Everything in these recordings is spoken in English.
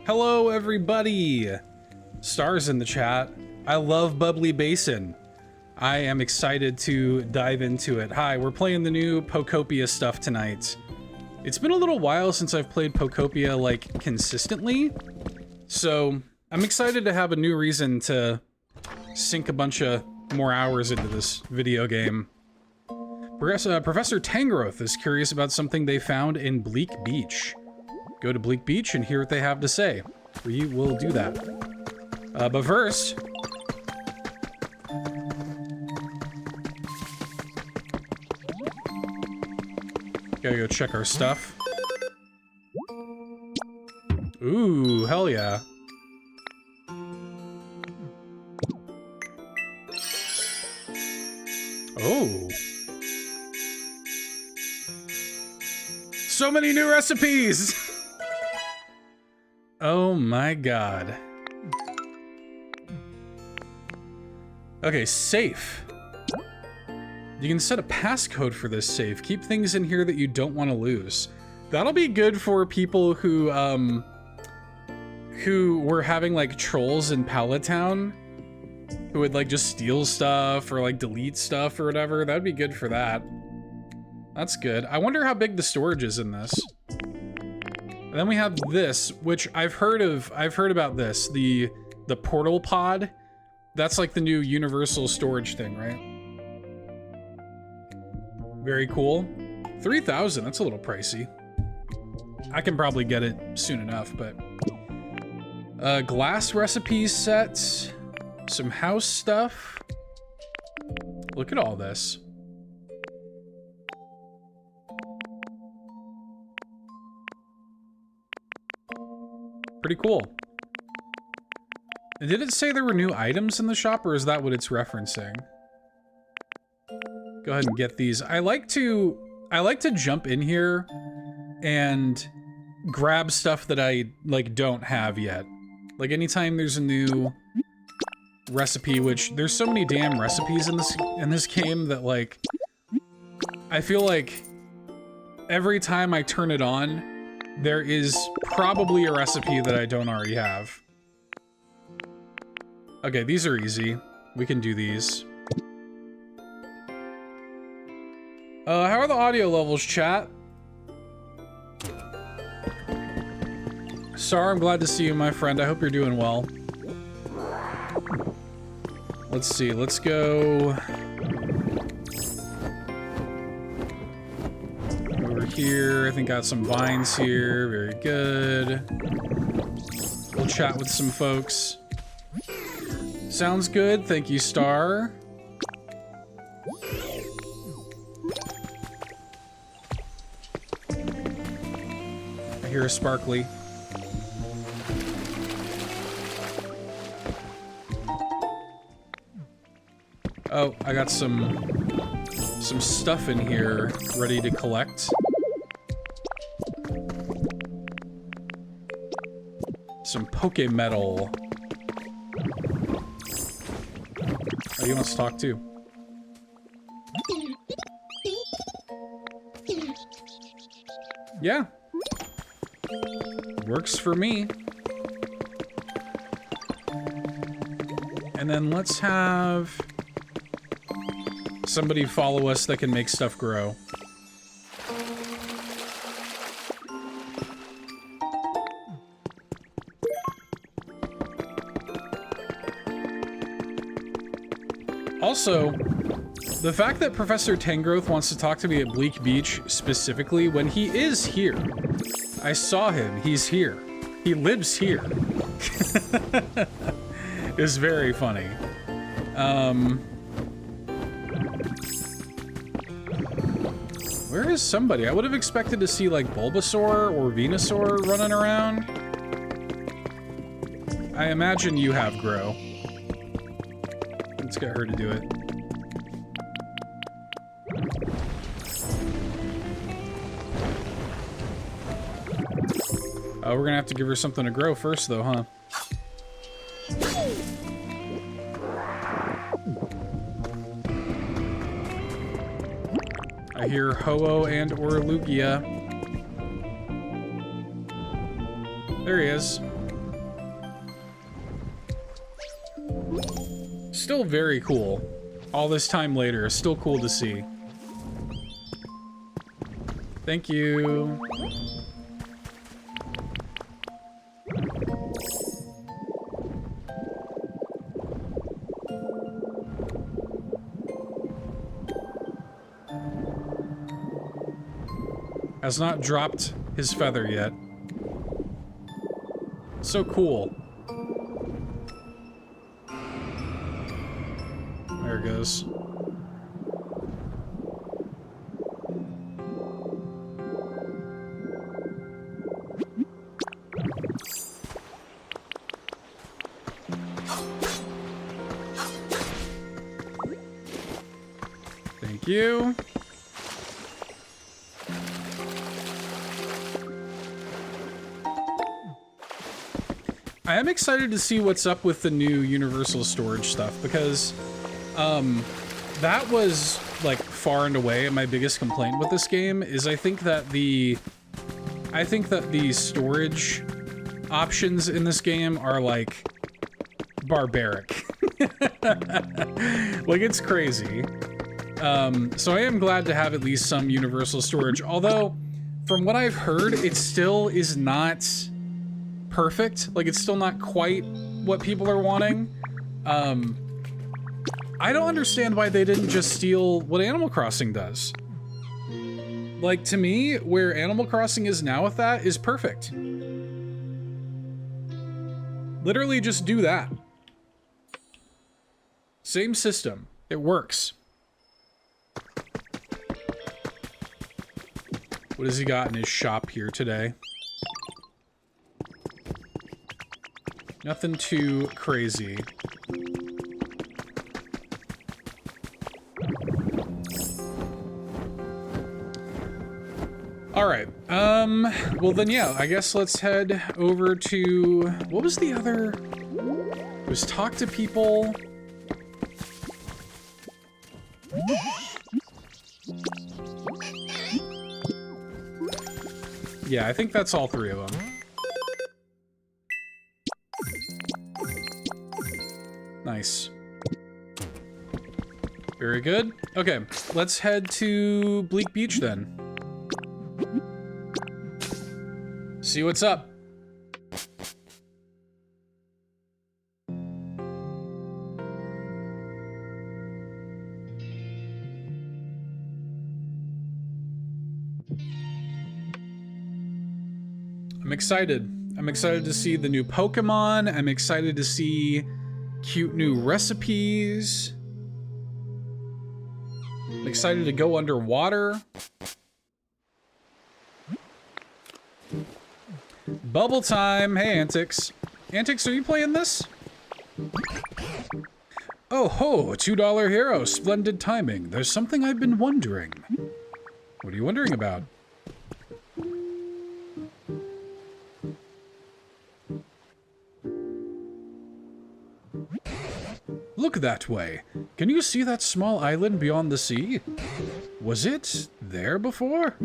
Hello, everybody. Stars in the chat. I love Bubbly Basin. I am excited to dive into it. Hi, we're playing the new Pokopia stuff tonight. It's been a little while since I've played Pokopia, like, consistently. So, I'm excited to have a new reason to sink a bunch of more hours into this video game. Professor Tangrowth is curious about something they found in Bleak Beach. Go to Bleak Beach and hear what they have to say. We will do that. But first... gotta go check our stuff. Ooh, hell yeah. Oh. So many new recipes! Oh my god. Okay, safe. You can set a passcode for this safe. Keep things in here that you don't want to lose. That'll be good for people who were having like trolls in Pallet Town, who would like just steal stuff or like delete stuff or whatever. That'd be good for that. That's good. I wonder how big the storage is in this. And then we have this, which I've heard about this, the portal pod. That's like the new universal storage thing, right? Very cool. 3,000, that's a little pricey. I can probably get it soon enough, but glass recipes sets, some house stuff. Look at all this. Pretty cool. And did it say there were new items in the shop, or is that what it's referencing? Go ahead and get these. I like to jump in here and grab stuff that I like don't have yet. Like anytime there's a new recipe, which there's so many damn recipes in this game that like I feel like every time I turn it on, there is probably a recipe that I don't already have. Okay, these are easy. We can do these. How are the audio levels, chat? Sar, I'm glad to see you, my friend. I hope you're doing well. Let's see, let's go... over here. I think got some vines here. Very good. We'll chat with some folks. Sounds good. Thank you, Star. I hear a sparkly. Oh, I got some stuff in here ready to collect. Some Pokemetal. Oh, he wants to talk too. Yeah. Works for me. And then let's have somebody follow us that can make stuff grow. Also, the fact that Professor Tangrowth wants to talk to me at Bleak Beach specifically when he is here. I saw him. He's here. He lives here. Is very funny. Where is somebody? I would have expected to see like Bulbasaur or Venusaur running around. I imagine you have Grow. Let's get her to do it. Oh, we're gonna have to give her something to grow first though, huh? I hear Ho-Oh and or Lugia. There he is. Still very cool. All this time later, still cool to see. Thank you. Has not dropped his feather yet. So cool. There it goes. Thank you. I am excited to see what's up with the new universal storage stuff, because that was like far and away my biggest complaint with this game. Is I think that the storage options in this game are like barbaric. Like, it's crazy. So I am glad to have at least some universal storage, although from what I've heard, it still is not perfect. Like, it's still not quite what people are wanting. I don't understand why they didn't just steal what Animal Crossing does. Like, to me, where Animal Crossing is now with that is perfect. Literally just do that. Same system. It works. What has he got in his shop here today? Nothing too crazy. All right. Well then, yeah, I guess let's head over to, what was the other? It was talk to people. Yeah, I think that's all three of them. Nice. Very good. Okay, let's head to Bleak Beach then. See what's up. I'm excited. I'm excited to see the new Pokemon. I'm excited to see cute new recipes. I'm excited to go underwater. Bubble time. Hey, Antics. Antics, are you playing this? Oh ho, $2 hero. Splendid timing. There's something I've been wondering. What are you wondering about? Look that way. Can you see that small island beyond the sea? Was it there before?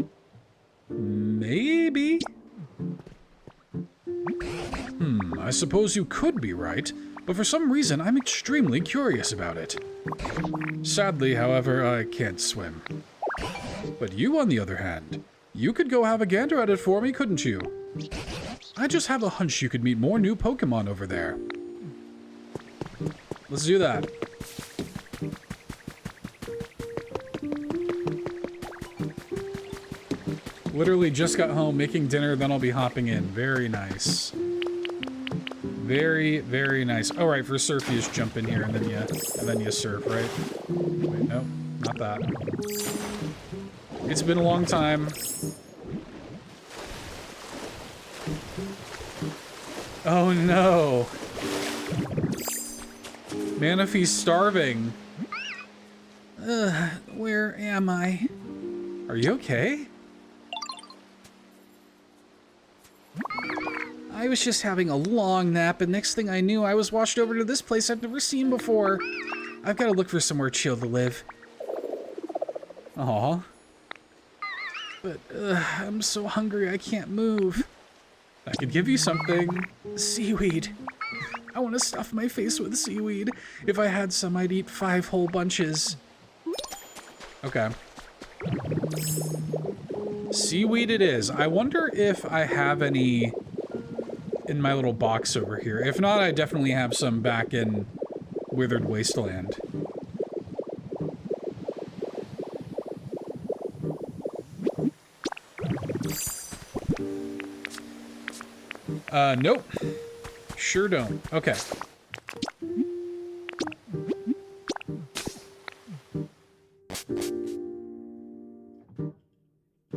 Maybe? I suppose you could be right, but for some reason I'm extremely curious about it. Sadly, however, I can't swim. But you, on the other hand, you could go have a gander at it for me, couldn't you? I just have a hunch you could meet more new Pokemon over there. Let's do that. Literally just got home, making dinner, then I'll be hopping in. Very nice. Very, very nice. All right, for surf, you just jump in here and then you surf, right? Wait, no, not that. It's been a long time. Oh no. Manaphy's starving. Where am I? Are you okay? I was just having a long nap, and next thing I knew, I was washed over to this place I've never seen before. I've got to look for somewhere chill to live. Aw. But, I'm so hungry I can't move. I could give you something. Seaweed. I want to stuff my face with seaweed. If I had some, I'd eat 5 whole bunches. Okay. Seaweed it is. I wonder if I have any in my little box over here. If not, I definitely have some back in Withered Wasteland. Nope. Sure don't. Okay.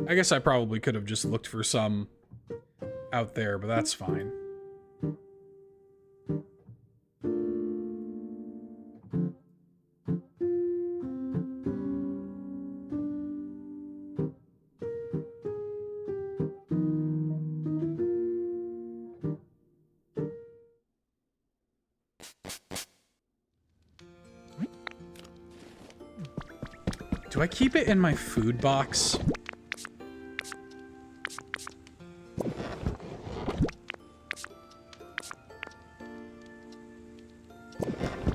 I guess I probably could have just looked for some out there, but that's fine. Do I keep it in my food box?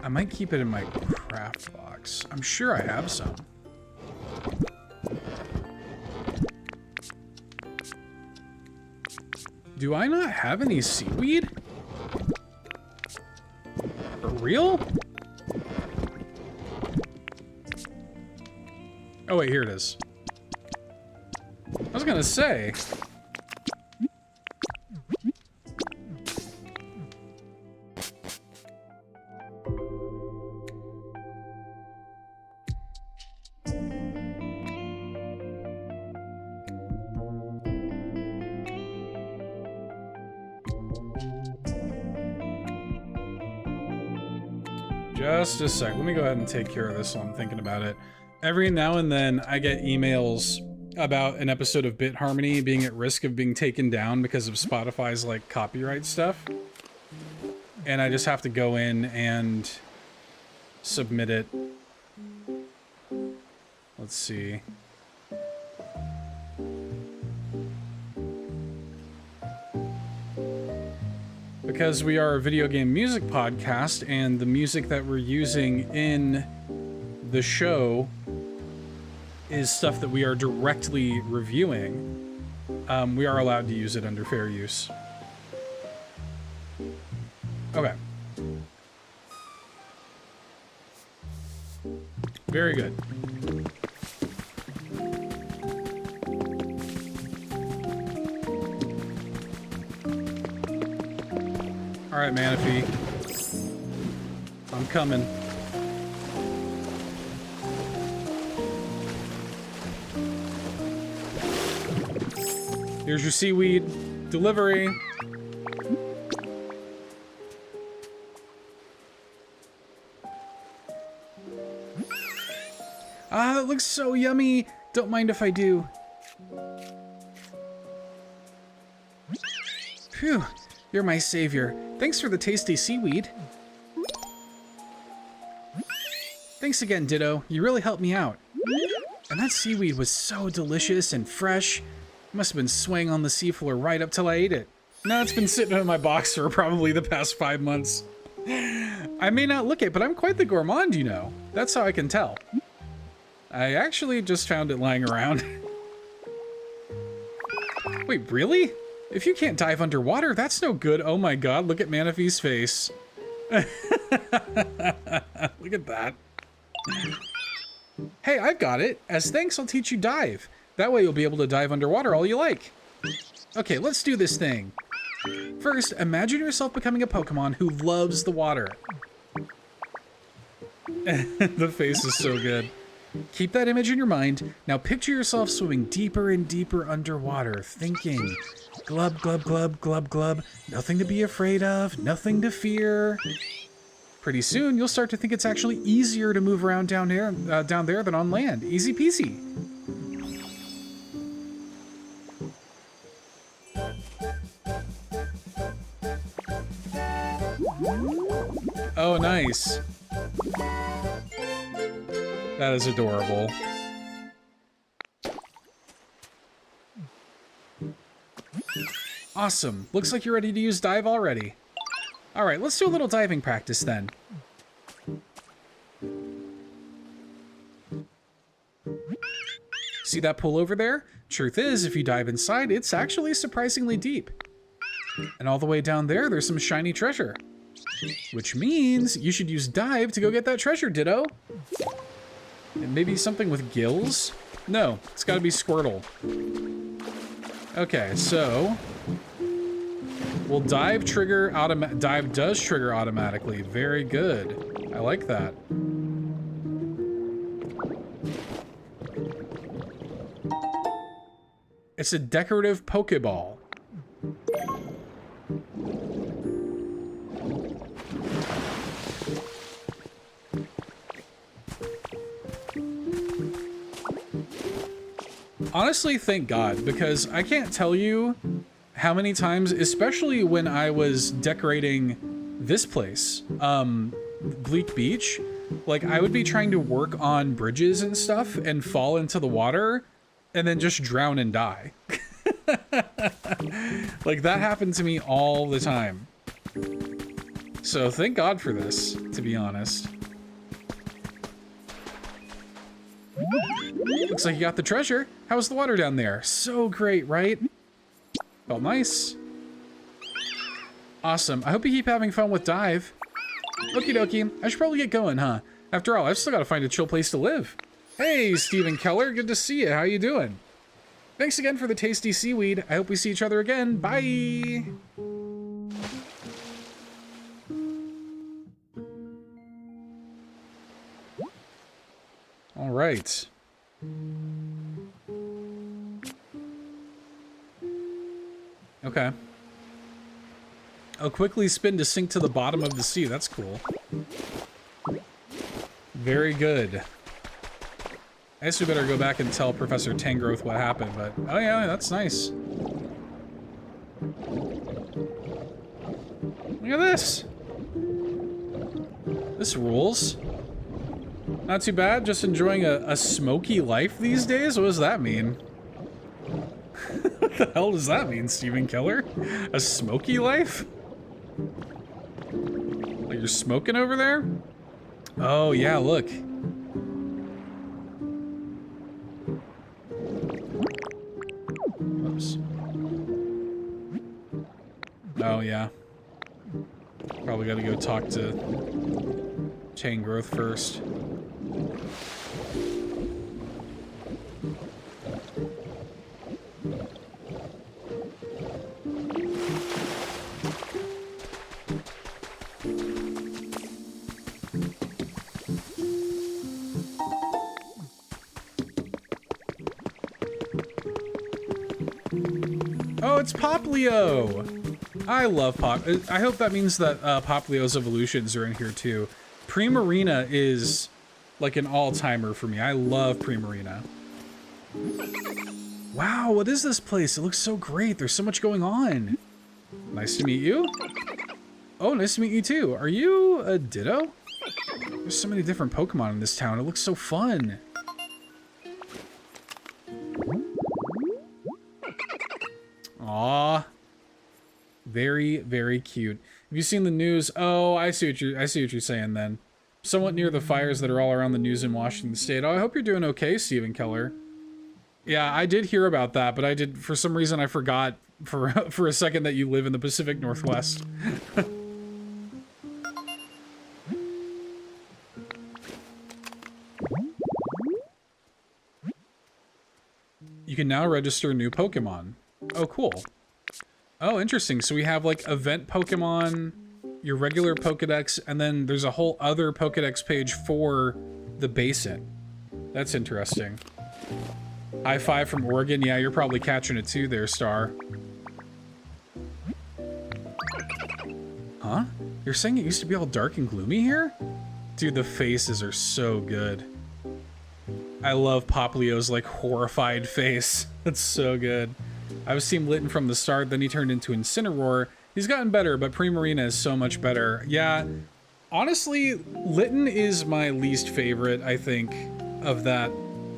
I might keep it in my craft box. I'm sure I have some. Do I not have any seaweed? For real? Oh wait, here it is. I was gonna say. Just a sec. Let me go ahead and take care of this while I'm thinking about it. Every now and then I get emails about an episode of Bit Harmony being at risk of being taken down because of Spotify's like copyright stuff. And I just have to go in and submit it. Let's see. Because we are a video game music podcast and the music that we're using in the show is stuff that we are directly reviewing, we are allowed to use it under fair use. Okay. Very good. All right, Manaphy. I'm coming. Here's your seaweed delivery. Ah, that looks so yummy. Don't mind if I do. Phew, you're my savior. Thanks for the tasty seaweed. Thanks again, Ditto. You really helped me out. And that seaweed was so delicious and fresh. Must have been swaying on the seafloor right up till I ate it. Now it's been sitting in my box for probably the past 5 months. I may not look it, but I'm quite the gourmand, you know. That's how I can tell. I actually just found it lying around. Wait, really? If you can't dive underwater, that's no good. Oh my god, look at Manaphy's face. Look at that. Hey, I've got it. As thanks, I'll teach you dive. That way you'll be able to dive underwater all you like. Okay, let's do this thing. First, imagine yourself becoming a Pokemon who loves the water. The face is so good. Keep that image in your mind. Now picture yourself swimming deeper and deeper underwater, thinking, glub, glub, glub, glub, glub. Nothing to be afraid of, nothing to fear. Pretty soon, you'll start to think it's actually easier to move around down there than on land. Easy peasy. Oh, nice. That is adorable. Awesome. Looks like you're ready to use dive already. All right, let's do a little diving practice then. See that pool over there? Truth is, if you dive inside, it's actually surprisingly deep. And all the way down there, there's some shiny treasure. Which means you should use dive to go get that treasure, Ditto. And maybe something with gills? No, it's gotta be Squirtle. Okay, so will dive trigger dive does trigger automatically. Very good. I like that. It's a decorative Pokeball. Honestly, thank God, because I can't tell you how many times, especially when I was decorating this place, Bleak Beach, like I would be trying to work on bridges and stuff and fall into the water and then just drown and die. Like that happened to me all the time. So thank God for this, to be honest. Looks like you got the treasure. How's the water down there? So great, right? Felt nice. Awesome. I hope you keep having fun with dive. Okie dokie. I should probably get going, huh? After all, I've still got to find a chill place to live. Hey, Stephen Keller. Good to see you. How you doing? Thanks again for the tasty seaweed. I hope we see each other again. Bye. All right. Okay. Oh, quickly spin to sink to the bottom of the sea. That's cool. Very good. I guess we better go back and tell Professor Tangrowth what happened, but... Oh yeah, that's nice. Look at this! This rules. Not too bad, just enjoying a smoky life these days? What does that mean? What the hell does that mean, Stephen Keller? A smoky life? Like you're smoking over there? Oh yeah, look. Oops. Oh yeah. Probably gotta go talk to Tangrowth first. Oh, it's Poplio! I love Pop. I hope that means that Poplio's evolutions are in here too. Primarina is like an all-timer for me. I love Primarina. Wow, what is this place? It looks so great. There's so much going on. Nice to meet you. Oh, nice to meet you too. Are you a Ditto? There's so many different Pokemon in this town. It looks so fun. Aw. Very, very cute. Have you seen the news? Oh, I see what you're saying then. Somewhat near the fires that are all around the news in Washington State. Oh, I hope you're doing okay, Stephen Keller. Yeah, I did hear about that, but for some reason I forgot for a second that you live in the Pacific Northwest. You can now register new Pokemon. Oh, cool. Oh, interesting. So we have like event Pokemon, your regular Pokedex, and then there's a whole other Pokedex page for the Basin. That's interesting. High five from Oregon. Yeah, you're probably catching it too there, Star. Huh? You're saying it used to be all dark and gloomy here? Dude, the faces are so good. I love Poplio's like horrified face. That's so good. I was Team Litten from the start, then he turned into Incineroar. He's gotten better, but Primarina is so much better. Yeah, honestly, Litten is my least favorite, I think, of that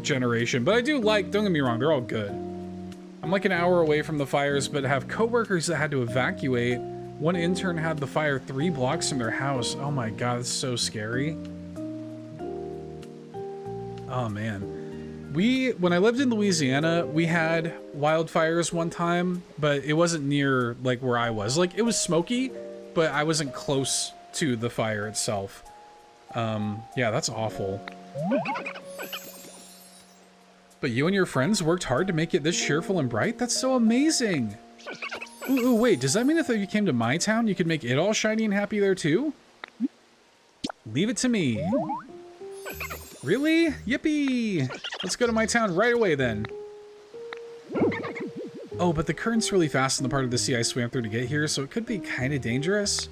generation. But I do like, don't get me wrong, they're all good. I'm like an hour away from the fires, but have coworkers that had to evacuate. One intern had the fire 3 blocks from their house. Oh my god, that's so scary. Oh man. When I lived in Louisiana, we had wildfires one time, but it wasn't near like where I was. Like it was smoky, but I wasn't close to the fire itself. Yeah, that's awful. But you and your friends worked hard to make it this cheerful and bright? That's so amazing! Ooh, wait, does that mean if you came to my town, you could make it all shiny and happy there too? Leave it to me. Really? Yippee! Let's go to my town right away then. Oh, but the current's really fast in the part of the sea I swam through to get here, so it could be kind of dangerous.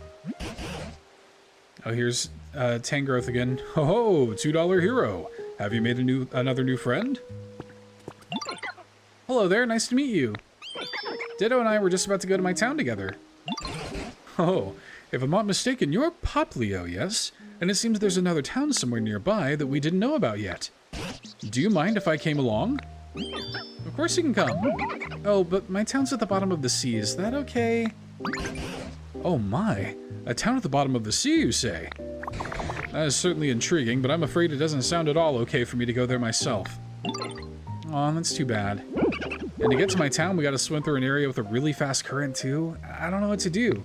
Oh, here's Tangrowth again. Ho ho, $2 hero. Have you made another new friend? Hello there, nice to meet you. Ditto and I were just about to go to my town together. Oh, if I'm not mistaken, you're Poplio, yes? And it seems there's another town somewhere nearby that we didn't know about yet. Do you mind if I came along? Of course you can come. Oh, but my town's at the bottom of the sea, is that okay? Oh my, a town at the bottom of the sea, you say? That is certainly intriguing, but I'm afraid it doesn't sound at all okay for me to go there myself. Aw, that's too bad. And to get to my town, we gotta swim through an area with a really fast current too. I don't know what to do.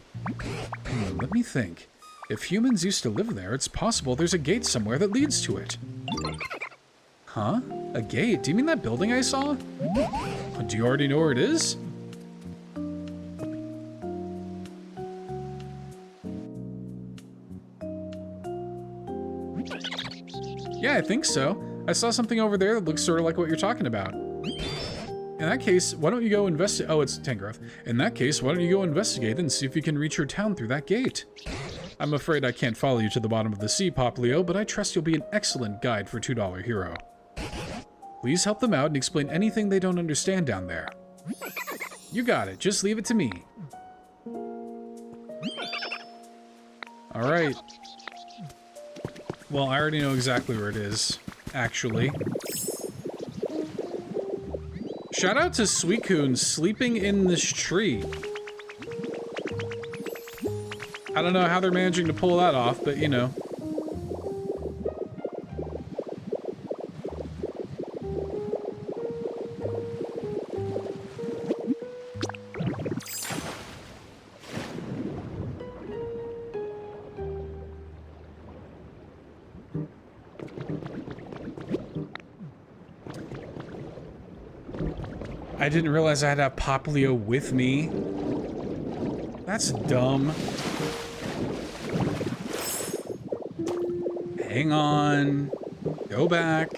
Let me think. If humans used to live there, it's possible there's a gate somewhere that leads to it. Huh? A gate? Do you mean that building I saw? Do you already know where it is? Yeah, I think so. I saw something over there that looks sort of like what you're talking about. In that case, why don't you go investigate? Oh, it's Tangrowth. In that case, why don't you go investigate and see if you can reach your town through that gate? I'm afraid I can't follow you to the bottom of the sea, Poplio, but I trust you'll be an excellent guide for $2 hero. Please help them out and explain anything they don't understand down there. You got it. Just leave it to me. All right. Well, I already know exactly where it is, actually. Shout out to Suicune sleeping in this tree. I don't know how they're managing to pull that off, but you know. I didn't realize I had to have Poplio with me. That's dumb. Hang on. Go back.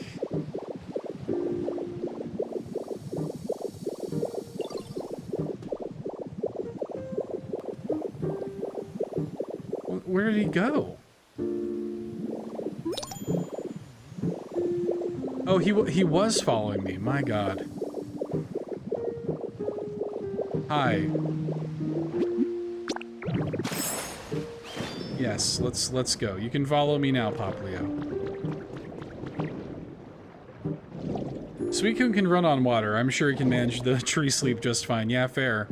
Where did he go? Oh, he was following me. My God. Hi. Yes, let's go. You can follow me now, Poplio. Suicune can run on water. I'm sure he can manage the tree sleep just fine. Yeah, fair.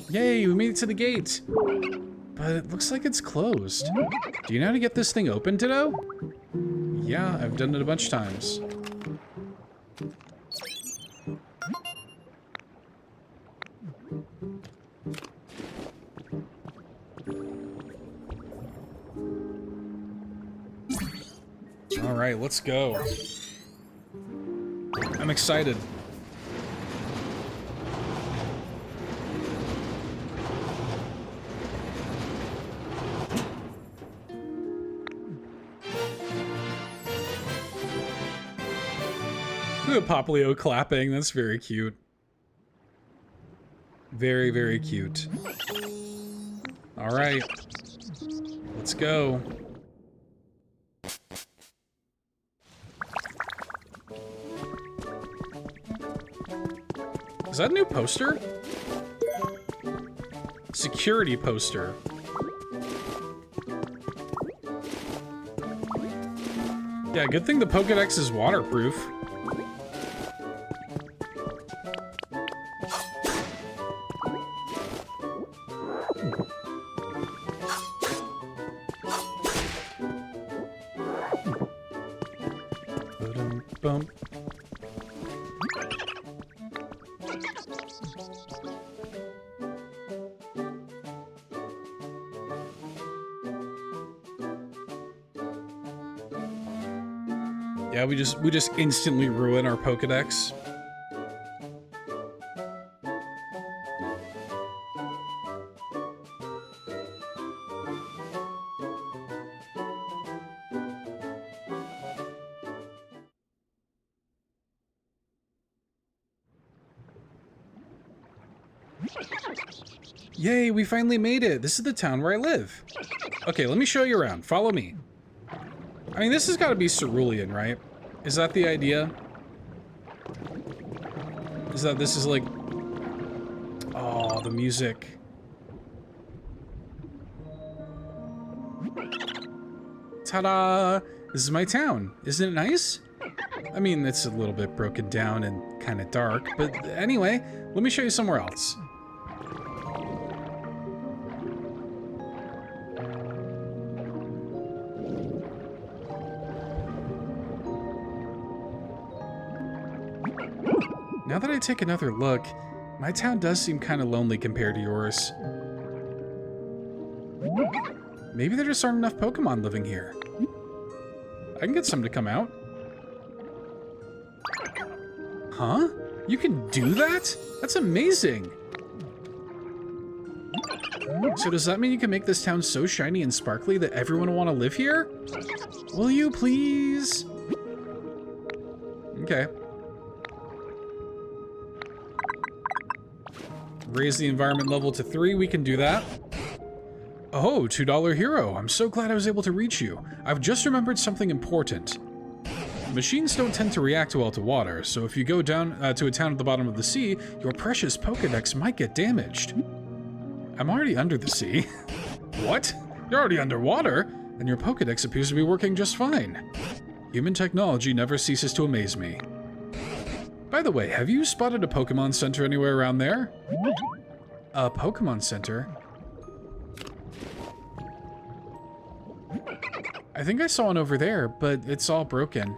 Yay, we made it to the gate. But it looks like it's closed. Do you know how to get this thing open, Ditto? Yeah, I've done it a bunch of times. All right, let's go. I'm excited. Poplio clapping, that's very cute. Very, very cute. All right, let's go. Is that a new poster? Security poster. Yeah, good thing the Pokédex is waterproof. Bump. Yeah, we just instantly ruin our Pokédex. Yay, we finally made it. This is the town where I live. Okay, let me show you around. Follow me. I mean, this has got to be cerulean, right? Is that the idea? Is that this is like... Oh, the music. Ta-da! This is my town. Isn't it nice? I mean, it's a little bit broken down and kind of dark, but anyway, let me show you somewhere else. Now that I take another look, my town does seem kind of lonely compared to yours. Maybe there just aren't enough Pokemon living here. I can get some to come out. Huh? You can do that? That's amazing! So does that mean you can make this town so shiny and sparkly that everyone will want to live here? Will you please? Okay. Raise the environment level to 3, we can do that. Oh, $2 hero. I'm so glad I was able to reach you. I've just remembered something important. Machines don't tend to react well to water, so if you go down to a town at the bottom of the sea, your precious Pokédex might get damaged. I'm already under the sea. What? You're already underwater? And your Pokédex appears to be working just fine. Human technology never ceases to amaze me. By the way, have you spotted a Pokemon Center anywhere around there? A Pokemon Center? I think I saw one over there, but it's all broken.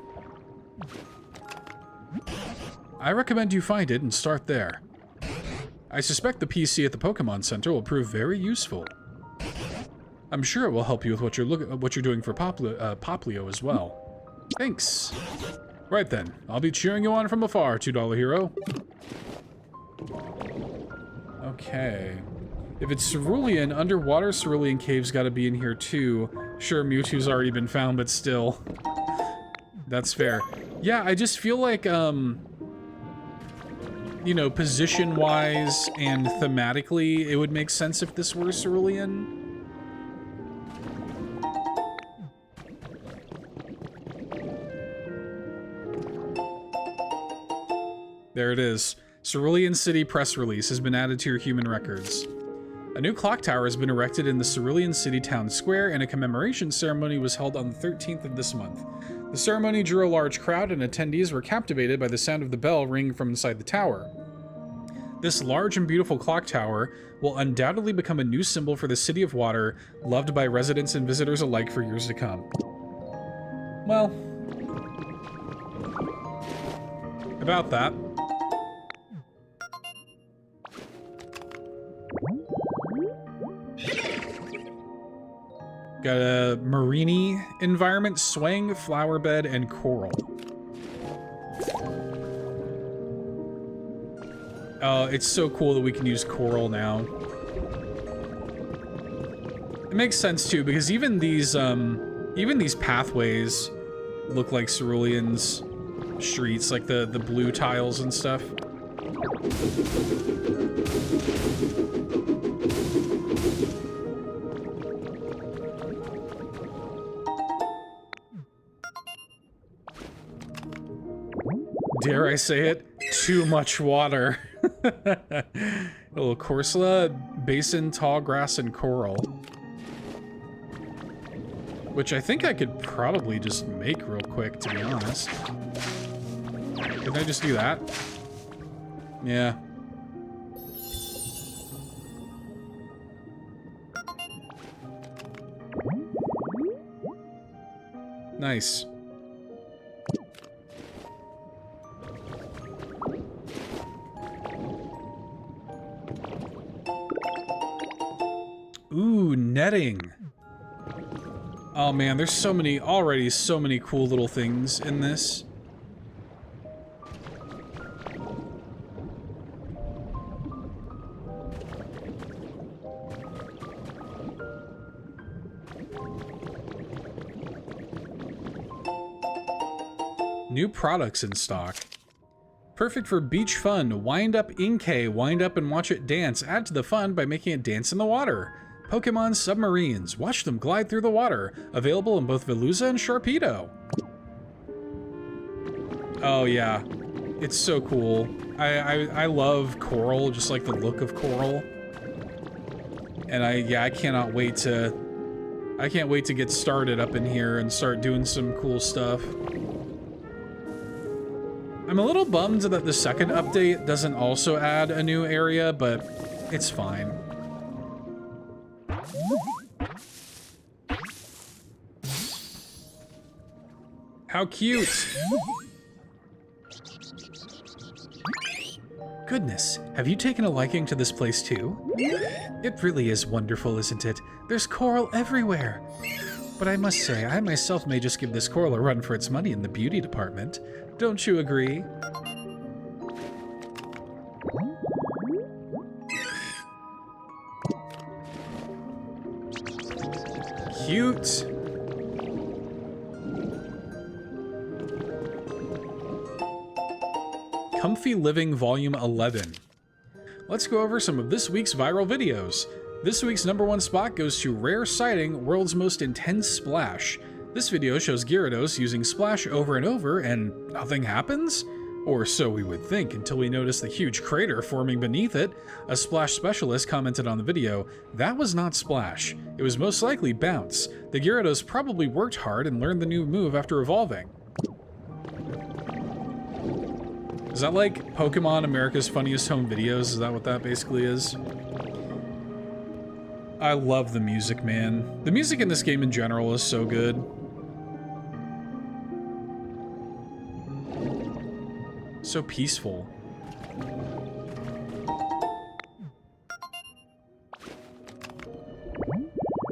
I recommend you find it and start there. I suspect the PC at the Pokemon Center will prove very useful. I'm sure it will help you with what you're doing for Poplio as well. Thanks. Right then, I'll be cheering you on from afar, $2 hero. Okay. If it's cerulean, underwater cerulean caves gotta be in here too. Sure, Mewtwo's already been found, but still. That's fair. Yeah, I just feel like, you know, position-wise and thematically, it would make sense if this were cerulean. There it is. Cerulean City press release has been added to your human records. A new clock tower has been erected in the Cerulean City Town Square, and a commemoration ceremony was held on the 13th of this month. The ceremony drew a large crowd, and attendees were captivated by the sound of the bell ringing from inside the tower. This large and beautiful clock tower will undoubtedly become a new symbol for the City of Water, loved by residents and visitors alike for years to come. Well, about that. Got a Marini environment, swang, flower bed, and coral. Oh, it's so cool that we can use coral now. It makes sense too, because even these pathways look like Cerulean's streets, like the blue tiles and stuff. Dare I say it? Too much water. A little Corsola, Basin, tall grass, and coral. Which I think I could probably just make real quick, to be honest. Can I just do that? Yeah. Nice. Ooh, netting. Oh man, there's so many, already so many cool little things in this. New products in stock. Perfect for beach fun. Wind up Inkay. Wind up and watch it dance. Add to the fun by making it dance in the water. Pokemon submarines. Watch them glide through the water. Available in both Veluza and Sharpedo. Oh yeah. It's so cool. I love coral, just like the look of coral. And I can't wait to get started up in here and start doing some cool stuff. I'm a little bummed that the second update doesn't also add a new area, but it's fine. How cute! Goodness, have you taken a liking to this place too? It really is wonderful, isn't it? There's coral everywhere. But I must say, I myself may just give this coral a run for its money in the beauty department. Don't you agree? Cute. Comfy Living Volume 11. Let's go over some of this week's viral videos. This week's #1 spot goes to Rare Sighting, World's Most Intense Splash. This video shows Gyarados using Splash over and over and nothing happens? Or so we would think until we notice the huge crater forming beneath it. A Splash specialist commented on the video, "That was not Splash. It was most likely Bounce. The Gyarados probably worked hard and learned the new move after evolving." Is that like Pokemon America's Funniest Home Videos? Is that what that basically is? I love the music, man. The music in this game in general is so good. So peaceful.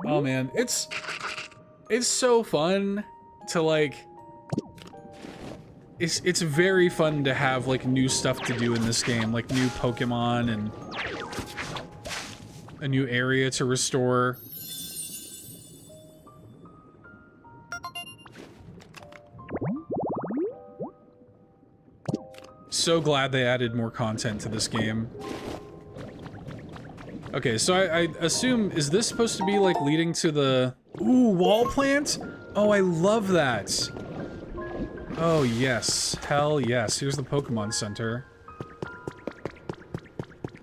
Oh man, it's so fun to like... It's very fun to have like new stuff to do in this game, like new Pokemon and a new area to restore. So glad they added more content to this game. Okay, so I assume, is this supposed to be like leading to the... Ooh, wall plant? Oh, I love that. Oh, yes. Hell yes. Here's the Pokemon Center.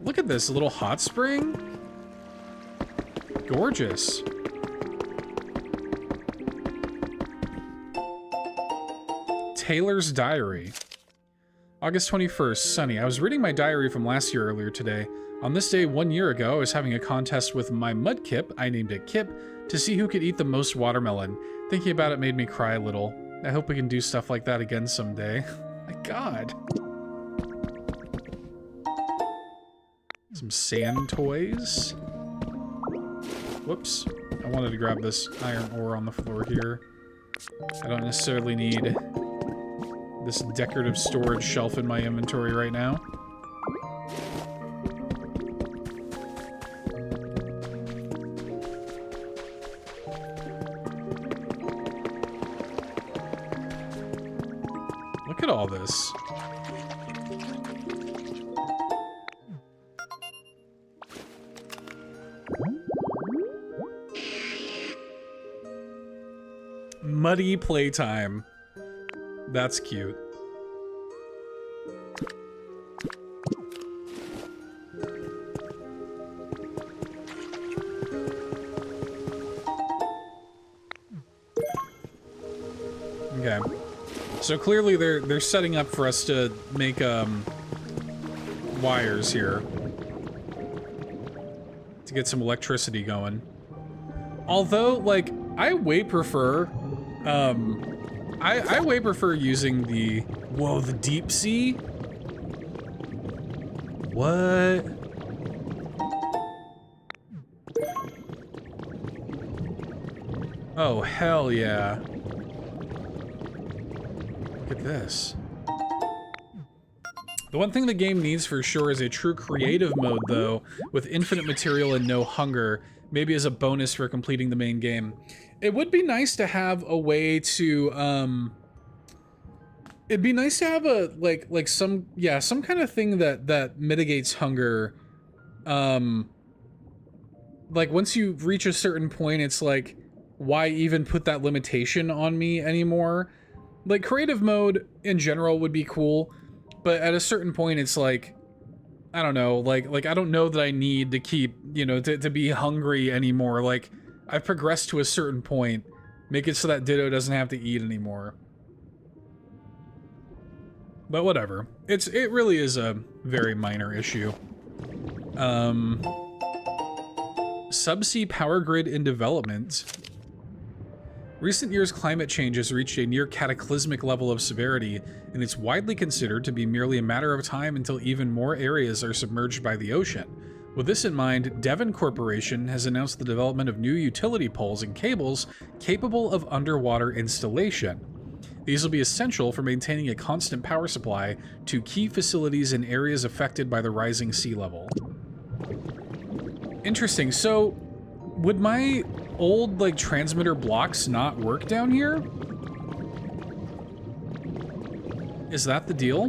Look at this, a little hot spring. Gorgeous. Taylor's Diary. August 21st, sunny. I was reading my diary from last year earlier today. On this day 1 year ago, I was having a contest with my Mudkip, I named it Kip, to see who could eat the most watermelon. Thinking about it made me cry a little. I hope we can do stuff like that again someday. My god. Some sand toys. Whoops. I wanted to grab this iron ore on the floor here. I don't necessarily need this decorative storage shelf in my inventory right now. Look at all this. Muddy playtime. That's cute. So clearly they're setting up for us to make wires here to get some electricity going. Although, like, I way prefer I way prefer using the deep sea. What? Oh, hell yeah. Look at this. The one thing the game needs for sure is a true creative mode, though, with infinite material and no hunger, maybe as a bonus for completing the main game. It would be nice to have a way to, it'd be nice to have a, like some kind of thing that mitigates hunger. Like, once you reach a certain point, it's like, why even put that limitation on me anymore? Like, creative mode in general would be cool, but at a certain point, it's like, I don't know, like I don't know that I need to keep, you know, to be hungry anymore. Like, I've progressed to a certain point. Make it so that Ditto doesn't have to eat anymore. But whatever. It really is a very minor issue. Subsea power grid in development. Recent years' climate change has reached a near cataclysmic level of severity, and it's widely considered to be merely a matter of time until even more areas are submerged by the ocean. With this in mind, Devon Corporation has announced the development of new utility poles and cables capable of underwater installation. These will be essential for maintaining a constant power supply to key facilities in areas affected by the rising sea level. Interesting. So, would my old, like, transmitter blocks not work down here? Is that the deal?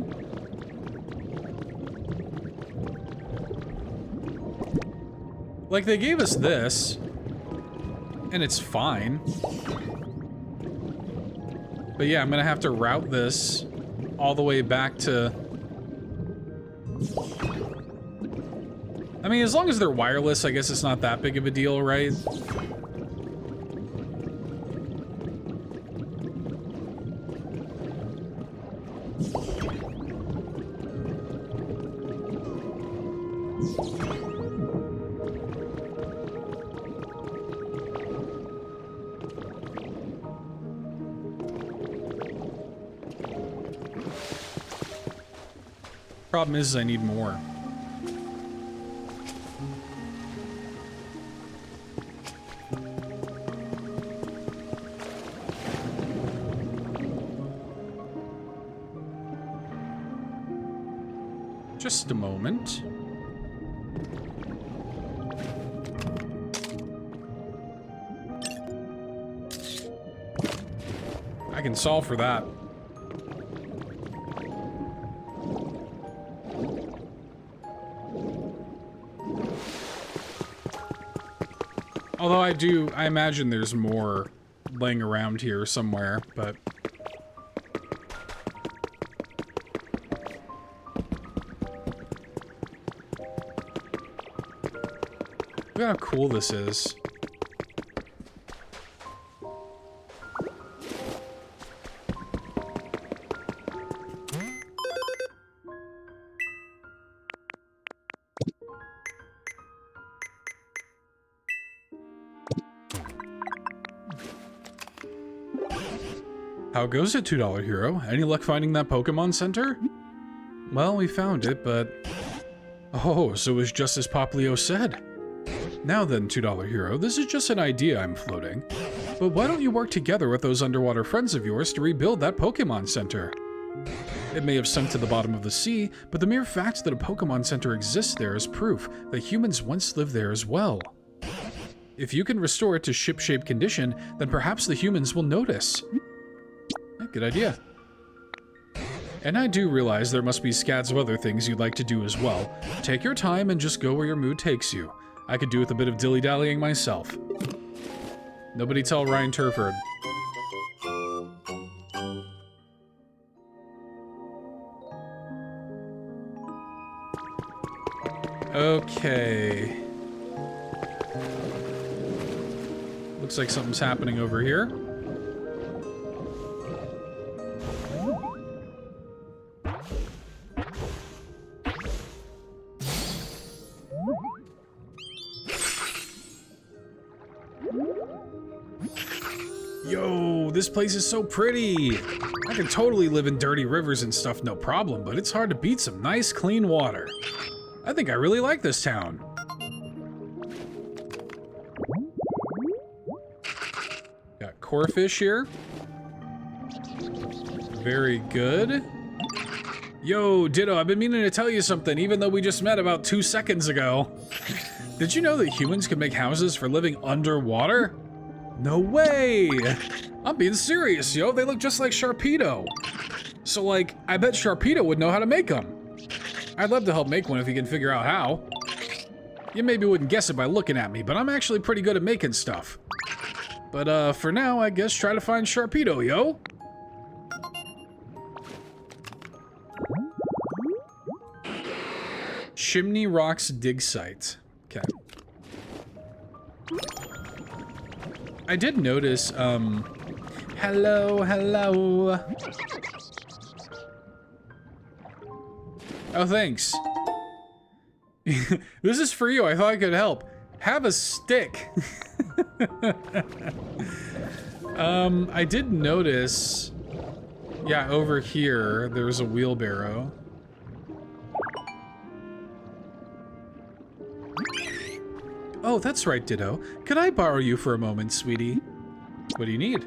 Like, they gave us this, and it's fine. But yeah, I'm gonna have to route this all the way back to... I mean, as long as they're wireless, I guess it's not that big of a deal, right? Problem is I need more. Just a moment. I can solve for that. Although I imagine there's more laying around here somewhere, but... Look how cool this is. How goes it, $2 Hero? Any luck finding that Pokemon Center? Well, we found it, but... Oh, so it was just as Poplio said. Now then, $2 Hero, this is just an idea I'm floating. But why don't you work together with those underwater friends of yours to rebuild that Pokemon Center? It may have sunk to the bottom of the sea, but the mere fact that a Pokemon Center exists there is proof that humans once lived there as well. If you can restore it to ship-shape condition, then perhaps the humans will notice. Good idea. And I do realize there must be scads of other things you'd like to do as well. Take your time and just go where your mood takes you. I could do with a bit of dilly-dallying myself. Nobody tell Ryan Turford. Okay. Looks like something's happening over here. Yo, this place is so pretty. I can totally live in dirty rivers and stuff, no problem, but it's hard to beat some nice, clean water. I think I really like this town. Got corefish here. Very good. Yo, Ditto, I've been meaning to tell you something, even though we just met about 2 seconds ago. Did you know that humans can make houses for living underwater? No way! I'm being serious, yo. They look just like Sharpedo. So, like, I bet Sharpedo would know how to make them. I'd love to help make one if you can figure out how. You maybe wouldn't guess it by looking at me, but I'm actually pretty good at making stuff. But, for now, I guess try to find Sharpedo, yo. Chimney Rocks dig site. Okay. I did notice, hello, hello. Oh, thanks. This is for you. I thought I could help. Have a stick. I did notice, yeah, over here, there's a wheelbarrow. Oh, that's right, Ditto. Could I borrow you for a moment, sweetie? What do you need?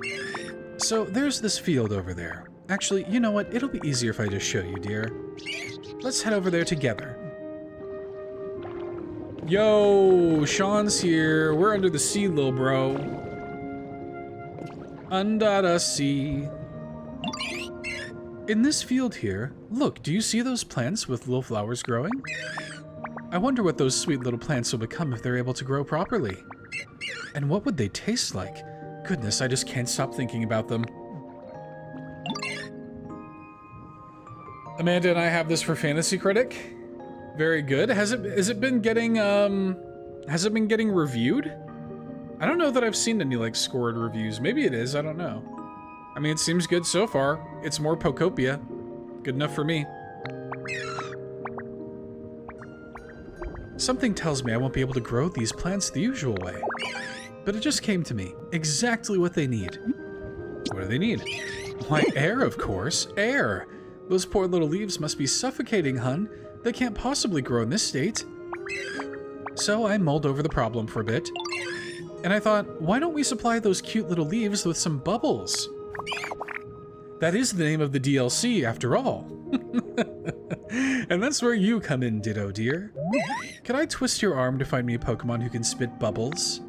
So, there's this field over there. Actually, you know what? It'll be easier if I just show you, dear. Let's head over there together. Yo, Sean's here. We're under the sea, little bro. Under the sea. In this field here, look, do you see those plants with little flowers growing? I wonder what those sweet little plants will become if they're able to grow properly. And what would they taste like? Goodness, I just can't stop thinking about them. Amanda and I have this for Fantasy Critic. Very good. Has it been getting reviewed? I don't know that I've seen any like scored reviews. Maybe it is, I don't know. I mean, it seems good so far. It's more Pokopia. Good enough for me. Something tells me I won't be able to grow these plants the usual way. But it just came to me. Exactly what they need. What do they need? Why, air, of course. Air! Those poor little leaves must be suffocating, hun. They can't possibly grow in this state. So I mulled over the problem for a bit. And I thought, why don't we supply those cute little leaves with some bubbles? That is the name of the DLC, after all. And that's where you come in, Ditto, dear. Can I twist your arm to find me a Pokemon who can spit bubbles?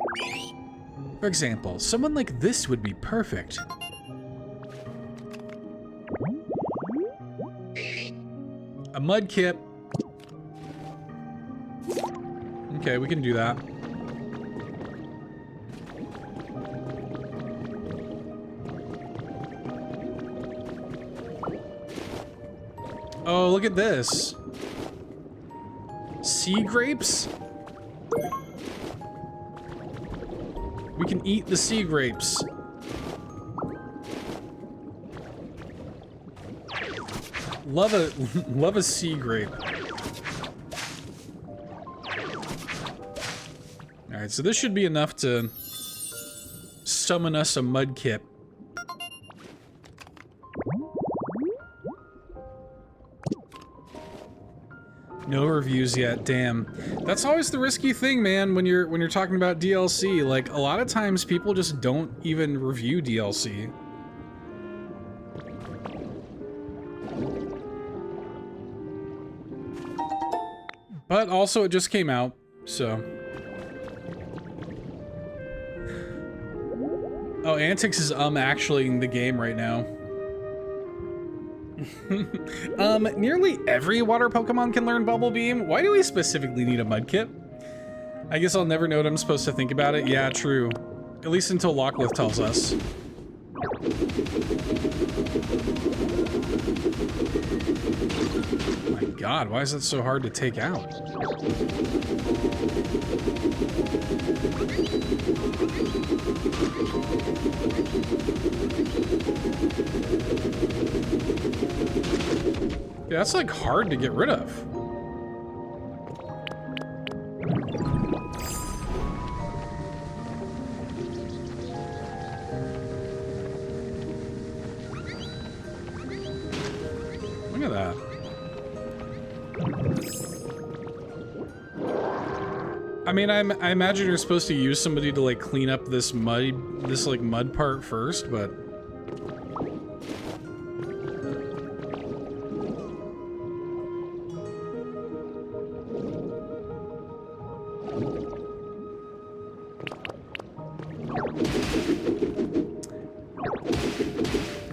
For example, someone like this would be perfect. A Mudkip. Okay, we can do that. Oh, look at this. Sea grapes? We can eat the sea grapes. Love a sea grape. Alright, so this should be enough to summon us a Mudkip. No reviews yet, damn. That's always the risky thing, man, when you're talking about DLC. Like, a lot of times people just don't even review DLC. But also it just came out, so. Oh, Antics is actually in the game right now. Nearly every water Pokemon can learn Bubble Beam. Why do we specifically need a Mudkip? I guess I'll never know what I'm supposed to think about it. Yeah, true. At least until Lockleth tells us. My god, why is that so hard to take out? Yeah, that's like hard to get rid of. I mean, I imagine you're supposed to use somebody to like clean up this mud part first, but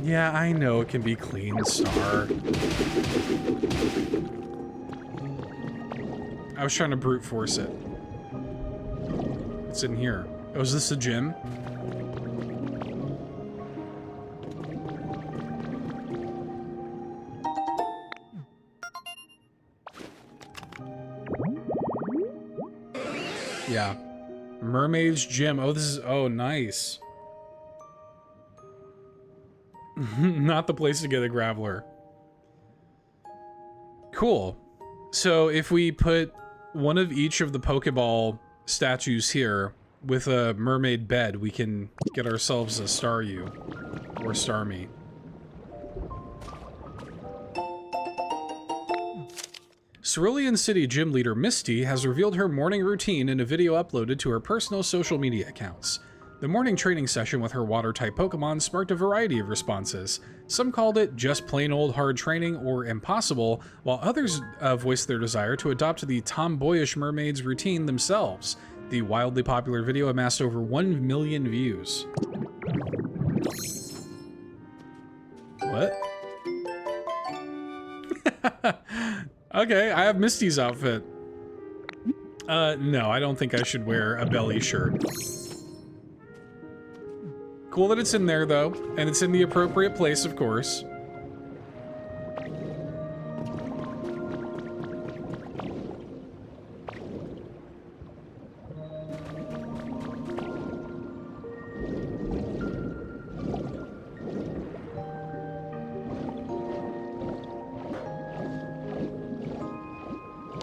yeah, I know it can be clean, Star. I was trying to brute force it. It's in here. Oh, is this a gym? Yeah. Mermaid's Gym. Oh, this is... Oh, nice. Not the place to get a Graveler. Cool. So if we put one of each of the Pokeball statues here with a mermaid bed, we can get ourselves a Staryu or Starmie. Cerulean City gym leader Misty has revealed her morning routine in a video uploaded to her personal social media accounts. The morning training session with her water-type Pokemon sparked a variety of responses. Some called it just plain old hard training or impossible, while others voiced their desire to adopt the tomboyish mermaid's routine themselves. The wildly popular video amassed over 1 million views. What? Okay, I have Misty's outfit. No, I don't think I should wear a belly shirt. Cool that it's in there, though, and it's in the appropriate place, of course.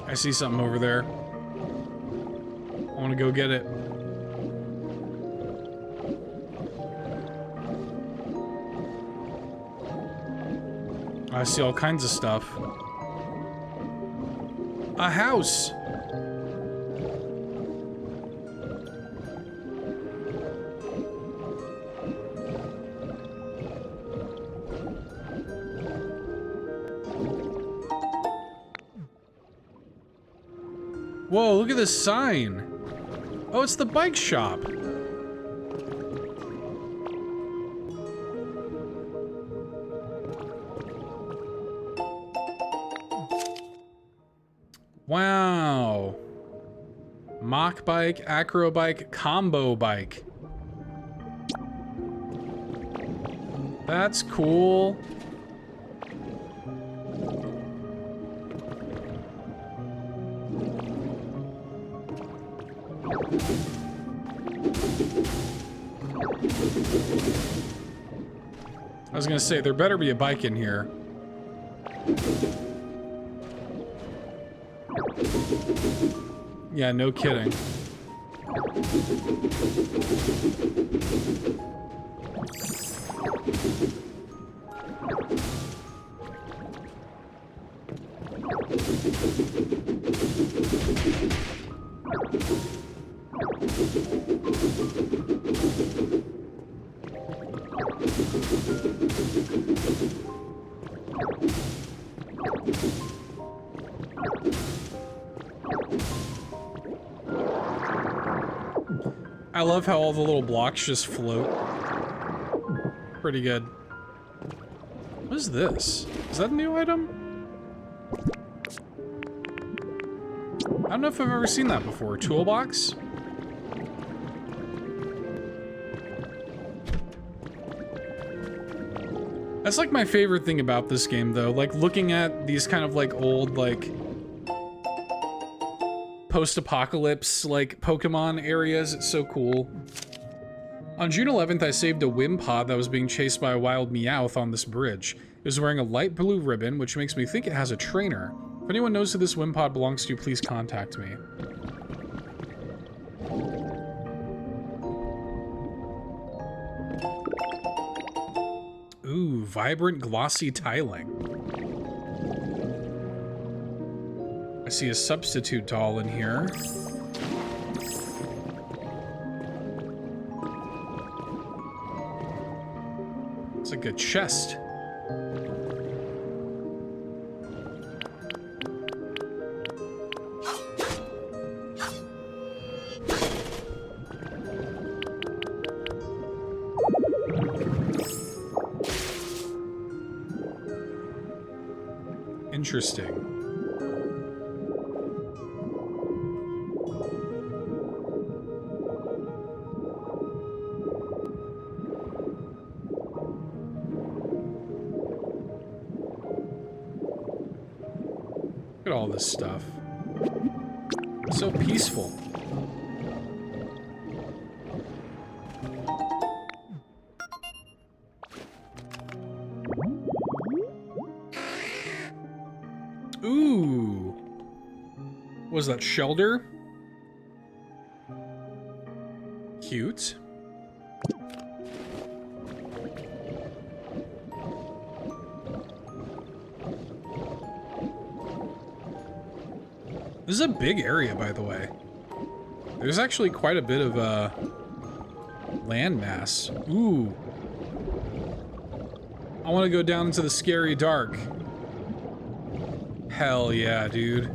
I see something over there. I want to go get it. I see all kinds of stuff. A house! Whoa, look at this sign! Oh, it's the bike shop! Wow. Mock bike, acro bike, combo bike. That's cool. I was gonna say, there better be a bike in here. Yeah, no kidding. I love how all the little blocks just float. Pretty good. What is this? Is that a new item? I don't know if I've ever seen that before. Toolbox? That's like my favorite thing about this game, though. Like looking at these kind of like old, like post-apocalypse like Pokemon areas. It's so cool. On June 11th, I saved a Wimpod that was being chased by a wild Meowth on this bridge. It was wearing a light blue ribbon, which makes me think it has a trainer. If anyone knows who this Wimpod belongs to, please contact me. Ooh, vibrant glossy tiling. I see a substitute doll in here. It's like a chest. Interesting. Look at all this stuff. So peaceful. Ooh. Was that shelter? Cute. This is a big area, by the way. There's actually quite a bit of land mass. Ooh. I want to go down into the scary dark. Hell yeah, dude.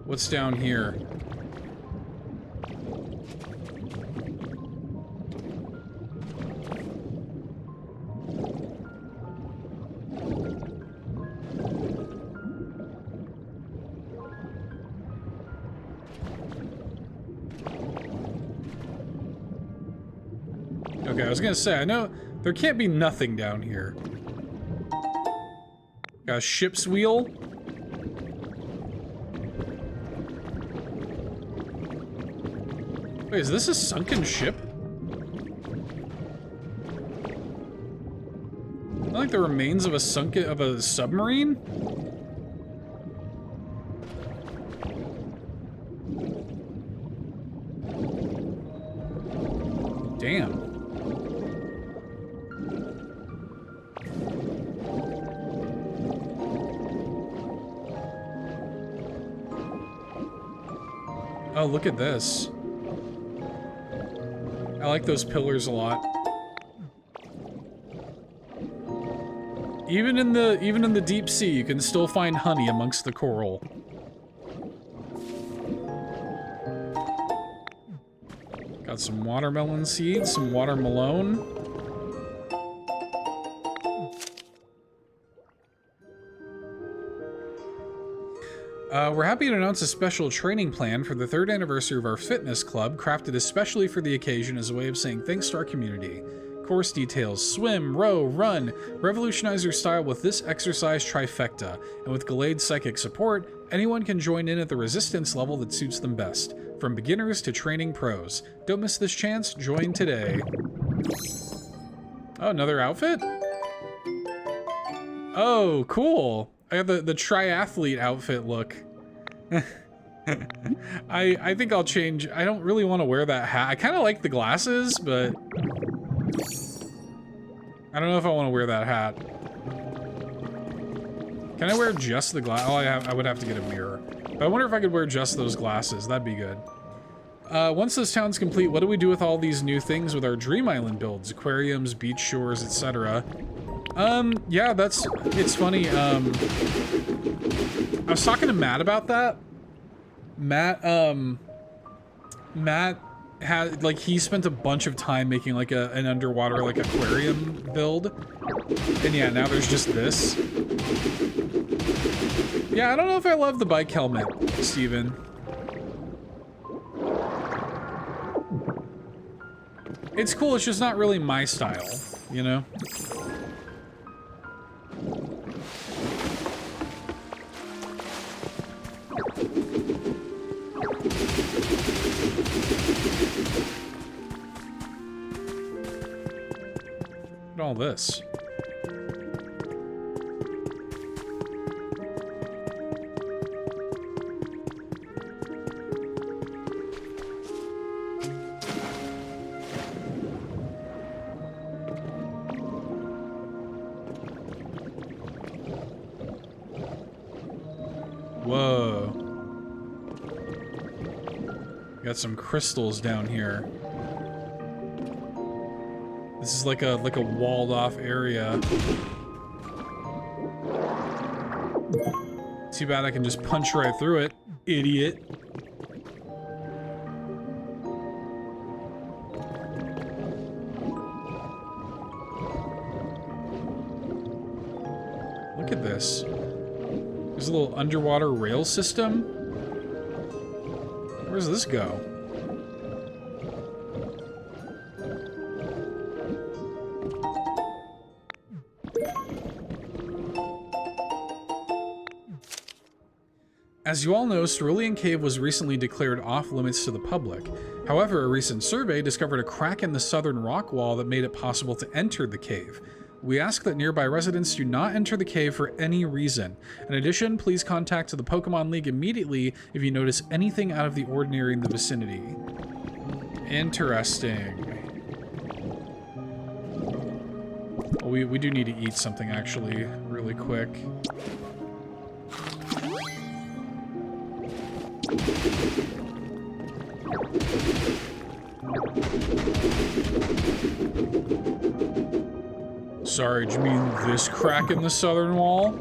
What's down here? Okay, I was gonna say, I know there can't be nothing down here. Got a ship's wheel. Wait, is this a sunken ship? Not like the remains of a submarine? Damn. Oh, look at this. I like those pillars a lot. Even in the deep sea, you can still find honey amongst the coral. Got some watermelon seeds, some watermelon. We're happy to announce a special training plan for the 3rd anniversary of our fitness club, crafted especially for the occasion as a way of saying thanks to our community. Course details: swim, row, run. Revolutionize your style with this exercise trifecta. And with Gallade Psychic support, anyone can join in at the resistance level that suits them best. From beginners to training pros. Don't miss this chance, join today. Oh, another outfit? Oh, cool. I have the triathlete outfit look. I think I'll change. I don't really want to wear that hat. I kind of like the glasses, but I don't know if I want to wear that hat. Can I wear just the glass? Oh, I would have to get a mirror. But I wonder if I could wear just those glasses. That'd be good. Once this town's complete, what do we do with all these new things with our Dream Island builds? Aquariums, beach shores, etc. Yeah, it's funny. I was talking to Matt about that. Matt had, like, he spent a bunch of time making, like, an underwater, like, aquarium build. And yeah, now there's just this. Yeah, I don't know if I love the bike helmet, Steven. It's cool, it's just not really my style, you know? Look at all this. Got some crystals down here. This is like a walled off area. Too bad I can just punch right through it, idiot. Look at this. There's a little underwater rail system. Where does this go? As you all know, Cerulean Cave was recently declared off-limits to the public. However, a recent survey discovered a crack in the southern rock wall that made it possible to enter the cave. We ask that nearby residents do not enter the cave for any reason. In addition, please contact the Pokemon League immediately if you notice anything out of the ordinary in the vicinity. Interesting. Well, we do need to eat something, actually, really quick. Sorry, do you mean this crack in the southern wall?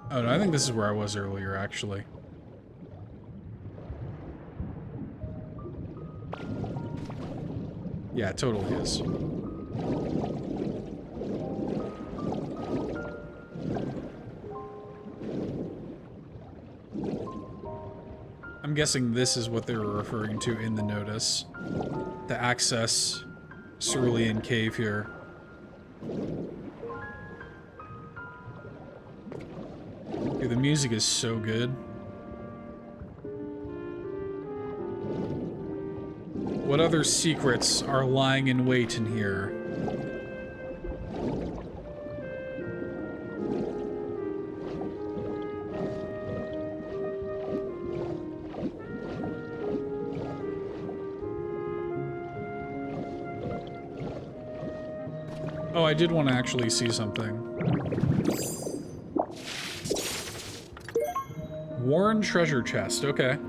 Oh no, I think this is where I was earlier, actually. Yeah, it totally is. I'm guessing this is what they were referring to in the notice. To access Cerulean Cave here. Dude, the music is so good. What other secrets are lying in wait in here? Oh, I did want to actually see something. Warren treasure chest, okay.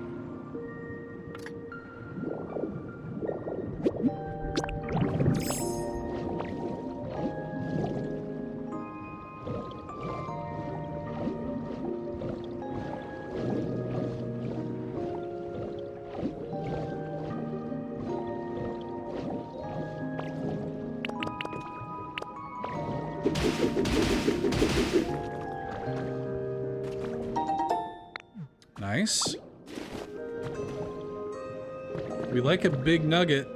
Nice. We like a big nugget.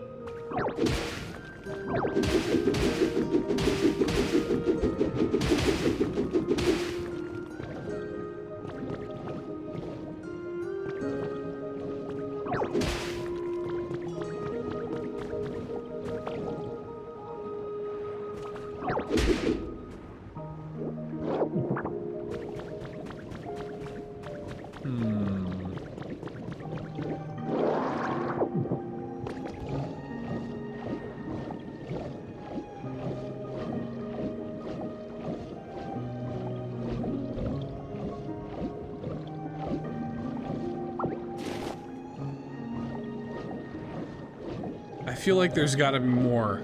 I feel like there's gotta be more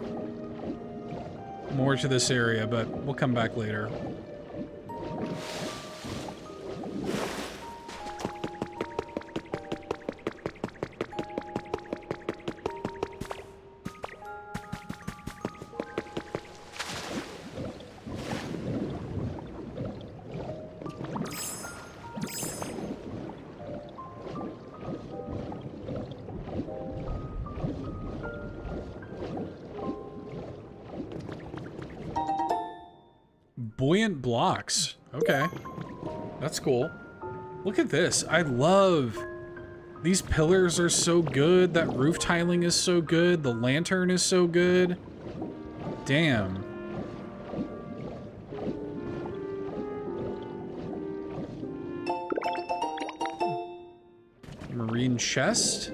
to this area, but we'll come back later. Buoyant blocks. Okay. That's cool. Look at this. I love... These pillars are so good. That roof tiling is so good. The lantern is so good. Damn. Marine chest?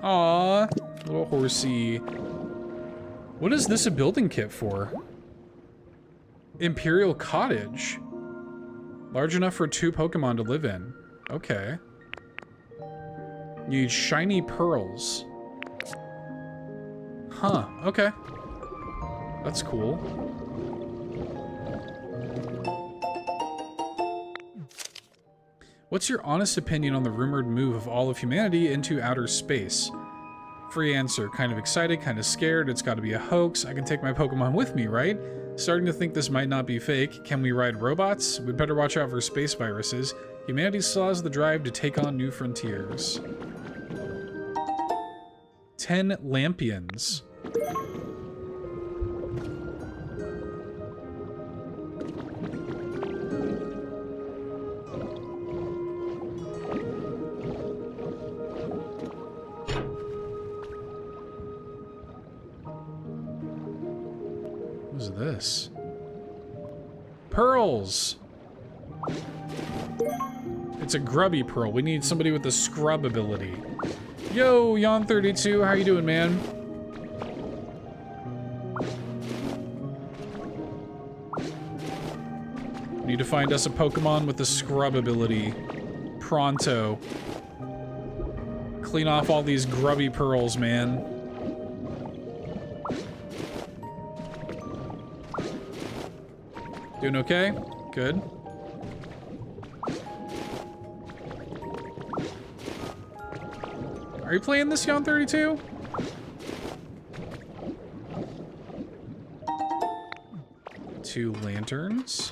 Aw, little horsey. What is this a building kit for? Imperial Cottage. Large enough for 2 Pokemon to live in. Okay. You need shiny pearls. Huh, okay. That's cool. What's your honest opinion on the rumored move of all of humanity into outer space? Free answer. Kind of excited, kind of scared. It's got to be a hoax. I can take my Pokemon with me, right? Starting to think this might not be fake. Can we ride robots? We'd better watch out for space viruses. Humanity still has the drive to take on new frontiers. 10 Lampions. What is this? Pearls! It's a grubby pearl. We need somebody with the scrub ability. Yo, Yon32, how you doing, man? Need to find us a Pokemon with the scrub ability. Pronto. Clean off all these grubby pearls, man. Doing okay? Good. Are you playing this, Yon32? Two lanterns.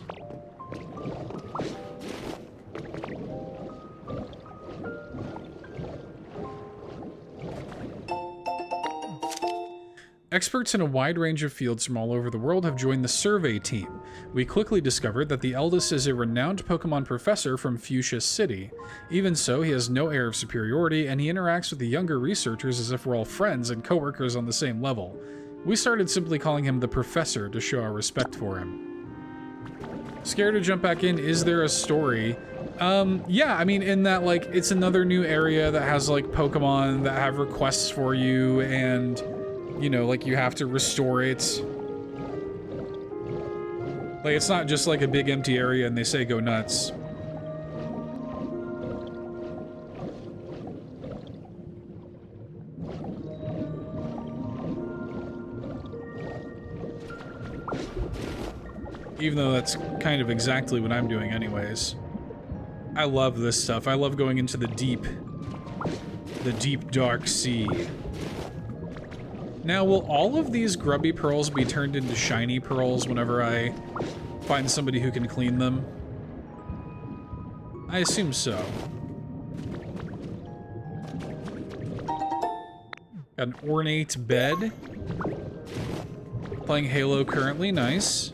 Experts in a wide range of fields from all over the world have joined the survey team. We quickly discovered that the eldest is a renowned Pokemon professor from Fuchsia City. Even so, he has no air of superiority, and he interacts with the younger researchers as if we're all friends and co-workers on the same level. We started simply calling him the Professor to show our respect for him. Scared to jump back in? Is there a story? Yeah, I mean, in that, like, it's another new area that has, like, Pokemon that have requests for you, and... you know, like, you have to restore it. Like, it's not just like a big empty area and they say go nuts. Even though that's kind of exactly what I'm doing anyways. I love this stuff. I love going into the deep dark sea. Now, will all of these grubby pearls be turned into shiny pearls whenever I find somebody who can clean them? I assume so. Got an ornate bed. Playing Halo currently, nice.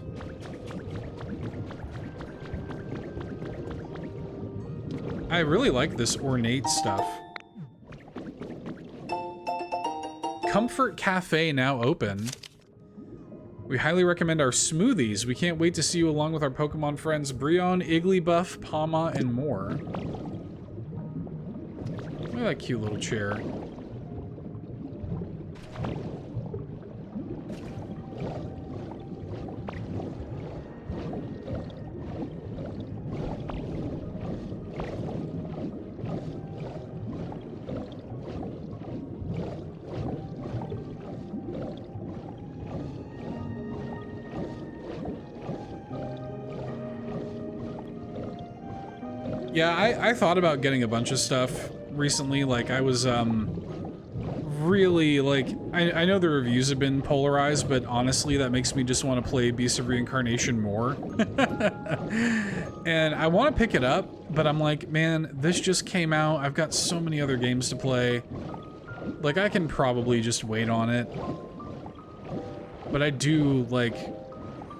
I really like this ornate stuff. Comfort Cafe now open. We highly recommend our smoothies. We can't wait to see you along with our Pokemon friends Brionne, Igglybuff, Palma, and more. Look at that cute little chair. Yeah, I thought about getting a bunch of stuff recently. Like, I was, really, like, I know the reviews have been polarized, but honestly, that makes me just want to play Beast of Reincarnation more. And I want to pick it up, but I'm like, man, this just came out. I've got so many other games to play. Like, I can probably just wait on it. But I do, like,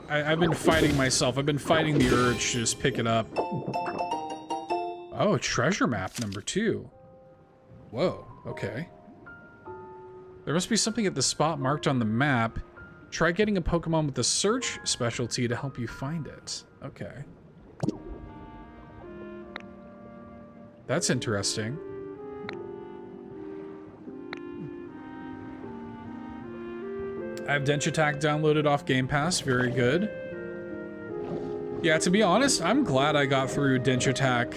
I've been fighting myself. I've been fighting the urge to just pick it up. Oh, treasure map number 2. Whoa, okay. There must be something at the spot marked on the map. Try getting a Pokemon with the search specialty to help you find it. Okay. That's interesting. I have Dench Attack downloaded off Game Pass. Very good. Yeah, to be honest, I'm glad I got through Dench Attack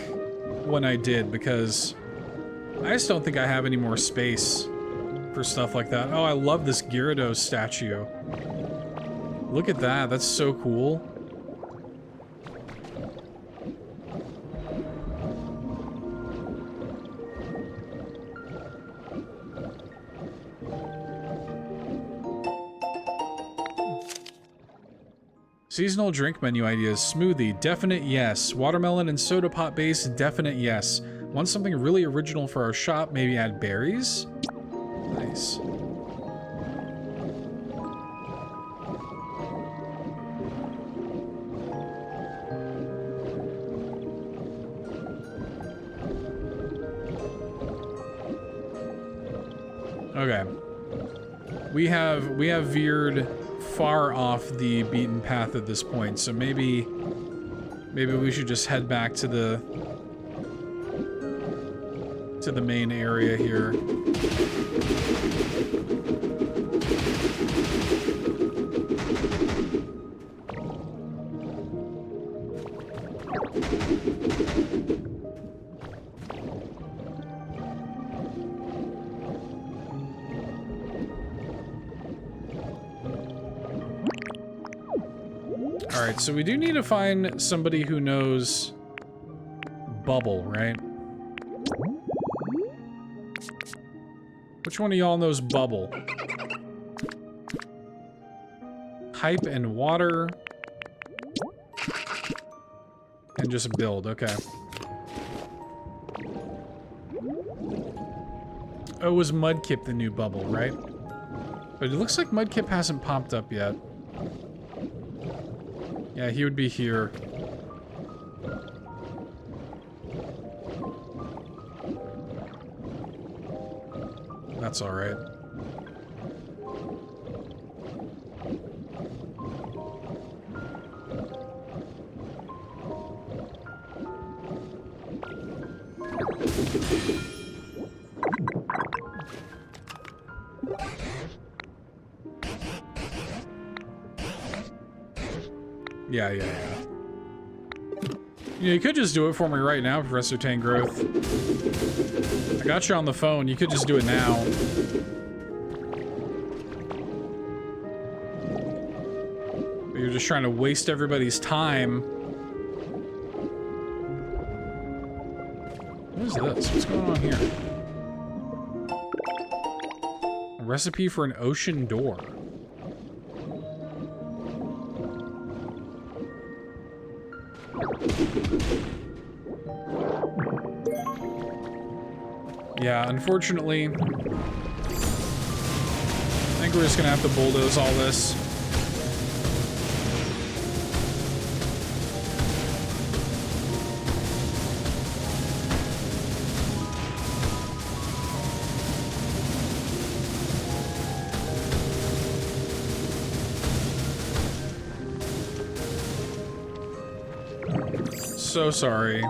when I did, because I just don't think I have any more space for stuff like that. Oh, I love this Gyarados statue. Look at that. That's so cool. Seasonal drink menu ideas. Smoothie, definite yes. Watermelon and soda pop base, definite yes. Want something really original for our shop? Maybe add berries? Nice. Okay. We have veered far off the beaten path at this point, so maybe we should just head back to the main area here. Alright, so we do need to find somebody who knows Bubble, right? Which one of y'all knows Bubble? Hype and water. And just build, okay. Oh, was Mudkip the new Bubble, right? But it looks like Mudkip hasn't popped up yet. Yeah, he would be here. That's all right. Yeah. You could just do it for me right now, Professor Tangrowth. I got you on the phone. You could just do it now. But you're just trying to waste everybody's time. What is this? What's going on here? A recipe for an ocean door. Yeah, unfortunately, I think we're just gonna have to bulldoze all this. So sorry.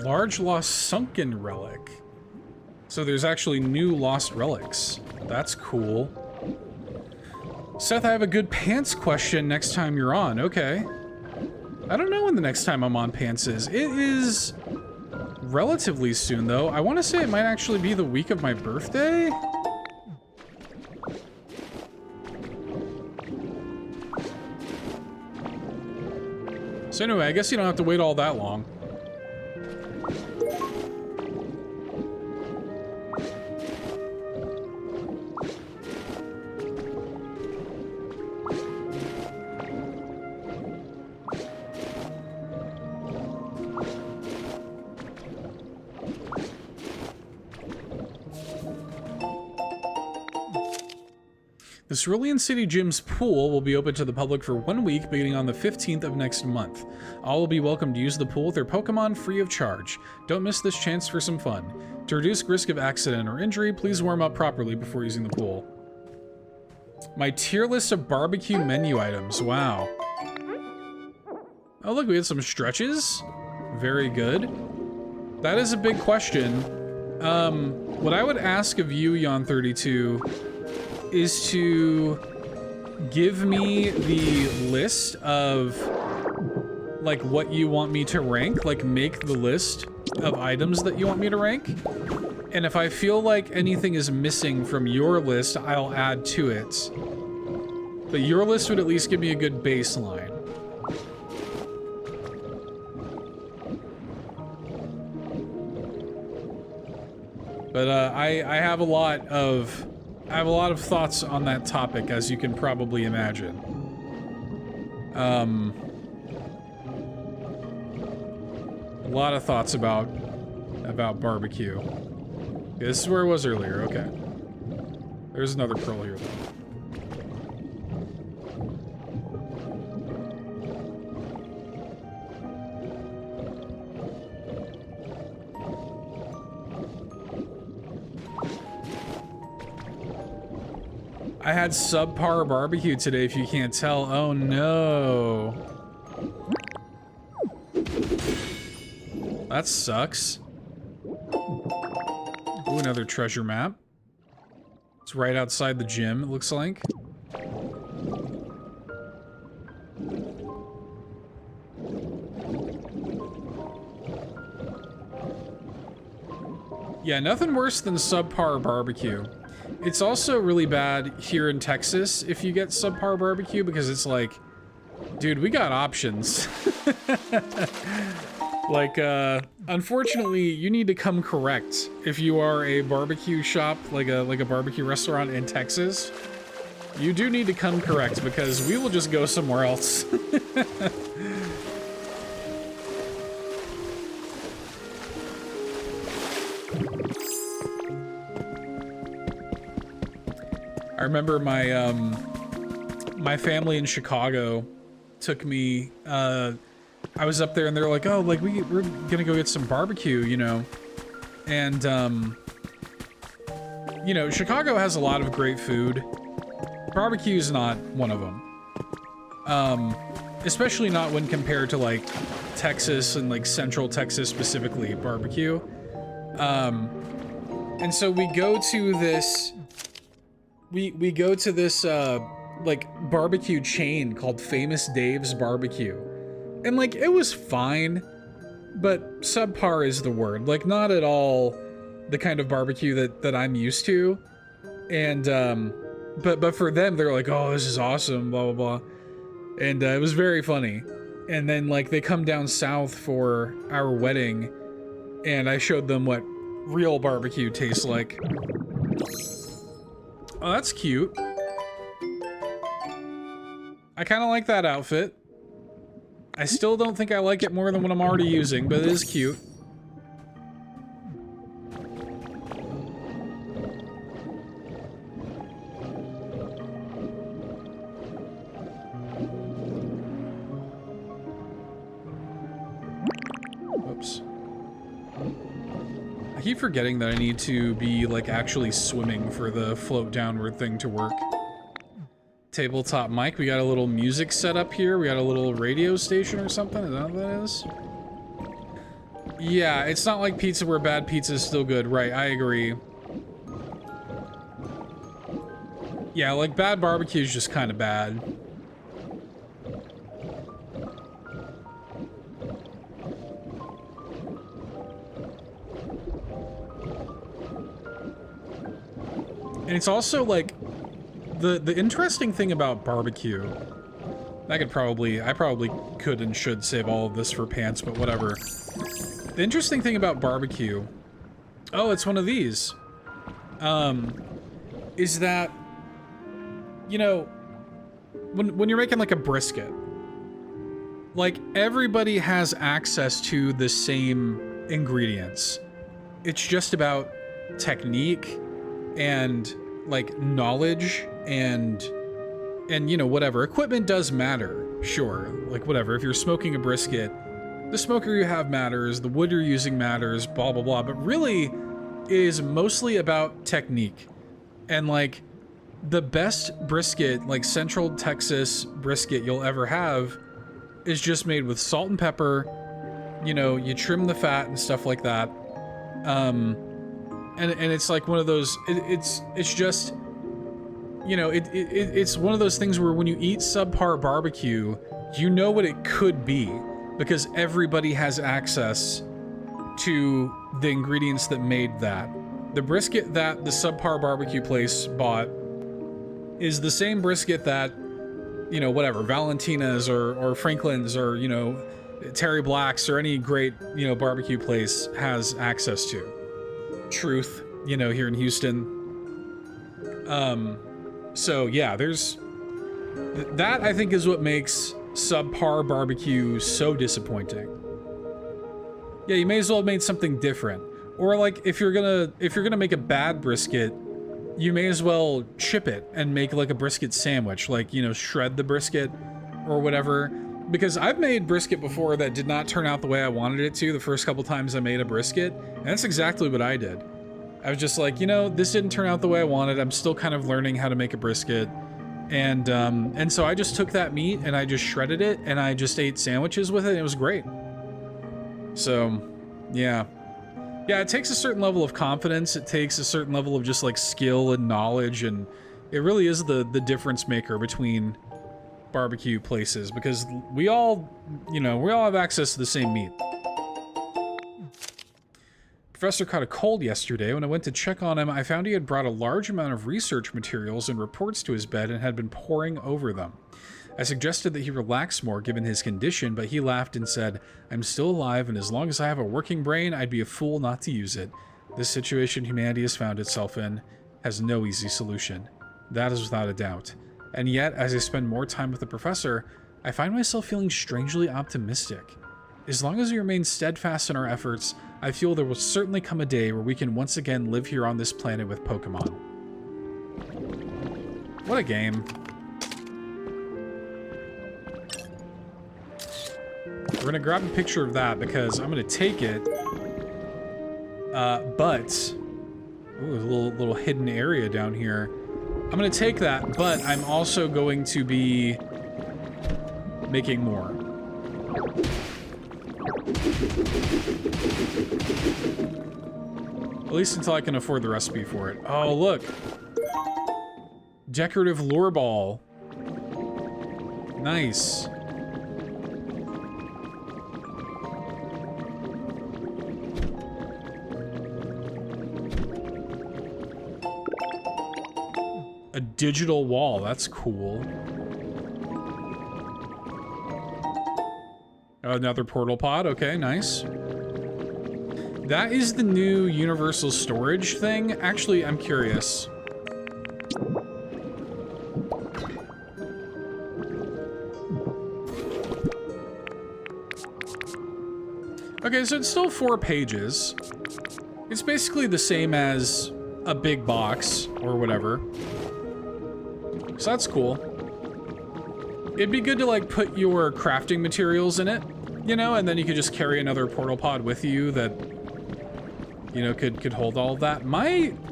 Large lost sunken relic. So there's actually new lost relics. That's cool. Seth, I have a good pants question next time you're on. Okay. I don't know when the next time I'm on pants is. It is relatively soon, though. I want to say it might actually be the week of my birthday. So anyway, I guess you don't have to wait all that long. The Cerulean City Gym's pool will be open to the public for 1 week beginning on the 15th of next month. All will be welcome to use the pool with their Pokemon free of charge. Don't miss this chance for some fun. To reduce risk of accident or injury, please warm up properly before using the pool. My tier list of barbecue menu items. Wow. Oh look, we had some stretches. Very good. That is a big question. What I would ask of you, Yon32, is to give me the list of like what you want me to rank, like make the list of items that you want me to rank. And if I feel like anything is missing from your list, I'll add to it. But your list would at least give me a good baseline. But I have a lot of thoughts on that topic, as you can probably imagine. A lot of thoughts about barbecue. Okay, this is where I was earlier. Okay. There's another pearl here, though. I had subpar barbecue today, if you can't tell. Oh no. That sucks. Ooh, another treasure map. It's right outside the gym, it looks like. Yeah, nothing worse than subpar barbecue. It's also really bad here in Texas if you get subpar barbecue, because it's like, dude, we got options. Like, unfortunately, you need to come correct if you are a barbecue shop, like a barbecue restaurant in Texas. You do need to come correct, because we will just go somewhere else. I remember my my family in Chicago took me. I was up there and they're like, "Oh, like we're gonna go get some barbecue," you know, and you know, Chicago has a lot of great food. Barbecue is not one of them, especially not when compared to like Texas and like Central Texas specifically barbecue. And so we go to this. We go to this like barbecue chain called Famous Dave's Barbecue, and like it was fine, but subpar is the word. Like not at all the kind of barbecue that I'm used to, and but for them they're like, oh, this is awesome, blah blah blah, and it was very funny. And then like they come down south for our wedding, and I showed them what real barbecue tastes like. Oh, that's cute. I kind of like that outfit. I still don't think I like it more than what I'm already using, but it is cute. Whoops. I keep forgetting that I need to be, like, actually swimming for the float downward thing to work. Tabletop mic. We got a little music set up here. We got a little radio station or something. Is that what that is? Yeah, it's not like pizza where bad pizza is still good. Right, I agree. Yeah, like bad barbecue is just kind of bad. And it's also like the interesting thing about barbecue. I probably could and should save all of this for pants, but whatever. The interesting thing about barbecue, oh, it's one of these, is that, you know, when you're making like a brisket, like everybody has access to the same ingredients. It's just about technique and like knowledge and you know, whatever. Equipment does matter, sure. Like whatever, if you're smoking a brisket, the smoker you have matters, the wood you're using matters, blah, blah, blah. But really it is mostly about technique. And like the best brisket, like Central Texas brisket you'll ever have is just made with salt and pepper. You know, you trim the fat and stuff like that. And it's like one of those, it's just, you know, it's one of those things where when you eat subpar barbecue, you know what it could be because everybody has access to the ingredients that made that. The brisket that the subpar barbecue place bought is the same brisket that, you know, whatever, Valentina's or Franklin's or, you know, Terry Black's or any great, you know, barbecue place has access to. Truth, you know, here in Houston. So yeah, there's that. I think is what makes subpar barbecue so disappointing. Yeah, you may as well have made something different. Or like if you're gonna make a bad brisket, you may as well chip it and make like a brisket sandwich, like, you know, shred the brisket or whatever. Because I've made brisket before that did not turn out the way I wanted it to the first couple times I made a brisket, and that's exactly what I did. I was just like, you know, this didn't turn out the way I wanted. I'm still kind of learning how to make a brisket. And so I just took that meat and I just shredded it and I just ate sandwiches with it and it was great. So, yeah. Yeah, it takes a certain level of confidence. It takes a certain level of just like skill and knowledge, and it really is the difference maker between barbecue places because we all, you know, we all have access to the same meat. Professor caught a cold yesterday. When I went to check on him, I found he had brought a large amount of research materials and reports to his bed and had been poring over them. I suggested that he relax more given his condition, but he laughed and said, "I'm still alive, and as long as I have a working brain, I'd be a fool not to use it. This situation humanity has found itself in has no easy solution. That is without a doubt. And yet, as I spend more time with the professor, I find myself feeling strangely optimistic. As long as we remain steadfast in our efforts, I feel there will certainly come a day where we can once again live here on this planet with Pokemon." What a game. We're gonna grab a picture of that because I'm gonna take it. But ooh, a little hidden area down here. I'm gonna take that, but I'm also going to be making more. At least until I can afford the recipe for it. Oh, look. Decorative lure ball. Nice. A digital wall. That's cool. Another portal pod. Okay, nice. That is the new universal storage thing. Actually, I'm curious. Okay, so it's still 4 pages. It's basically the same as a big box or whatever. So that's cool. It'd be good to like put your crafting materials in it, you know, and then you could just carry another portal pod with you that, you know, could hold all of that.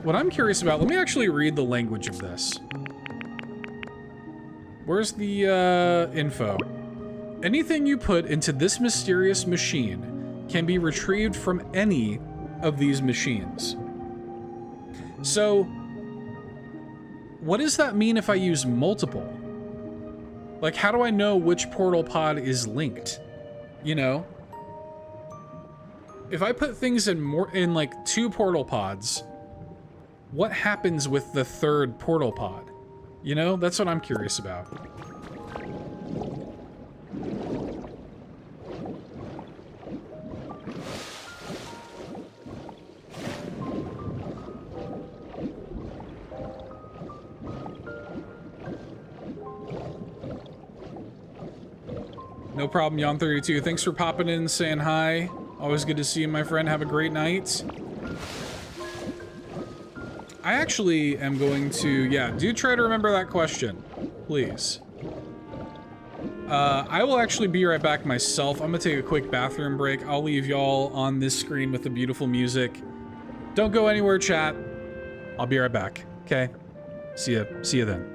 What I'm curious about, let me actually read the language of this. Where's the info? Anything you put into this mysterious machine can be retrieved from any of these machines. So what does that mean if I use multiple? Like, how do I know which portal pod is linked? You know? If I put things in like 2 portal pods, what happens with the 3rd portal pod? You know, that's what I'm curious about. No problem, Yon32. Thanks for popping in and saying hi. Always good to see you, my friend. Have a great night. I actually am going to, yeah, do try to remember that question, please. I will actually be right back myself. I'm gonna take a quick bathroom break. I'll leave y'all on this screen with the beautiful music. Don't go anywhere, chat. I'll be right back, okay? See ya then.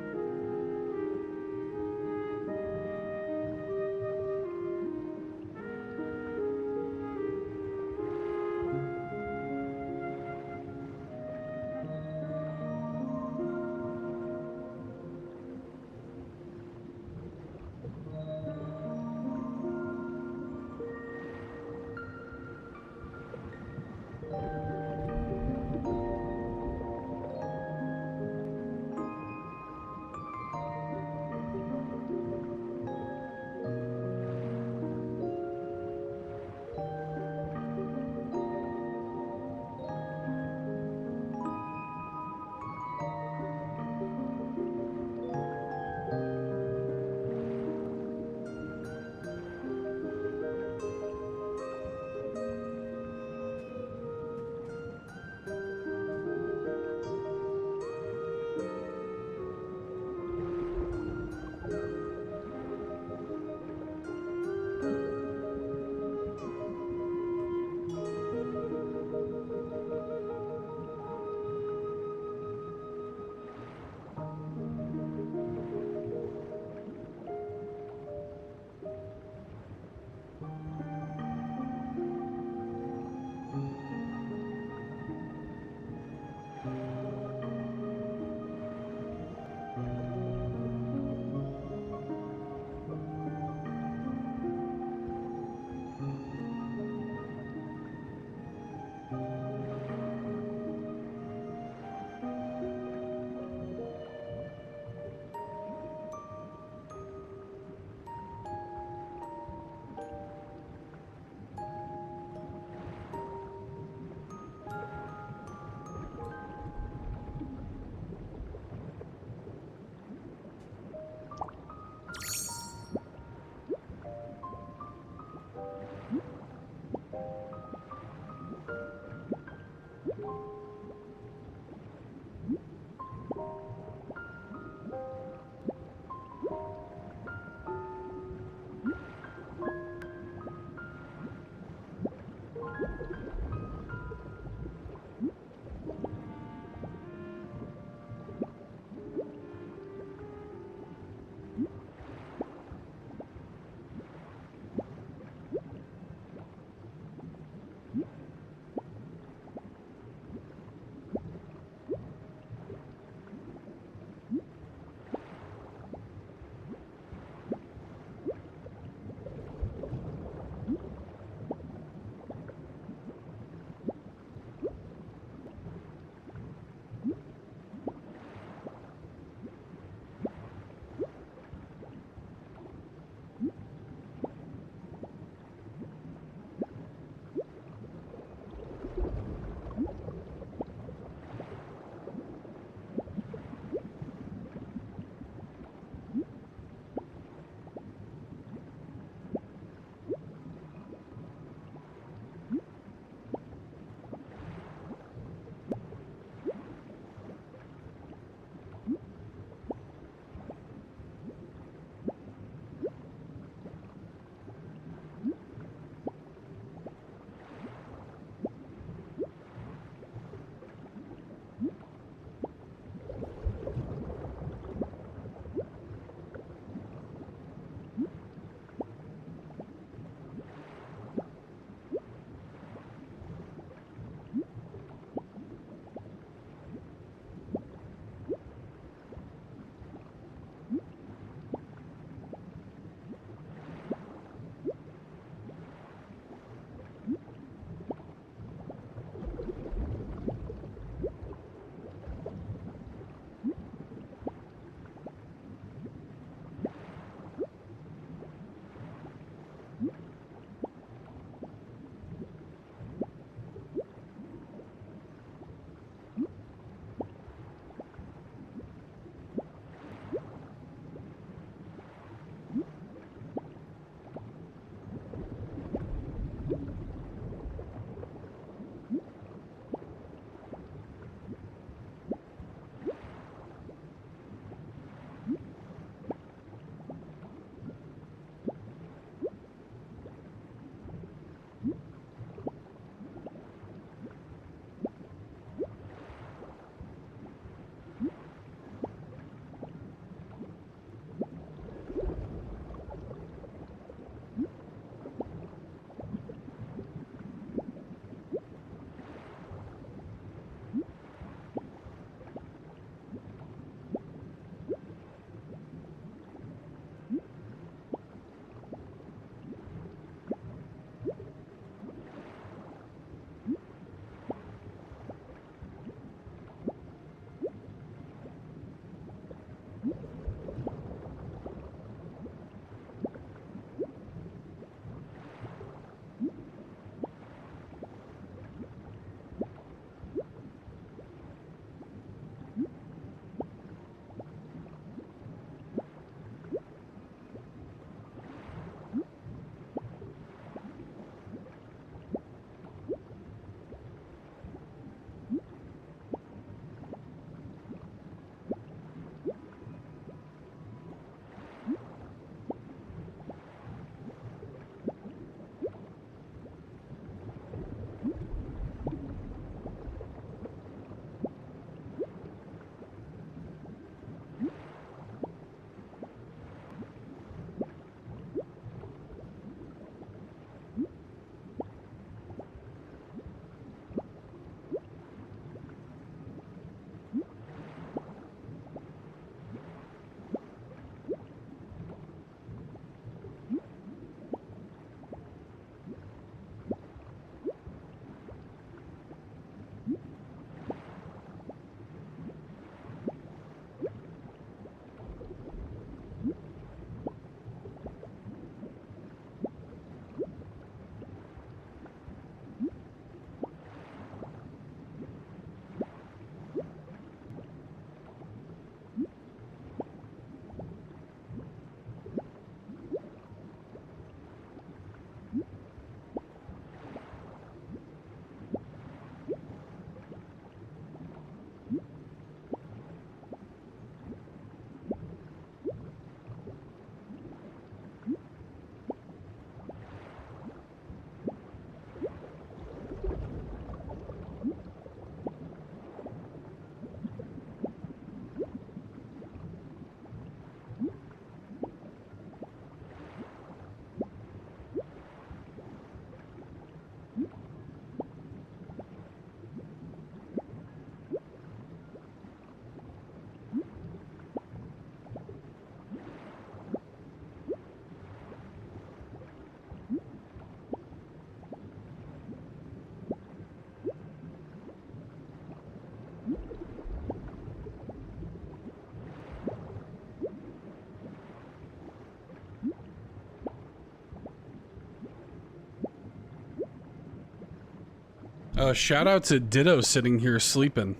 Shout out to Ditto sitting here sleeping.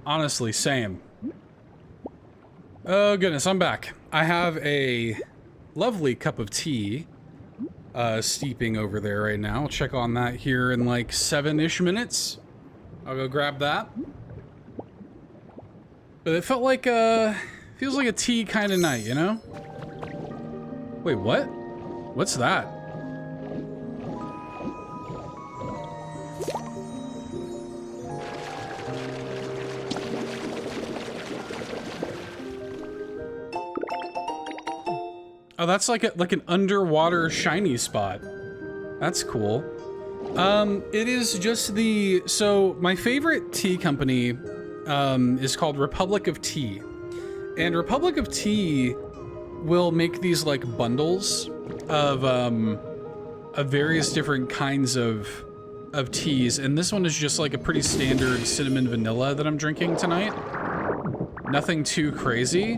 Honestly, same. Oh goodness, I'm back. I have a lovely cup of tea steeping over there right now. I'll check on that here in like 7-ish minutes. I'll go grab that. But it felt like feels like a tea kind of night, you know? Wait, what? What's that? Oh, that's like an underwater shiny spot. That's cool. It is just so my favorite tea company is called Republic of Tea. And Republic of Tea will make these like bundles of various different kinds of teas, and this one is just like a pretty standard cinnamon vanilla that I'm drinking tonight. Nothing too crazy.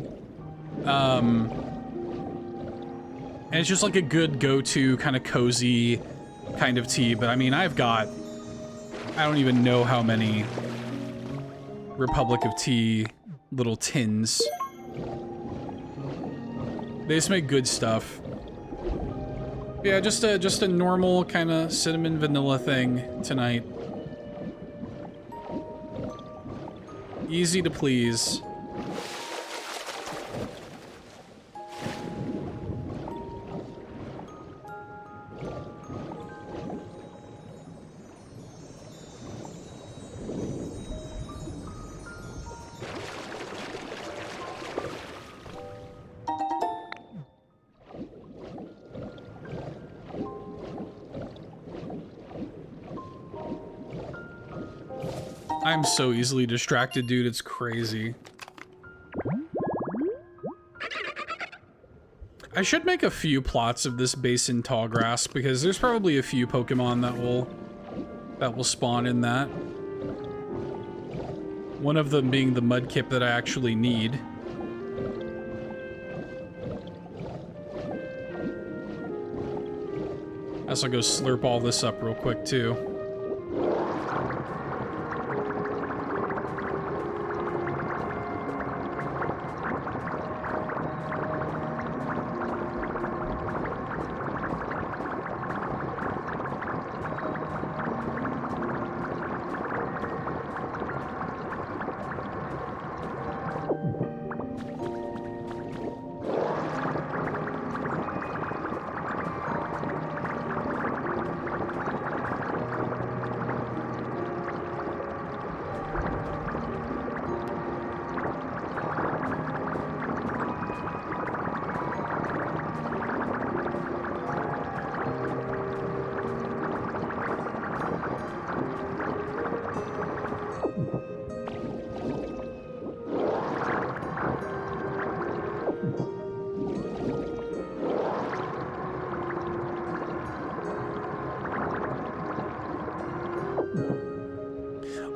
And it's just like a good go-to kind of cozy kind of tea. But I mean, I don't even know how many Republic of Tea little tins. They just make good stuff. Yeah, just a normal kind of cinnamon vanilla thing tonight. Easy to please. I'm so easily distracted, dude. It's crazy. I should make a few plots of this Basin tall grass because there's probably a few Pokemon that will spawn in that. One of them being the Mudkip that I actually need. I guess I'll go slurp all this up real quick too.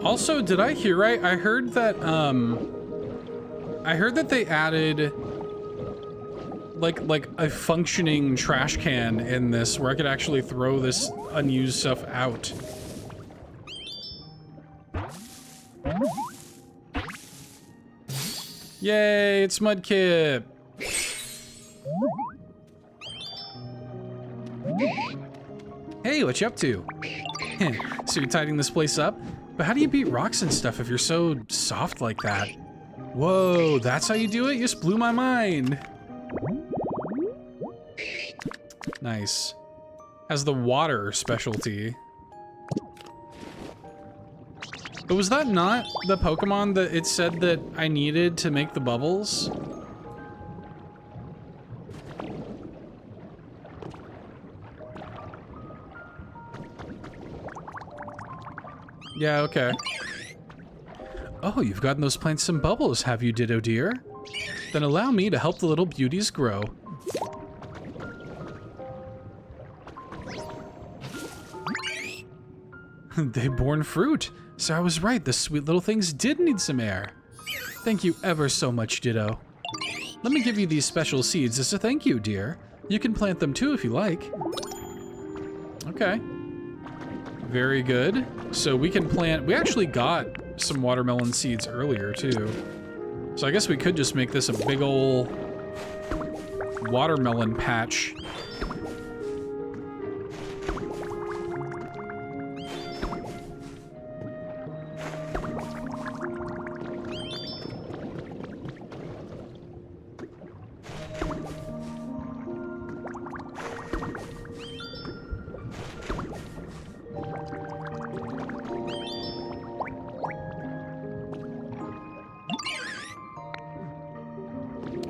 Also, did I hear right? I heard that they added like a functioning trash can in this where I could actually throw this unused stuff out. Yay, it's Mudkip. Hey, what you up to? So you're tidying this place up? But how do you beat rocks and stuff if you're so soft like that? Whoa, that's how you do it? You just blew my mind. Nice. Has the water specialty. But was that not the Pokemon that it said that I needed to make the bubbles? Yeah, okay. Oh, you've gotten those plants some bubbles, have you, Ditto dear? Then allow me to help the little beauties grow. They born fruit. So I was right, the sweet little things did need some air. Thank you ever so much, Ditto. Let me give you these special seeds as a thank you, dear. You can plant them too if you like. Okay. Very good. So we can plant... We actually got some watermelon seeds earlier, too. So I guess we could just make this a big ol' watermelon patch.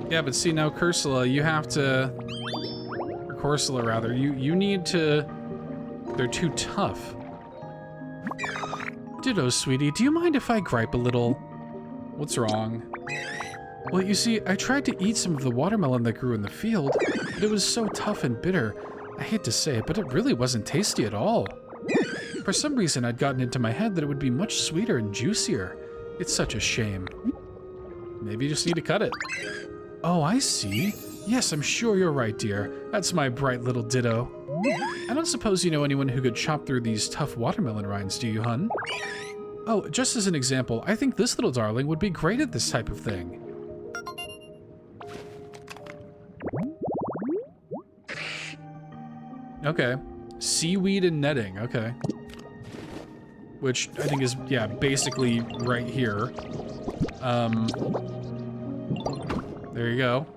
Yeah, but see now, Cursula, you have to... Or Corsola, rather. You need to... They're too tough. Ditto, sweetie. Do you mind if I gripe a little? What's wrong? Well, you see, I tried to eat some of the watermelon that grew in the field, but it was so tough and bitter. I hate to say it, but it really wasn't tasty at all. For some reason, I'd gotten into my head that it would be much sweeter and juicier. It's such a shame. Maybe you just need to cut it. Oh, I see. Yes, I'm sure you're right, dear. That's my bright little ditto. I don't suppose you know anyone who could chop through these tough watermelon rinds, do you, hun? Oh, just as an example, I think this little darling would be great at this type of thing. Okay. Seaweed and netting, okay. Which I think is, yeah, basically right here. There you go.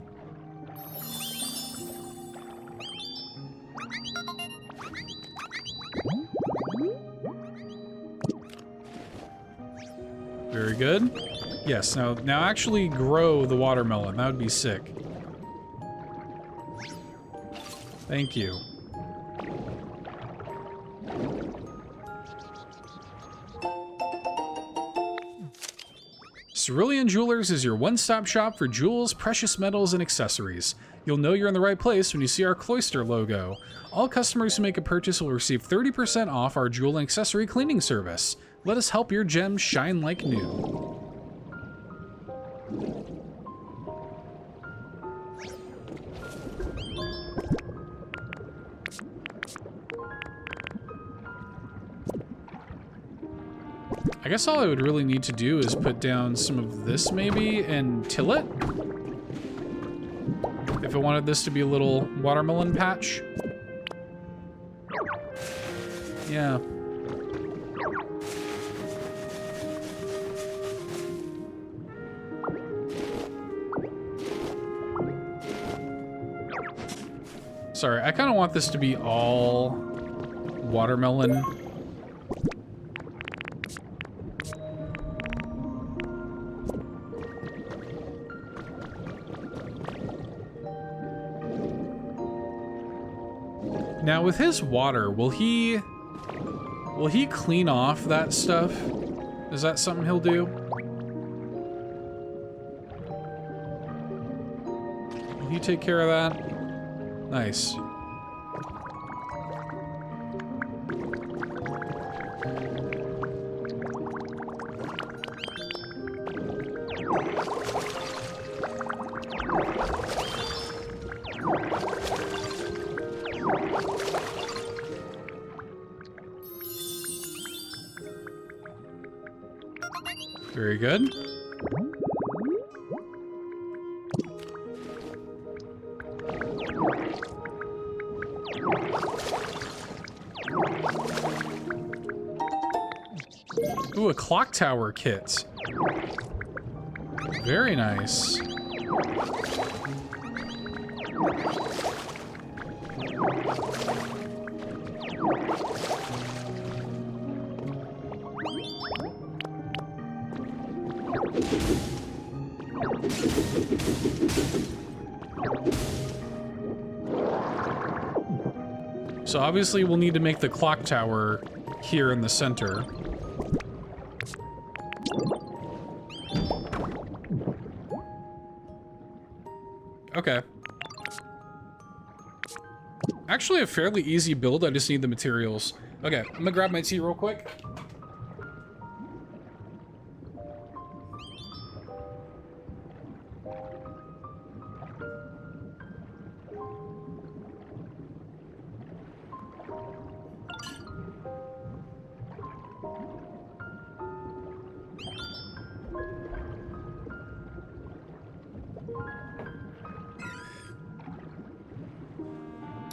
Very good. Yes, now actually grow the watermelon. That would be sick. Thank you. Cerulean Jewelers is your one-stop shop for jewels, precious metals, and accessories. You'll know you're in the right place when you see our cloister logo. All customers who make a purchase will receive 30% off our jewel and accessory cleaning service. Let us help your gems shine like new. I guess all I would really need to do is put down some of this maybe and till it. If I wanted this to be a little watermelon patch. Yeah. Sorry, I kind of want this to be all watermelon. Now with his water, will he clean off that stuff? Is that something he'll do? Will he take care of that? Nice. Very good. Ooh, a clock tower kit. Very nice. So obviously we'll need to make the clock tower here in the center. Okay. Actually a fairly easy build, I just need the materials. Okay, I'm gonna grab my tea real quick.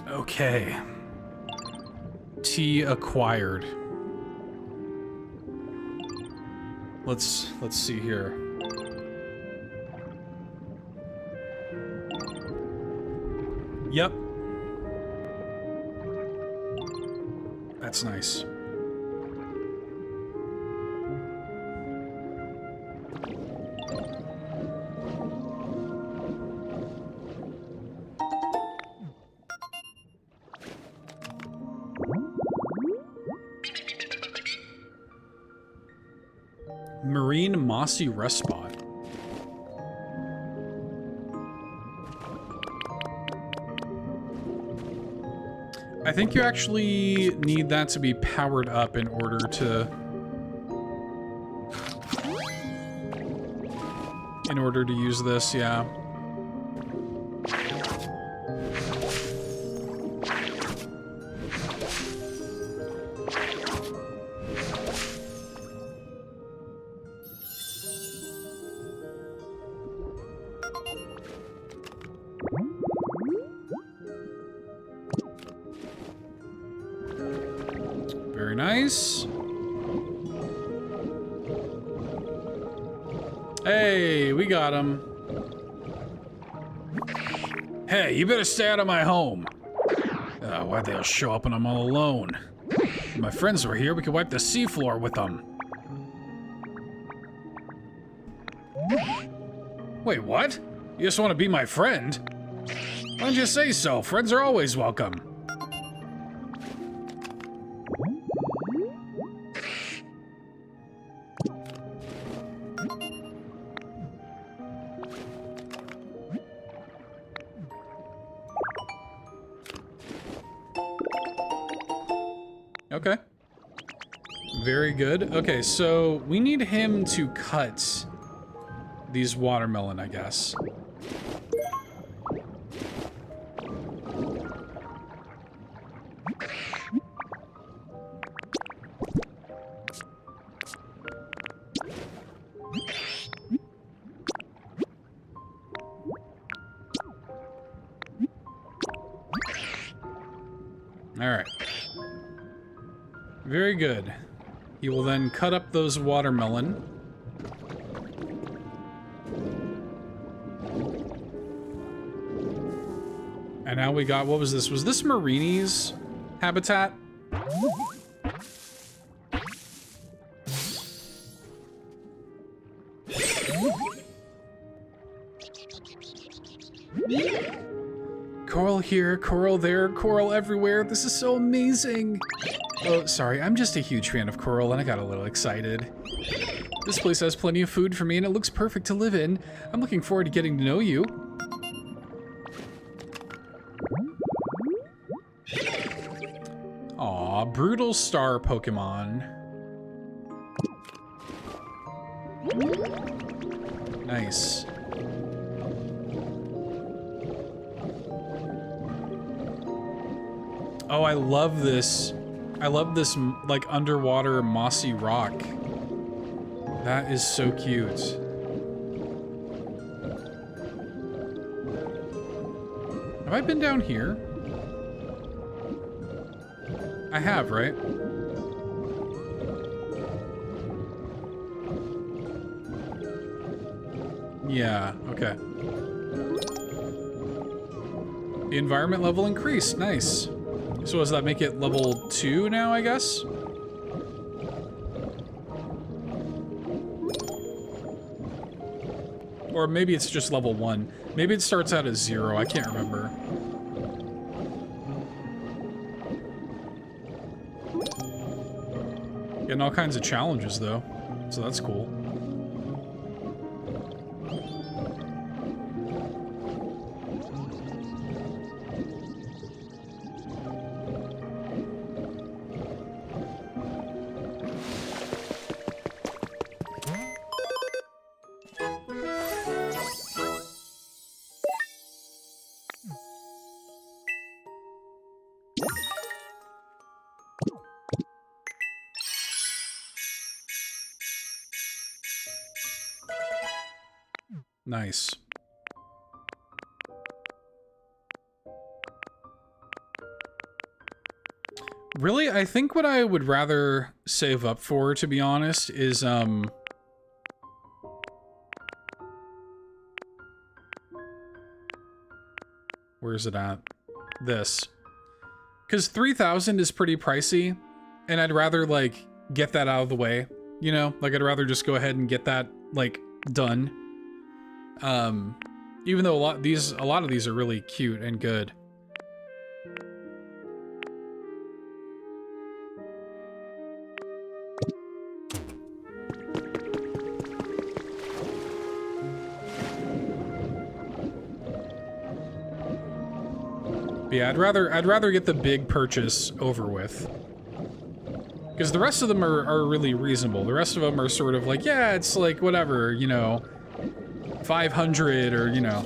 Okay. Tea acquired. Let's see here. Yep. That's nice. Marine mossy rest spot. I think you actually need that to be powered up in order to use this, yeah. Very nice. Hey, we got him. Hey, you better stay out of my home. Why'd they all show up when I'm all alone? If my friends were here, we could wipe the seafloor with them. Wait, what? You just want to be my friend? Why don't you say so? Friends are always welcome. Okay. Very good. Okay, so we need him to cut these watermelon, I guess. All right. Very good. He will then cut up those watermelon. And now we got, what was this? Was this Marini's habitat? Coral here, coral there, coral everywhere. This is so amazing. Oh, sorry, I'm just a huge fan of coral and I got a little excited. This place has plenty of food for me and it looks perfect to live in. I'm looking forward to getting to know you. Aw, brutal star Pokemon. Nice. Oh, I love this. I love this, like, underwater mossy rock. That is so cute. Have I been down here? I have, right? Yeah, okay. The environment level increased, nice. So does that make it level 2 now, I guess? Or maybe it's just level 1. Maybe it starts out as 0, I can't remember. Getting all kinds of challenges though, so that's cool. Nice. Really, I think what I would rather save up for, to be honest, is, where's it at? This. Because 3,000 is pretty pricey, and I'd rather, like, get that out of the way, you know? Like, I'd rather just go ahead and get that, like, done. Even though a lot of these are really cute and good. But yeah, I'd rather get the big purchase over with. Because the rest of them are really reasonable. The rest of them are sort of like, yeah, it's like whatever, you know, 500 or, you know.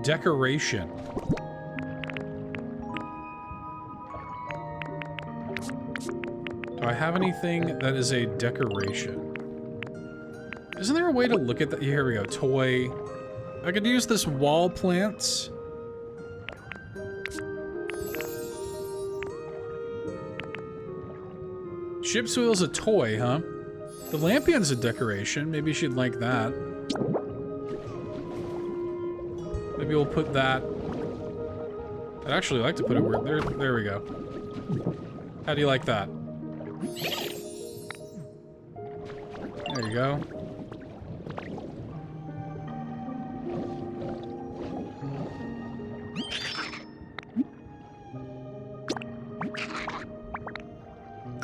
Decoration. Do I have anything that is a decoration? Isn't there a way to look at that? Here we go. Toy. I could use this wall plants. Ship's wheel's a toy, huh? The lampion's a decoration. Maybe she'd like that. Maybe we'll put that. I'd actually like to put it where there we go. How do you like that? There you go.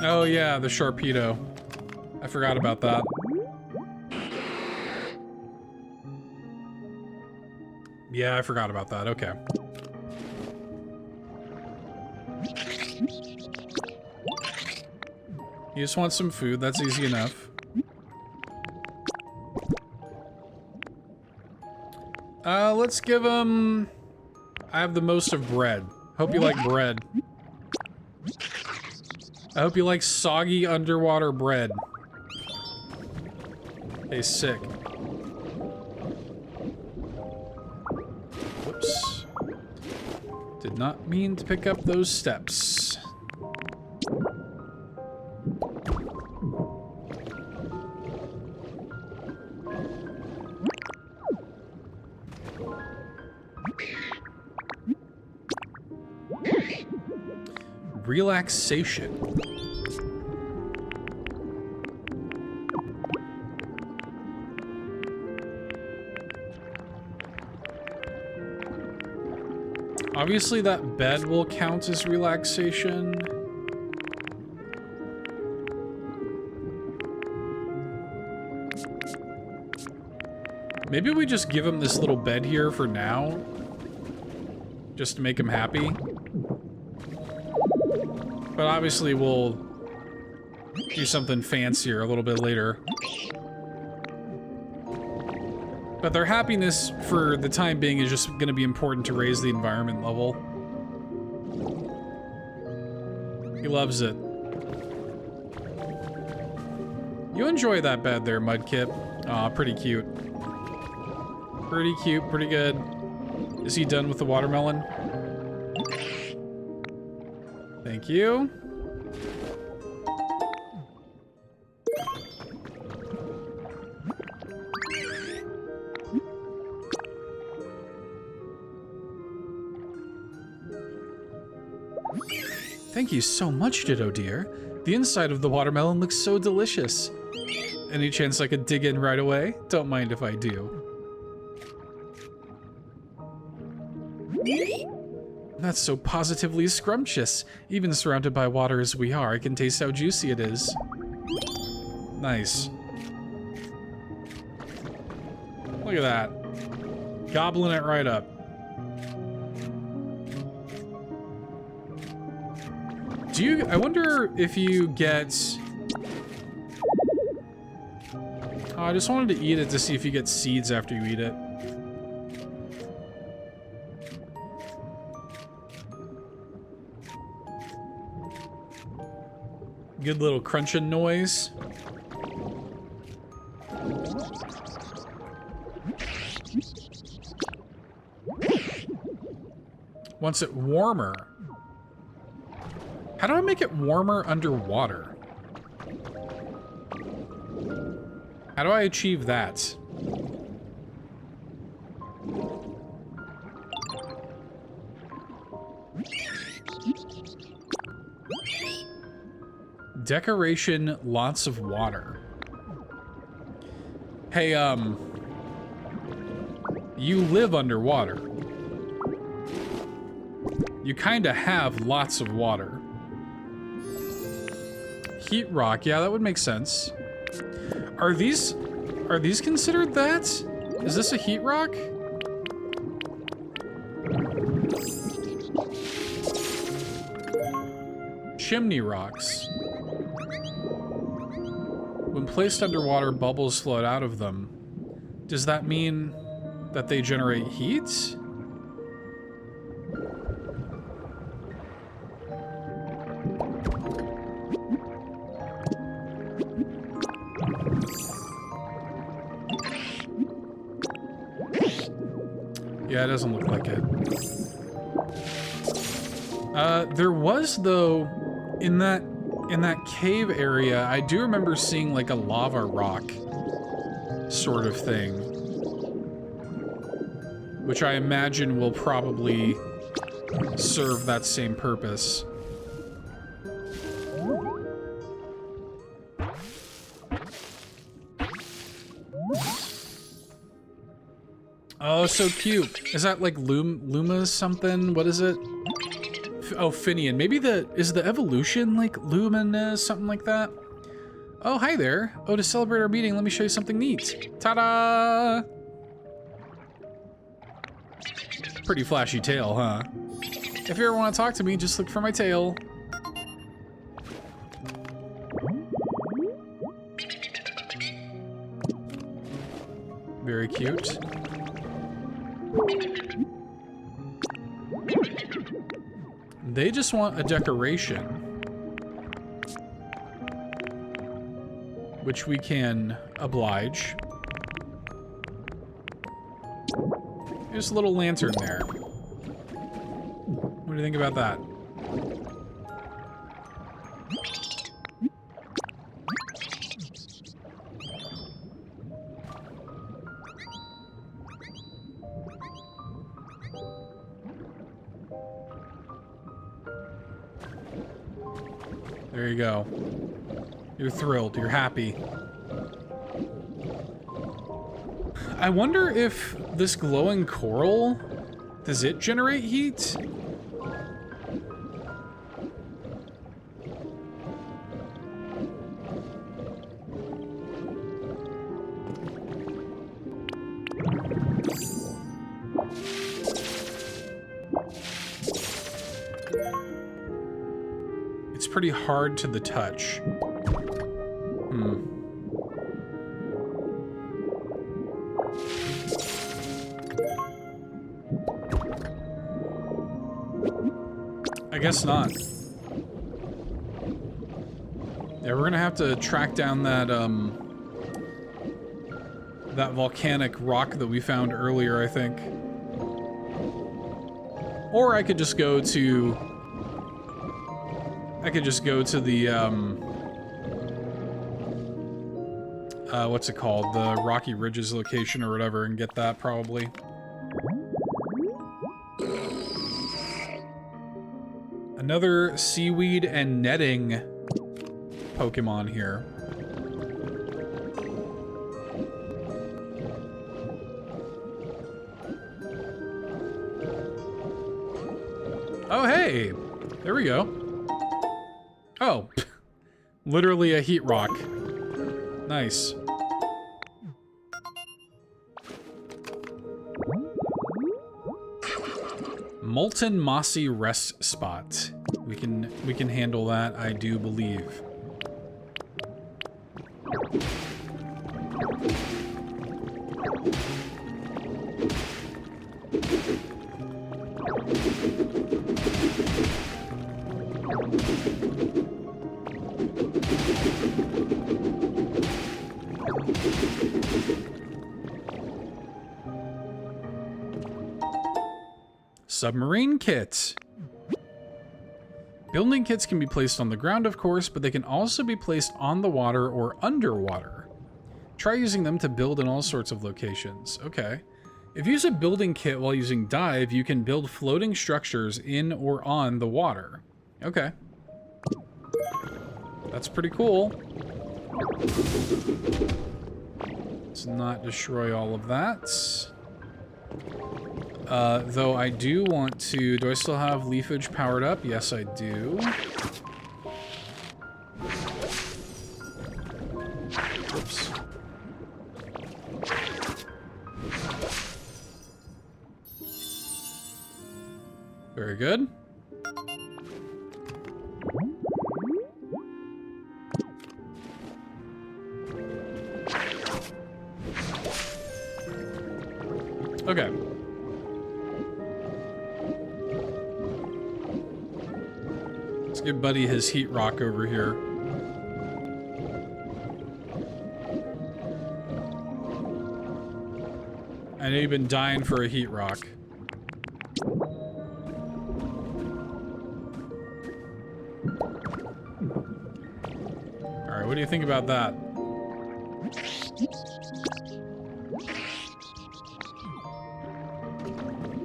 Oh yeah, the Sharpedo. I forgot about that. Yeah, I forgot about that. Okay. You just want some food. That's easy enough. Let's give him... I have the most of bread. Hope you like bread. I hope you like soggy underwater bread. Hey, sick. Whoops. Did not mean to pick up those steps. Relaxation. Obviously that bed will count as relaxation. Maybe we just give him this little bed here for now. Just to make him happy. But obviously we'll do something fancier a little bit later. But their happiness for the time being is just going to be important to raise the environment level. He loves it. You enjoy that bed there, Mudkip. Aw, pretty cute. Pretty cute, pretty good. Is he done with the watermelon? Thank you. Thank you so much, Ditto dear. The inside of the watermelon looks so delicious. Any chance I could dig in right away? Don't mind if I do. That's so positively scrumptious. Even surrounded by water as we are, I can taste how juicy it is. Nice. Look at that. Gobbling it right up. I wonder if you get... Oh, I just wanted to eat it to see if you get seeds after you eat it. Good little crunching noise. Wants it warmer. How do I make it warmer underwater? How do I achieve that? Decoration, lots of water. Hey, you live underwater. You kinda have lots of water. Heat rock, yeah, that would make sense. Are these considered that? Is this a heat rock? Chimney rocks. When placed underwater, bubbles float out of them. Does that mean that they generate heat? Yeah, it doesn't look like it. There was, though, in that cave area, I do remember seeing like a lava rock sort of thing, which I imagine will probably serve that same purpose. Oh, so cute. Is that like Luma's something? What is it? Oh, Finian. Maybe is the evolution like Luminous, something like that? Oh, hi there. Oh, to celebrate our meeting, let me show you something neat. Ta-da! Pretty flashy tail, huh? If you ever want to talk to me, just look for my tail. Very cute. They just want a decoration, which we can oblige. Just a little lantern there. What do you think about that? There you go. You're thrilled. You're happy. I wonder if this glowing coral, does it generate heat? Pretty hard to the touch. I guess not. Yeah, we're gonna have to track down that that volcanic rock that we found earlier, I think. Or I could just go to the, what's it called? The Rocky Ridges location or whatever and get that probably. Another seaweed and netting Pokemon here. Oh, hey! There we go. Oh, literally a heat rock. Nice. Molten mossy rest spot. We can handle that, I do believe. submarine kit. Building kits can be placed on the ground, of course, but they can also be placed on the water or underwater. Try using them to build in all sorts of locations. Okay. If you use a building kit while using dive, you can build floating structures in or on the water. Okay. That's pretty cool. Let's not destroy all of that. Though I do want to... Do I still have leafage powered up? Yes, I do. Oops. Very good. Okay. Let's give Buddy his heat rock over here. I know you've been dying for a heat rock. Alright, what do you think about that?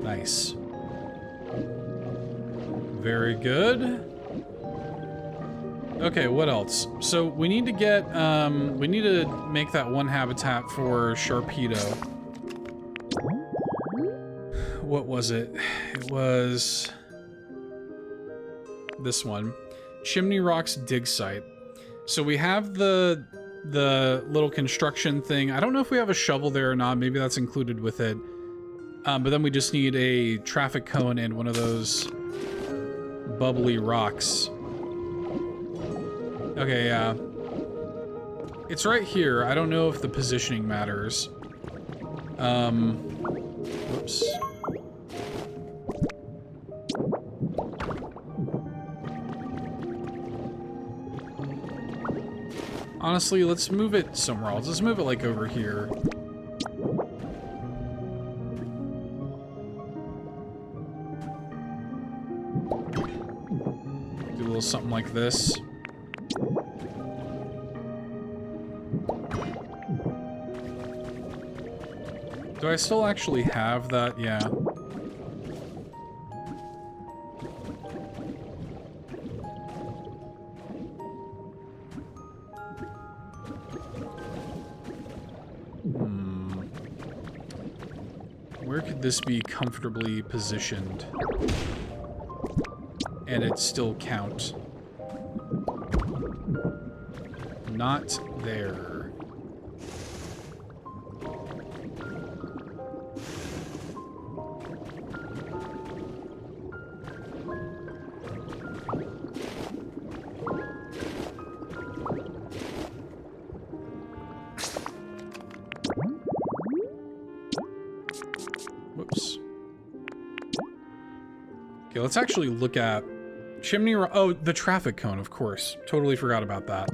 Nice. Very good. Okay, what else? So we need to get, we need to make that one habitat for Sharpedo. What was it? It was this one. Chimney Rock's dig site. So we have the little construction thing. I don't know if we have a shovel there or not. Maybe that's included with it. But then we just need a traffic cone and one of those bubbly rocks. Okay, yeah. It's right here. I don't know if the positioning matters. Whoops. Honestly, let's move it somewhere else. Let's move it like over here. Do a little something like this. Do I still actually have that? Yeah. Where could this be comfortably positioned? And it still count. Not there. Whoops. Okay, let's actually look at chimney. Oh, the traffic cone, of course. Totally forgot about that.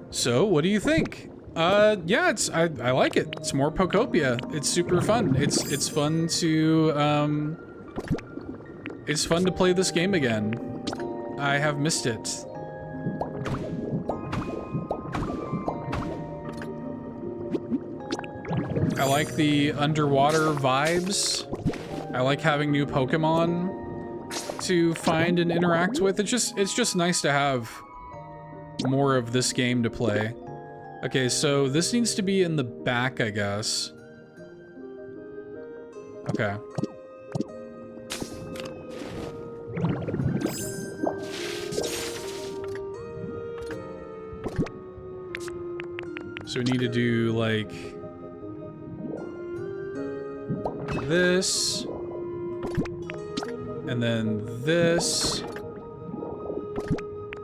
So, what do you think? Yeah, I like it. It's more Pokopia. It's super fun. It's fun to play this game again. I have missed it. I like the underwater vibes. I like having new Pokemon to find and interact with. It's just nice to have more of this game to play. Okay, so this needs to be in the back, I guess. Okay. So we need to do like this, and then this,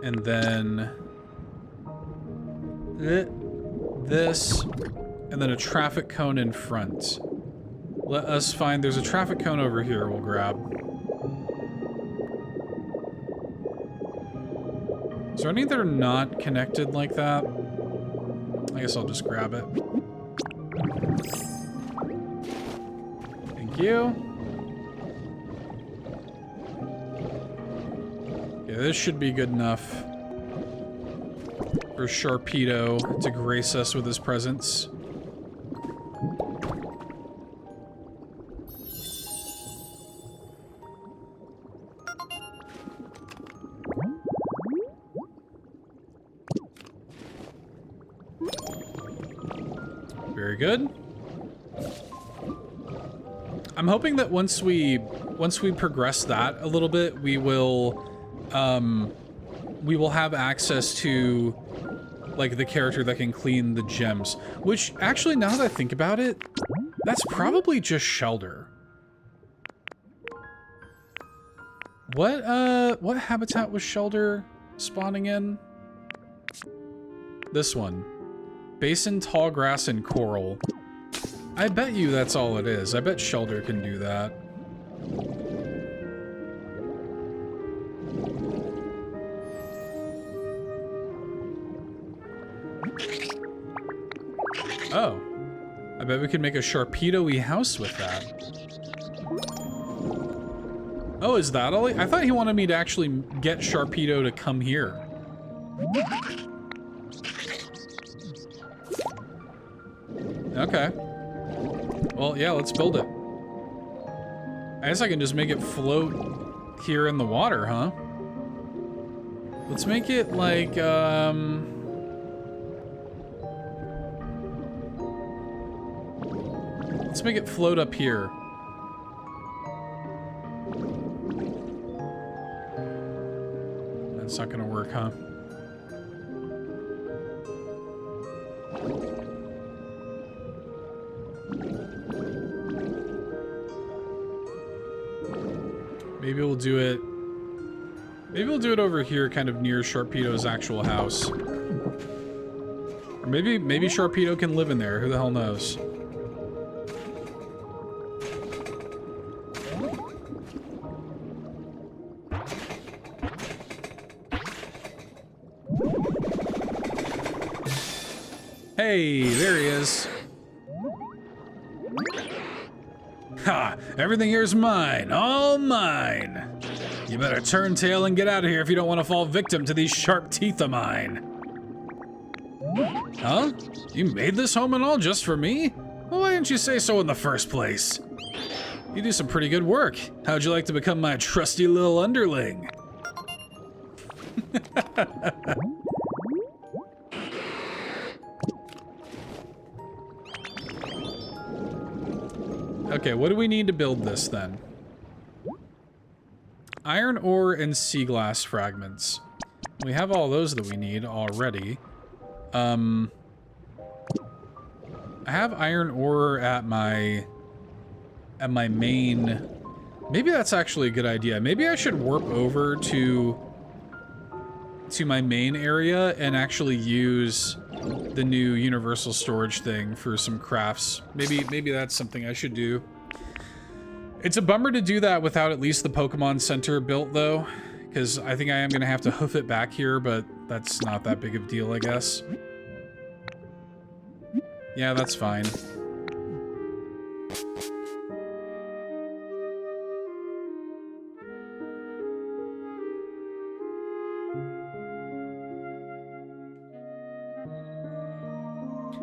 and then this, and then a traffic cone in front. Let us find, there's a traffic cone over here we'll grab. Is there any that are not connected like that? I guess I'll just grab it. Thank you. Yeah, this should be good enough for Sharpedo to grace us with his presence. Very good. I'm hoping that once we progress that a little bit, we will have access to like the character that can clean the gems. Which actually, now that I think about it, that's probably just Shelder. What habitat was Shelder spawning in? This one. Basin, tall grass, and coral. I bet you that's all it is. I bet Shelder can do that. Oh. I bet we could make a Sharpedo-y house with that. Oh, is that all? I thought he wanted me to actually get Sharpedo to come here. Okay. Well, yeah, let's build it. I guess I can just make it float here in the water, huh? Let's make it like, let's make it float up here. That's not gonna work, huh? Maybe we'll do it... Maybe we'll do it over here, kind of near Sharpedo's actual house. Or maybe Sharpedo can live in there. Who the hell knows? Hey, there he is. Ha! Everything here's mine. All mine. You better turn tail and get out of here if you don't want to fall victim to these sharp teeth of mine. Huh? You made this home and all just for me? Well, why didn't you say so in the first place? You do some pretty good work. How'd you like to become my trusty little underling? Okay, what do we need to build this then? Iron ore and sea glass fragments. We have all those that we need already. I have iron ore at my main. Maybe that's actually a good idea. Maybe I should warp over to my main area and actually use the new universal storage thing for some crafts. Maybe that's something I should do. It's a bummer to do that without at least the Pokemon Center built, though, because I think I am going to have to hoof it back here, but that's not that big of a deal, I guess. Yeah, that's fine.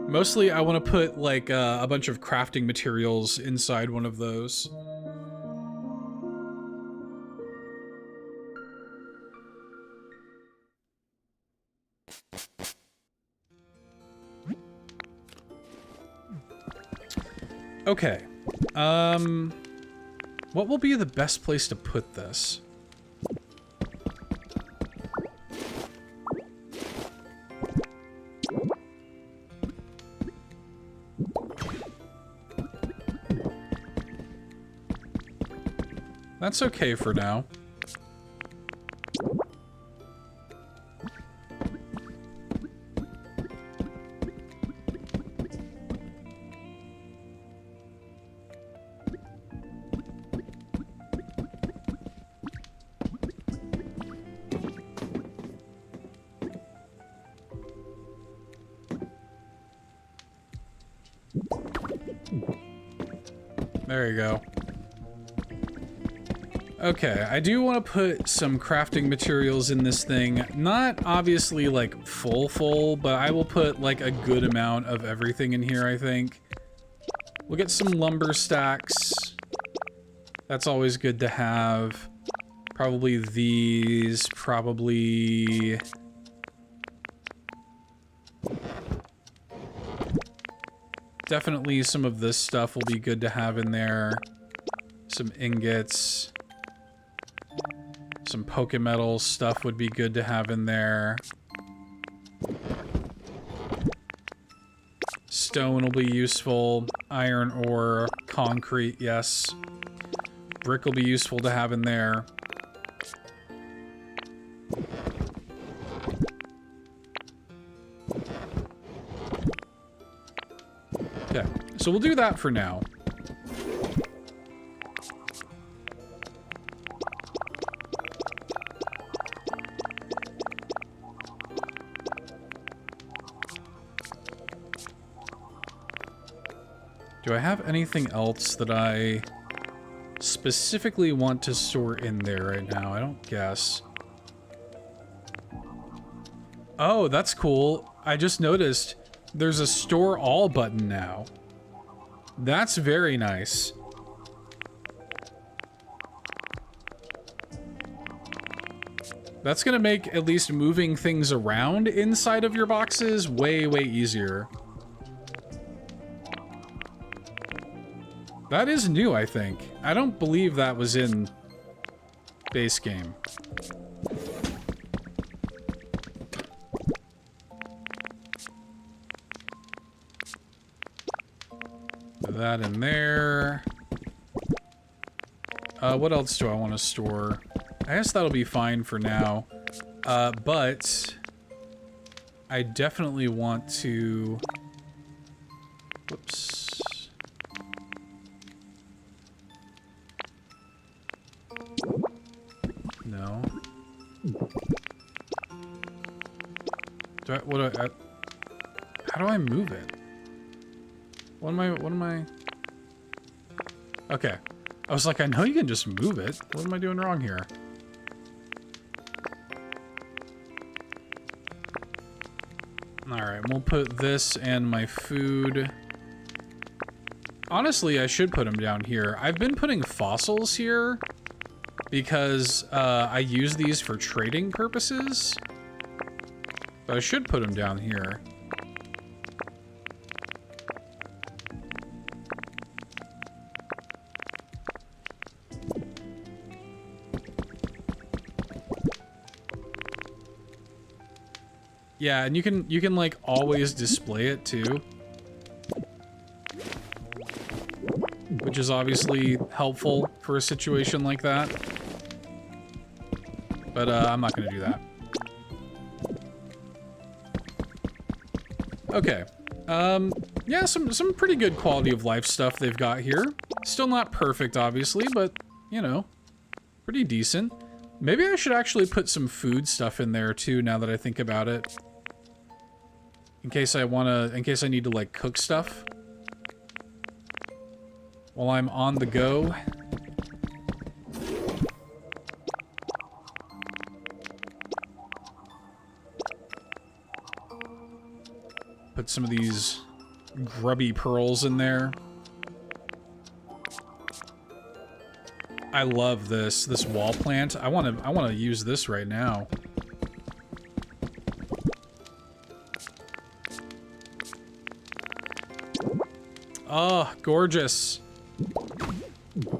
Mostly, I want to put, like, a bunch of crafting materials inside one of those. Okay. What will be the best place to put this? That's okay for now. There you go. Okay, I do want to put some crafting materials in this thing. Not obviously like full, but I will put like a good amount of everything in here, I think. We'll get some lumber stacks. That's always good to have. Probably these, probably... Definitely some of this stuff will be good to have in there. Some ingots. Some Pokemetal stuff would be good to have in there. Stone will be useful. Iron ore, concrete, yes. Brick will be useful to have in there. Okay, so we'll do that for now. Do I have anything else that I specifically want to store in there right now? I don't guess. Oh, that's cool. I just noticed there's a store all button now. That's very nice. That's gonna make at least moving things around inside of your boxes way, way easier. That is new, I think. I don't believe that was in base game. Put that in there. What else do I want to store? I guess that'll be fine for now. But I definitely want to... Whoops. No. How do I move it? What am I? Okay. I was like, I know you can just move it. What am I doing wrong here? Alright, we'll put this and my food. Honestly, I should put them down here. I've been putting fossils here because I use these for trading purposes. But I should put them down here. Yeah, and you can like always display it too. Which is obviously helpful for a situation like that. But I'm not gonna do that. Okay. Yeah, some pretty good quality of life stuff they've got here. Still not perfect, obviously, but, you know, pretty decent. Maybe I should actually put some food stuff in there too, now that I think about it. In case I need to like cook stuff. While I'm on the go. Put some of these grubby pearls in there. I love this wall plant. I want to use this right now. Oh, gorgeous.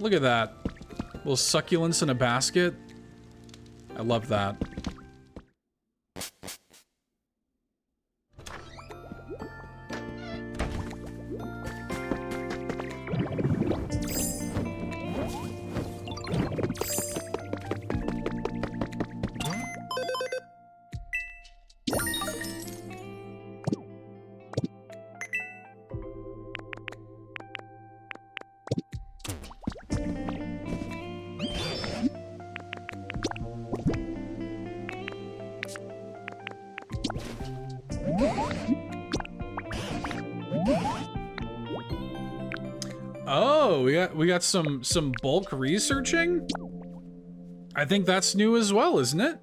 Look at that. Little succulents in a basket. I love that. Oh, we got some bulk researching? I think that's new as well, isn't it?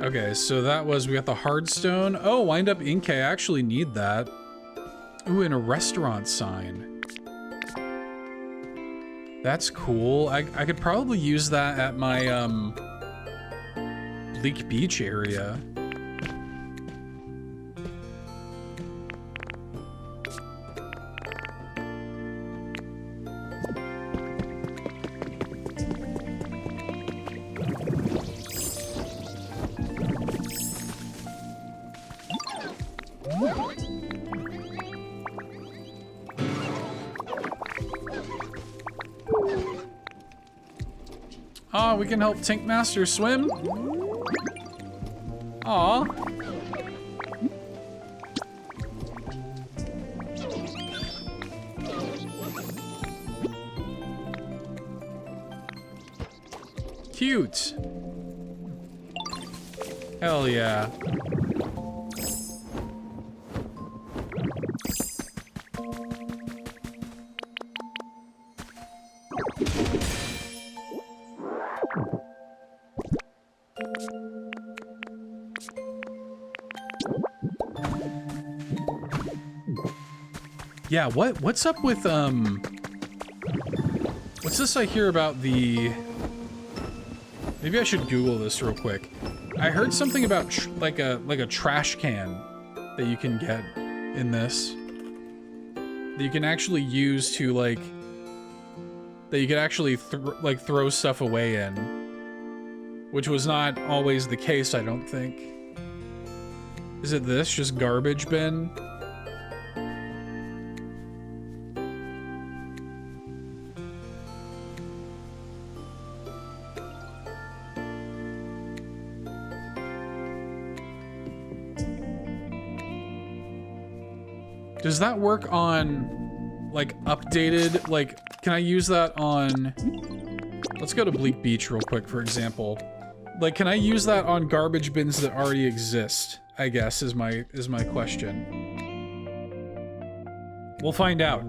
Okay, so that was, we got the hardstone. Oh, wind up ink, I actually need that. Ooh, and a restaurant sign. That's cool. I could probably use that at my, Leak Beach area. Aw, we can help Tankmaster swim. Aw. Cute. Hell yeah. Yeah, what's up with, what's this I hear about the... Maybe I should Google this real quick. I heard something about like a trash can that you can get in this. That you can actually use to, like... That you could actually, throw stuff away in. Which was not always the case, I don't think. Is it this? Just garbage bin? Does that work on, like, updated, like, can I use that on, let's go to Bleak Beach real quick, for example. Like, can I use that on garbage bins that already exist, I guess, is my question. We'll find out.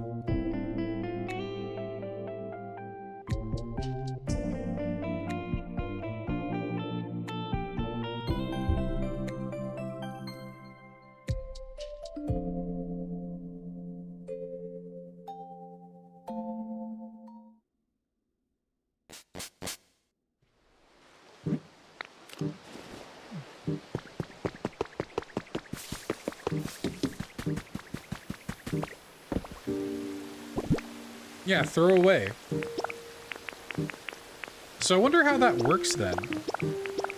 Yeah, throw away. So I wonder how that works then.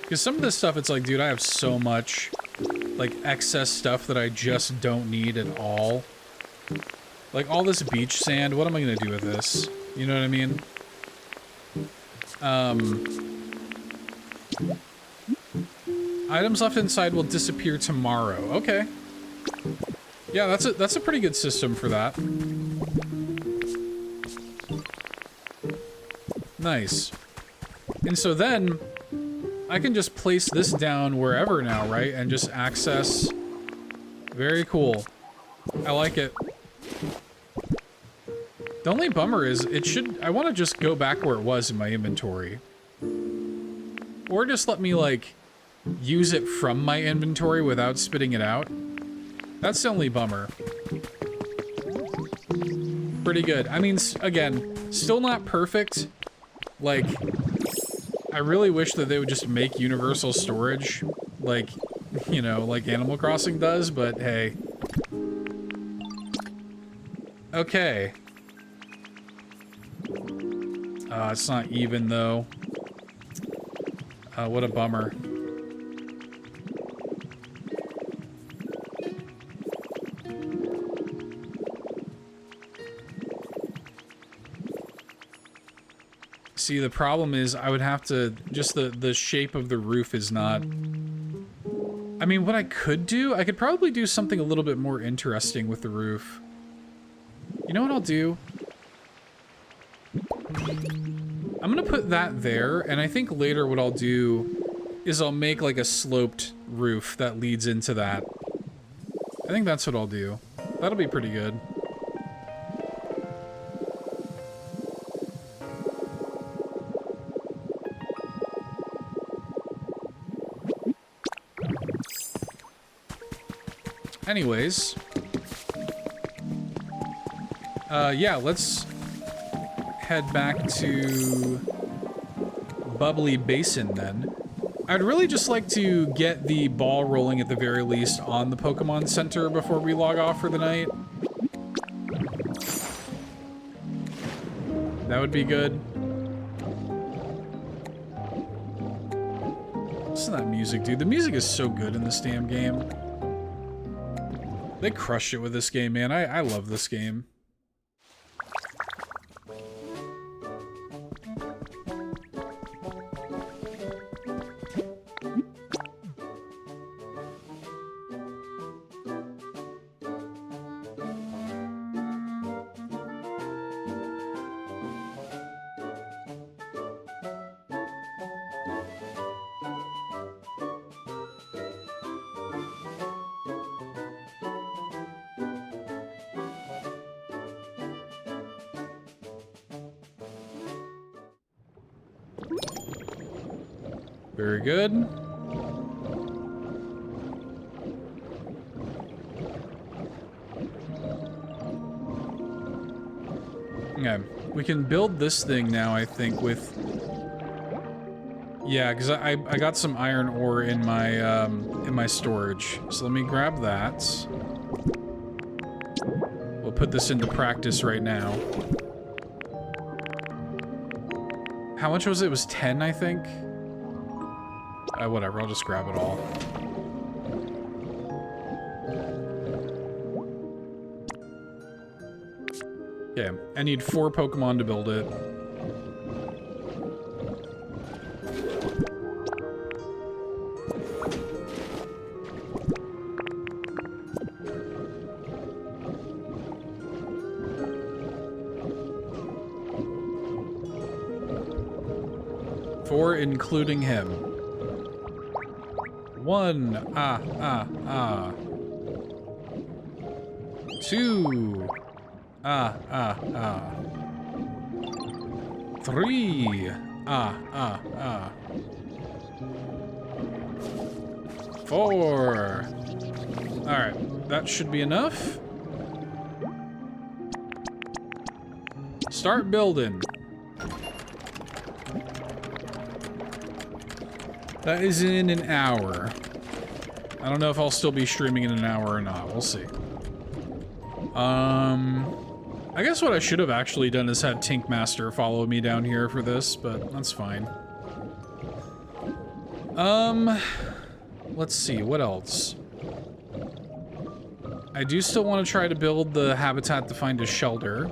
Because some of this stuff, it's like, dude, I have so much, like, excess stuff that I just don't need at all. Like, all this beach sand, what am I gonna do with this? You know what I mean? Items left inside will disappear tomorrow. Okay. Yeah, that's a pretty good system for that. Nice. And so then, I can just place this down wherever now, right? And just access. Very cool. I like it. The only bummer is, I want to just go back where it was in my inventory. Or just let me, like, use it from my inventory without spitting it out. That's the only bummer. Pretty good. I mean, again, still not perfect. Like, I really wish that they would just make universal storage, like, you know, like Animal Crossing does, but hey. Okay. It's not even, though. What a bummer. See, the problem is I would have to, just the shape of the roof is not... I mean, what I could do, I could probably do something a little bit more interesting with the roof. You know what I'll do? I'm gonna put that there, and I think later what I'll do is I'll make like a sloped roof that leads into that. I think that's what I'll do. That'll be pretty good. Anyways, yeah, let's head back to Bubbly Basin then. I'd really just like to get the ball rolling at the very least on the Pokemon Center before we log off for the night. That would be good. Listen to that music, dude. The music is so good in this damn game. They crushed it with this game, man. I love this game. Very good. Okay, we can build this thing now, I think, with... Yeah, because I got some iron ore in my storage. So let me grab that. We'll put this into practice right now. How much was it? It was 10, I think? Whatever, I'll just grab it all. Okay, I need 4 Pokemon to build it. Four, including him. 1, 2, 3, 4. Alright, that should be enough. Start building. That is in an hour. I don't know if I'll still be streaming in an hour or not. We'll see. I guess what I should have actually done is had Tinkmaster follow me down here for this, but that's fine. Let's see, what else? I do still want to try to build the habitat to find a shelter.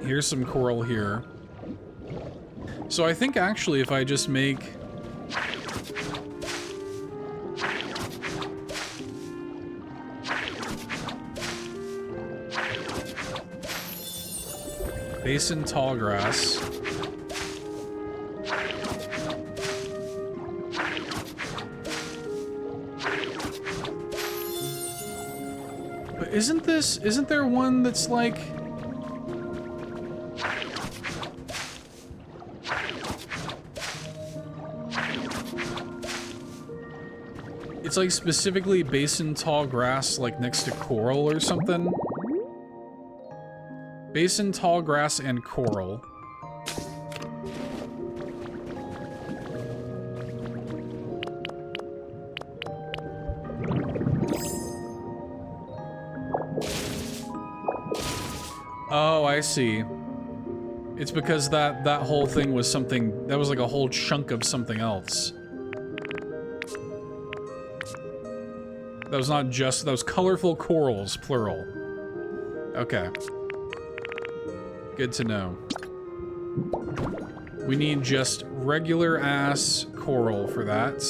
Here's some coral here. So I think actually if I just make... Basin tall grass. But isn't there one that's like... It's like specifically basin tall grass like next to coral or something? Basin tall grass and coral. Oh, I see. It's because that whole thing was something, that was like a whole chunk of something else. That was not just, that was colorful corals, plural. Okay. Good to know. We need just regular ass coral for that.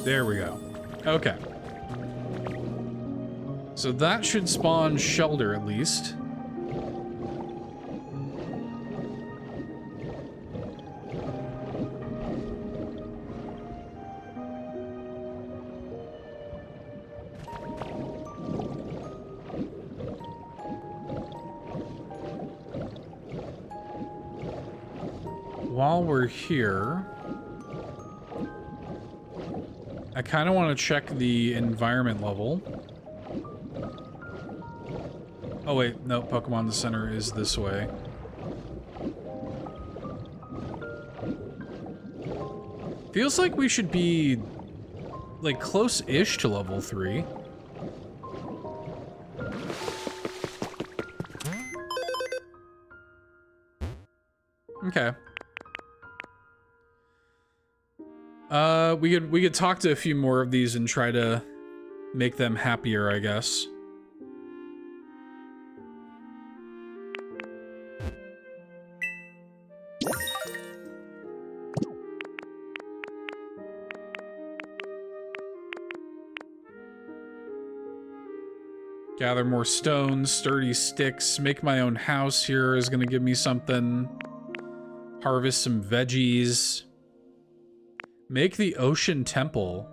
There we go. Okay. So that should spawn Shelter at least. While we're here, I kind of want to check the environment level. Oh wait, no, Pokemon Center is this way. Feels like we should be, like, close-ish to level 3. Okay. We could talk to a few more of these and try to make them happier, I guess. Gather more stones, sturdy sticks, make my own house here is gonna give me something. Harvest some veggies. Make the ocean temple.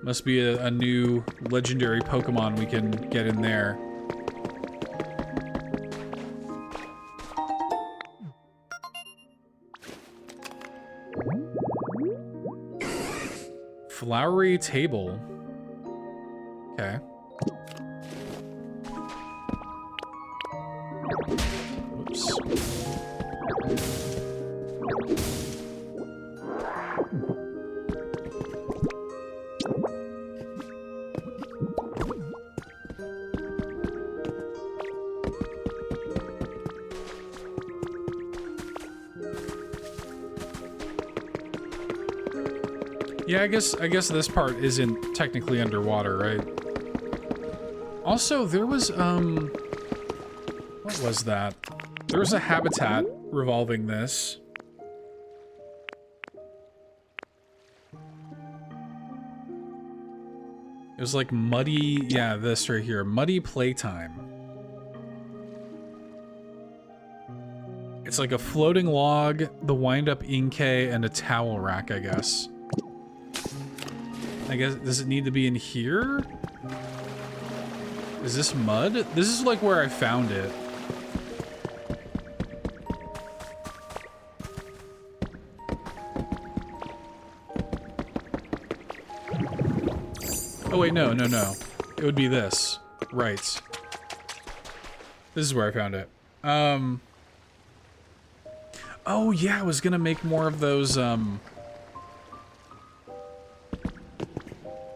Must be a new legendary Pokemon we can get in there. Flowery table. Okay. Whoops. Yeah, I guess this part isn't technically underwater, right? Also, there was, what was that? There was a habitat revolving this. It was like muddy, yeah, this right here, muddy playtime. It's like a floating log, the wind-up Inkay, and a towel rack, I guess. I guess, does it need to be in here? Is this mud? This is like where I found it. Oh wait, no. It would be this. Right. This is where I found it. Oh yeah, I was gonna make more of those,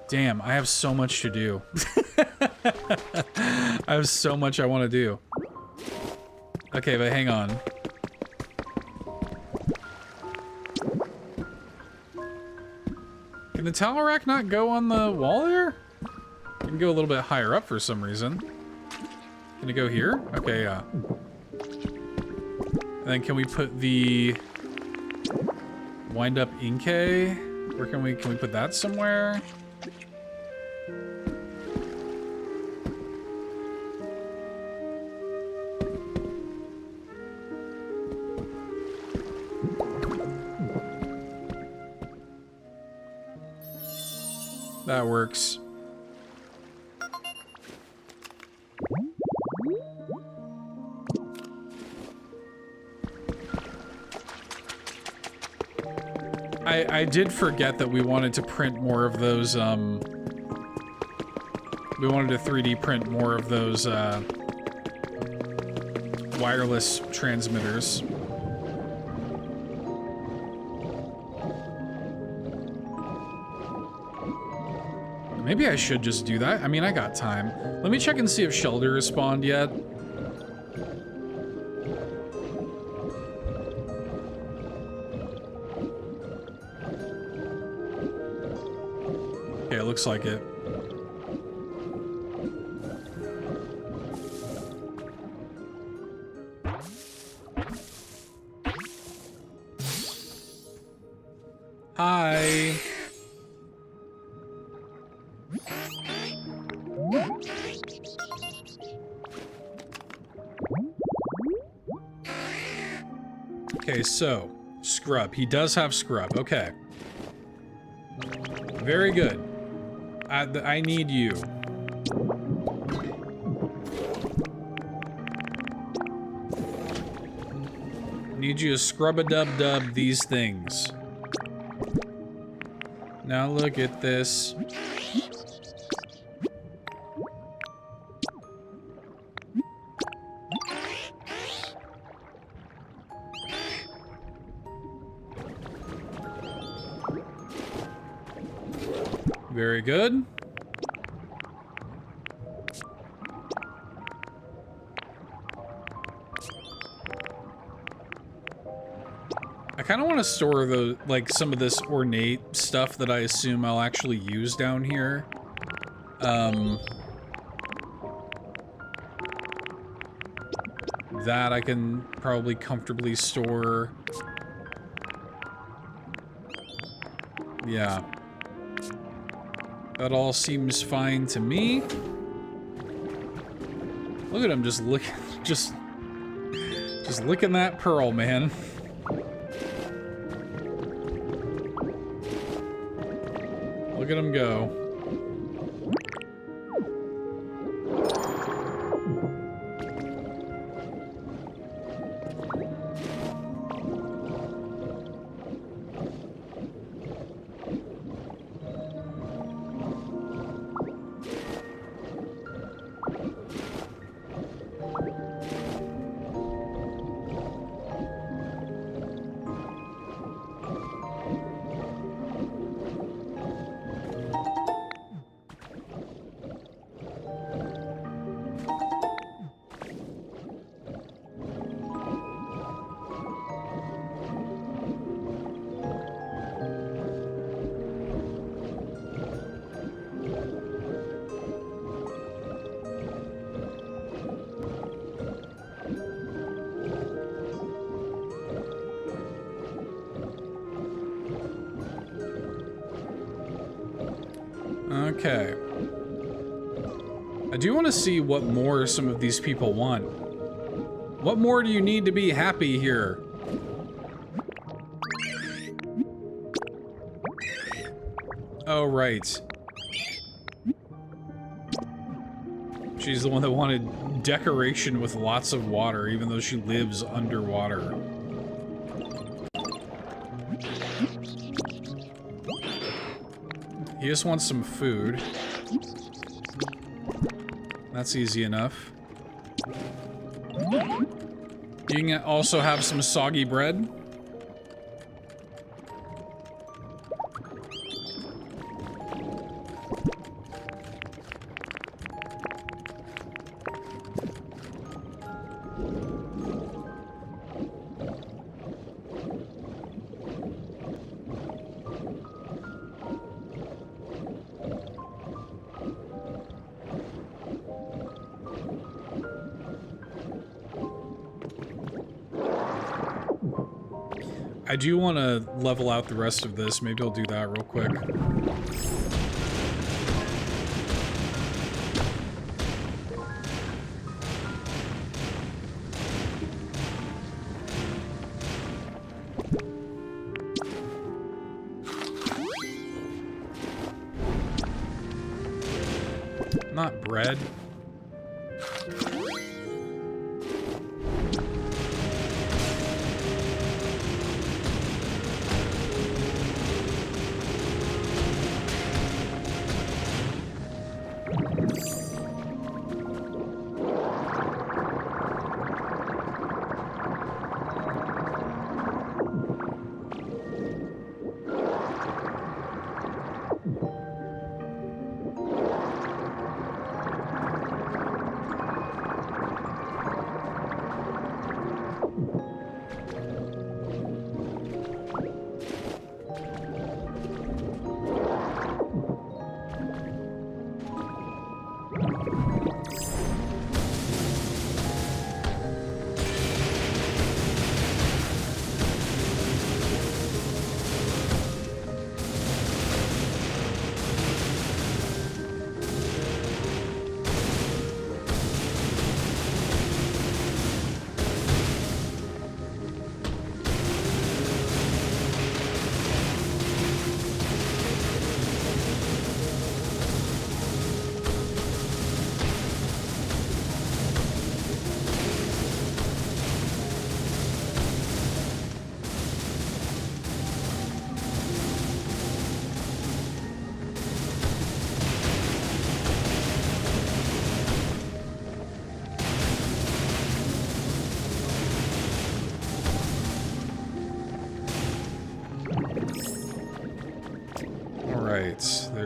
Damn, I have so much to do. I have so much I want to do. Okay, but hang on. Can the towel rack not go on the wall there? It can go a little bit higher up for some reason. Can it go here? Okay, yeah. And then can we put the wind-up Inkay? Where can we put that somewhere? That works. I did forget that we wanted to print more of those, we wanted to 3D print more of those, wireless transmitters. Maybe I should just do that. I mean, I got time. Let me check and see if Shelter has spawned yet. Okay, it looks like it. Hi. Okay, so, scrub. He does have scrub. Okay. Very good. I need you. Need you to scrub-a-dub-dub these things. Now look at this. Very good. I kind of want to store the, like, some of this ornate stuff that I assume I'll actually use down here. That I can probably comfortably store. Yeah. That all seems fine to me. Look at him just looking, just licking that pearl, man. Look at him go. Okay. I do want to see what more some of these people want. What more do you need to be happy here? Oh, right. She's the one that wanted decoration with lots of water, even though she lives underwater. He just wants some food. That's easy enough. You can also have some soggy bread. I do want to level out the rest of this. Maybe I'll do that real quick. Not bread.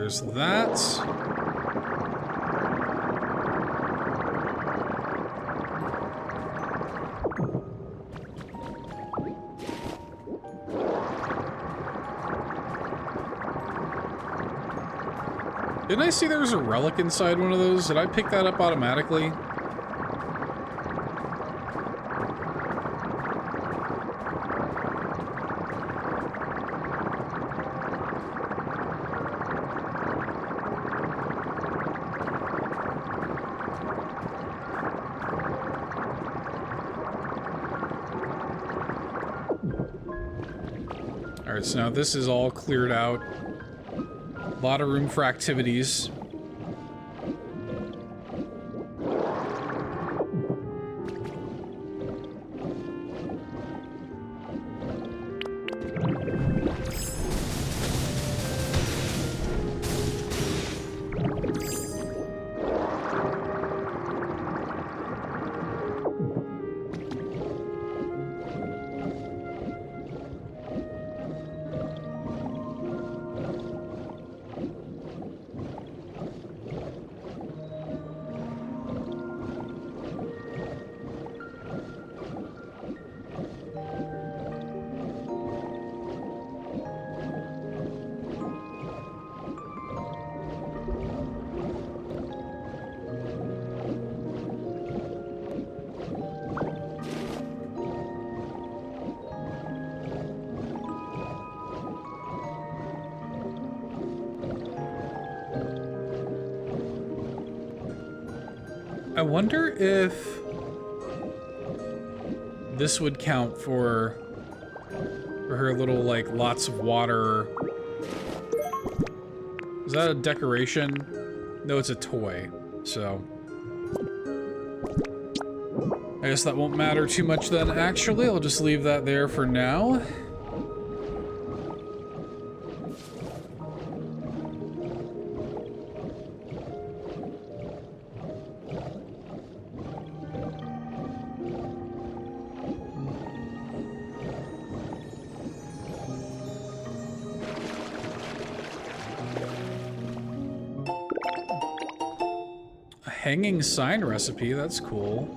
there's that. Didn't I see there was a relic inside one of those? Did I pick that up automatically? Alright, so now this is all cleared out. A lot of room for activities. I wonder if this would count for her little, like, lots of water. Is that a decoration? No, it's a toy, so I guess that won't matter too much then, actually. I'll just leave that there for now. Hanging sign recipe, that's cool.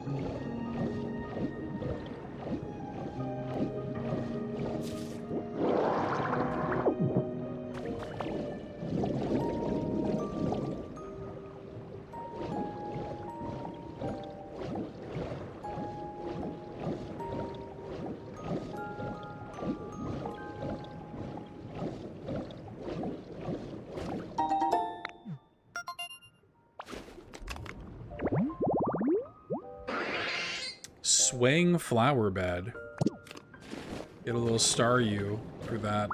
Swaying flower bed. Get a little star U for that.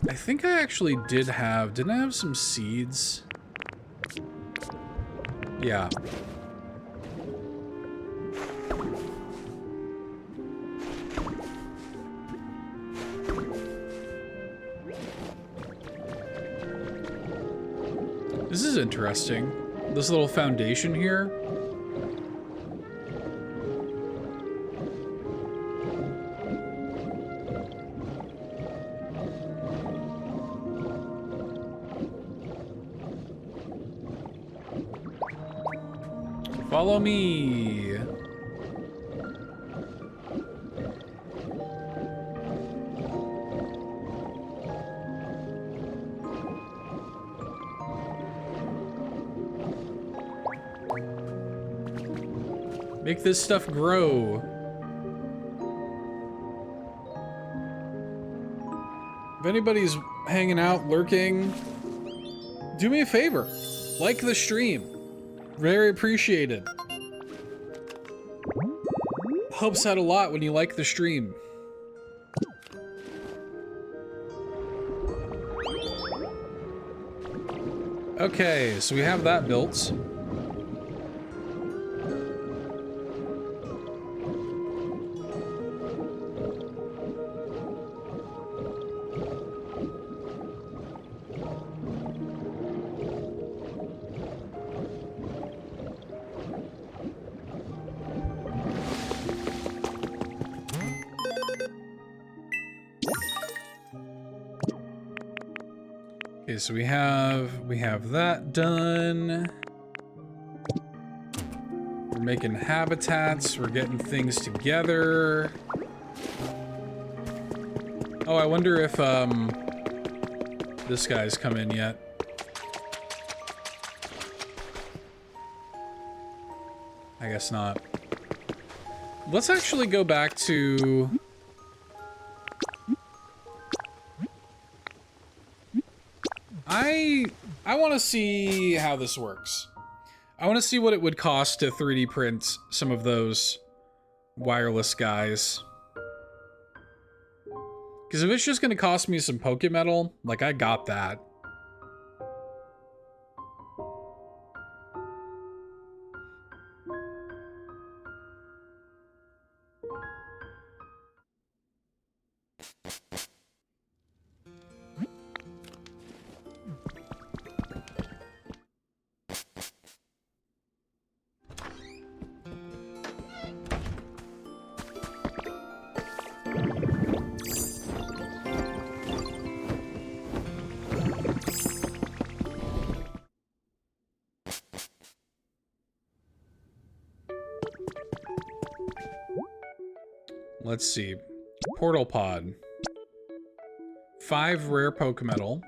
I think I actually didn't I have some seeds? Yeah. This is interesting. This little foundation here. Follow me. Make this stuff grow. If anybody's hanging out, lurking, do me a favor. Like the stream. Very appreciated. Helps out a lot when you like the stream. Okay, so we have that built. Okay, so we have that done. We're making habitats, we're getting things together. Oh, I wonder if this guy's come in yet. I guess not. Let's actually go back to... I want to see how this works. I want to see what it would cost to 3D print some of those wireless guys. Because if it's just going to cost me some Pokemetal, like, I got that. Let's see. Portal Pod. 5 rare Pokemetal.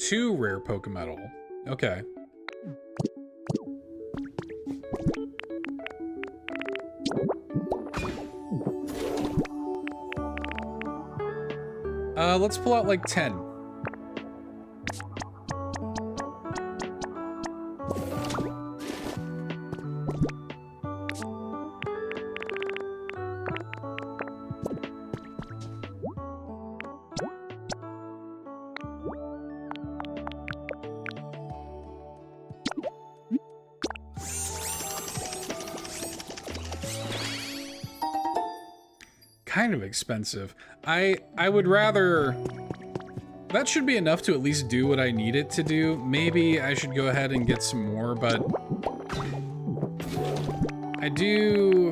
2 rare Pokemetal. Okay. Let's pull out like 10. Kind of expensive. I would rather... That should be enough to at least do what I need it to do. Maybe I should go ahead and get some more, but... I do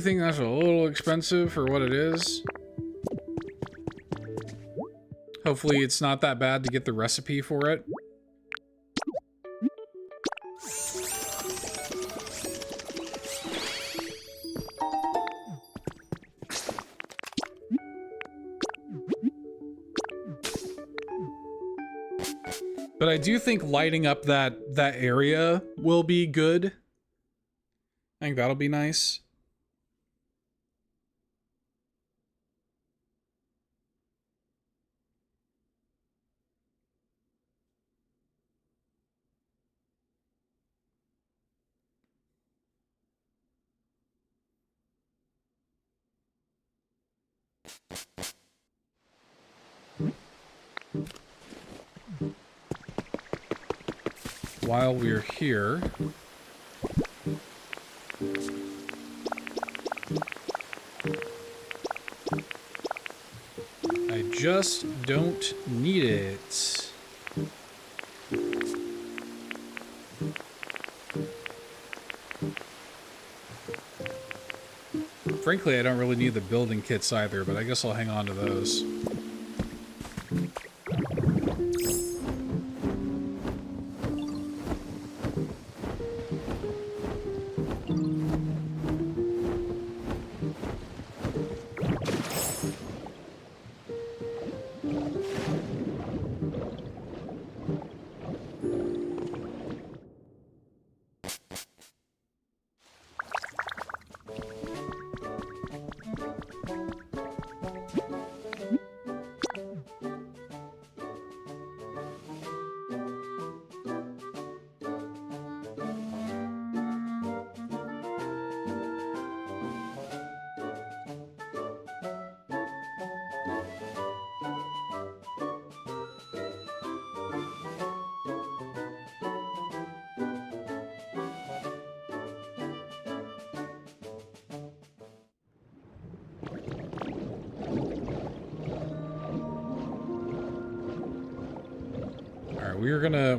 think that's a little expensive for what it is. Hopefully it's not that bad to get the recipe for it. But I do think lighting up that area will be good. I think that'll be nice. While we're here, I just don't need it. Frankly, I don't really need the building kits either, but I guess I'll hang on to those.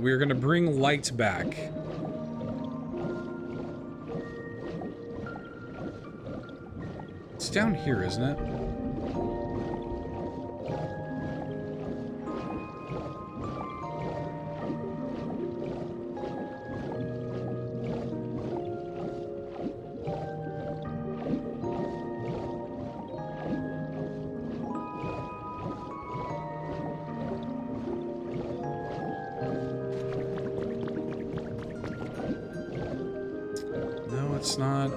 We're gonna bring light back. It's down here, isn't it? It's not.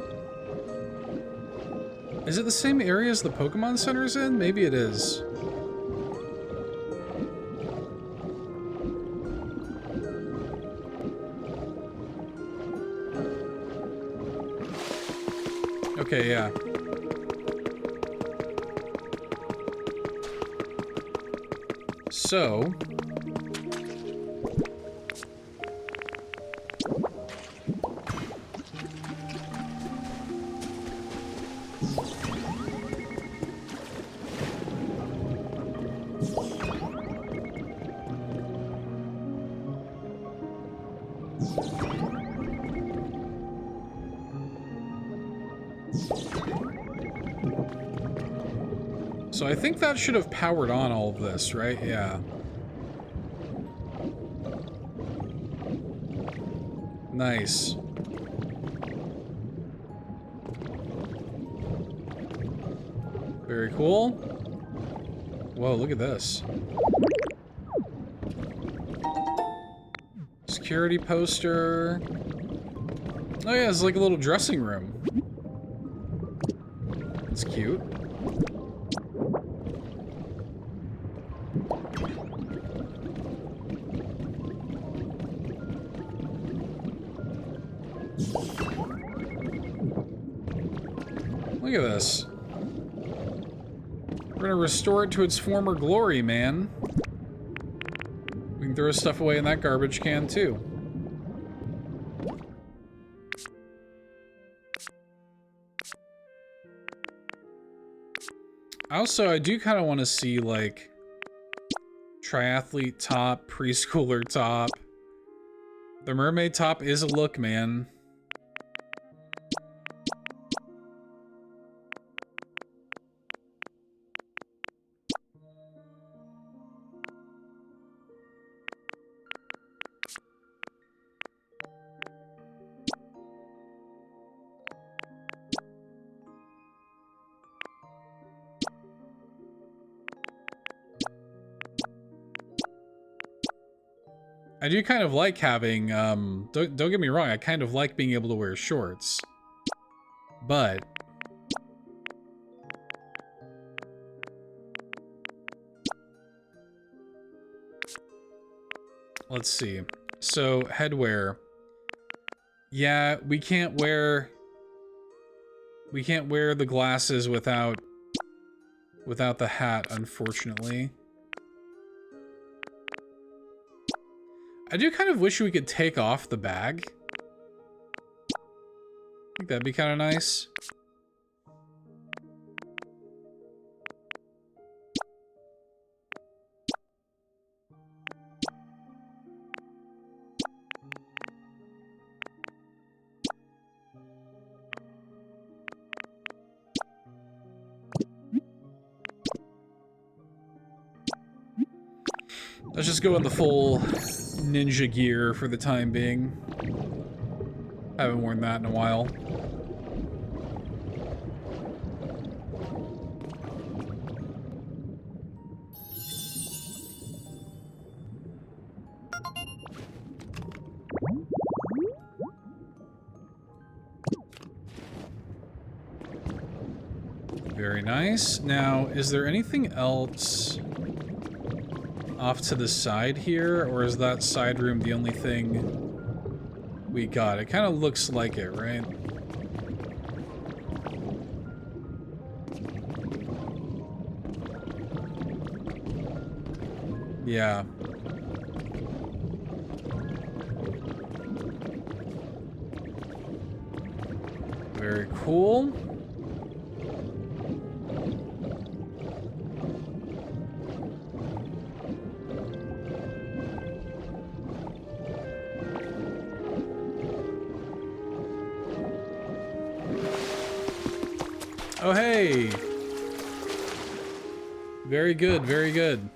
Is it the same area as the Pokemon Center's in? Maybe it is. Okay, yeah. So... So I think that should have powered on all of this, right? Yeah. Nice. Very cool. Whoa, look at this. Security poster. Oh yeah, it's like a little dressing room. It's cute. Look at this. We're gonna restore it to its former glory, man. We can throw stuff away in that garbage can, too. Also, I do kind of want to see, like, triathlete top, preschooler top. The mermaid top is a look, man. I do kind of like having, don't get me wrong, I kind of like being able to wear shorts. But... let's see. So, headwear. Yeah, we can't wear the glasses without the hat, unfortunately. I do kind of wish we could take off the bag. I think that'd be kind of nice. Let's just go in the full ninja gear for the time being. Haven't worn that in a while. Very nice. Now, is there anything else off to the side here, or is that side room the only thing we got? It kind of looks like it, right? Yeah. Very cool. Oh, hey. Very good, very good.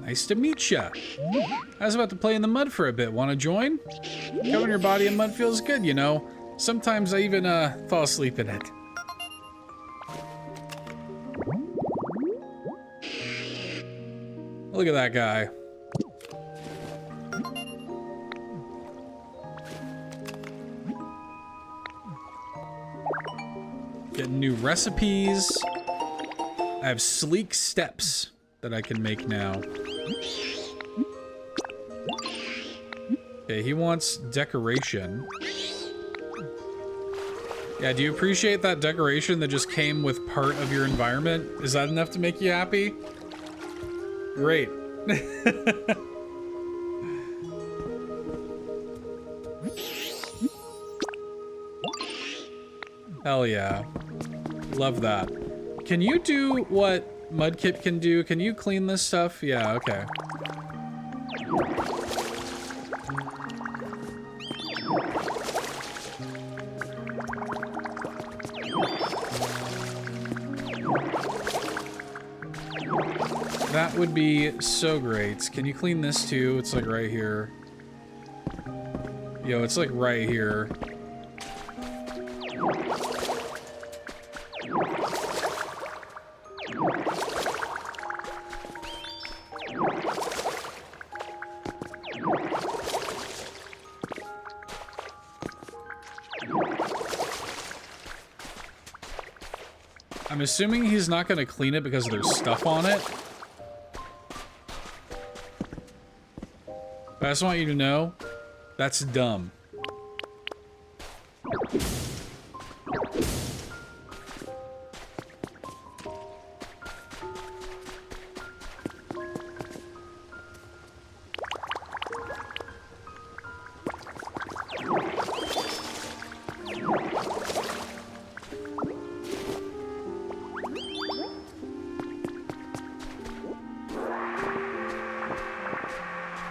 Nice to meet ya. I was about to play in the mud for a bit. Want to join? Covering your body in mud feels good, you know. Sometimes I even fall asleep in it. Look at that guy. Getting new recipes. I have sleek steps that I can make now. Okay, he wants decoration. Yeah, do you appreciate that decoration that just came with part of your environment? Is that enough to make you happy? Great. Hell yeah. Love that. Can you do what Mudkip can do? Can you clean this stuff? Yeah, okay. That would be so great. Can you clean this too? It's like right here. Yo, it's like right here. I'm assuming he's not going to clean it because there's stuff on it. But I just want you to know, that's dumb.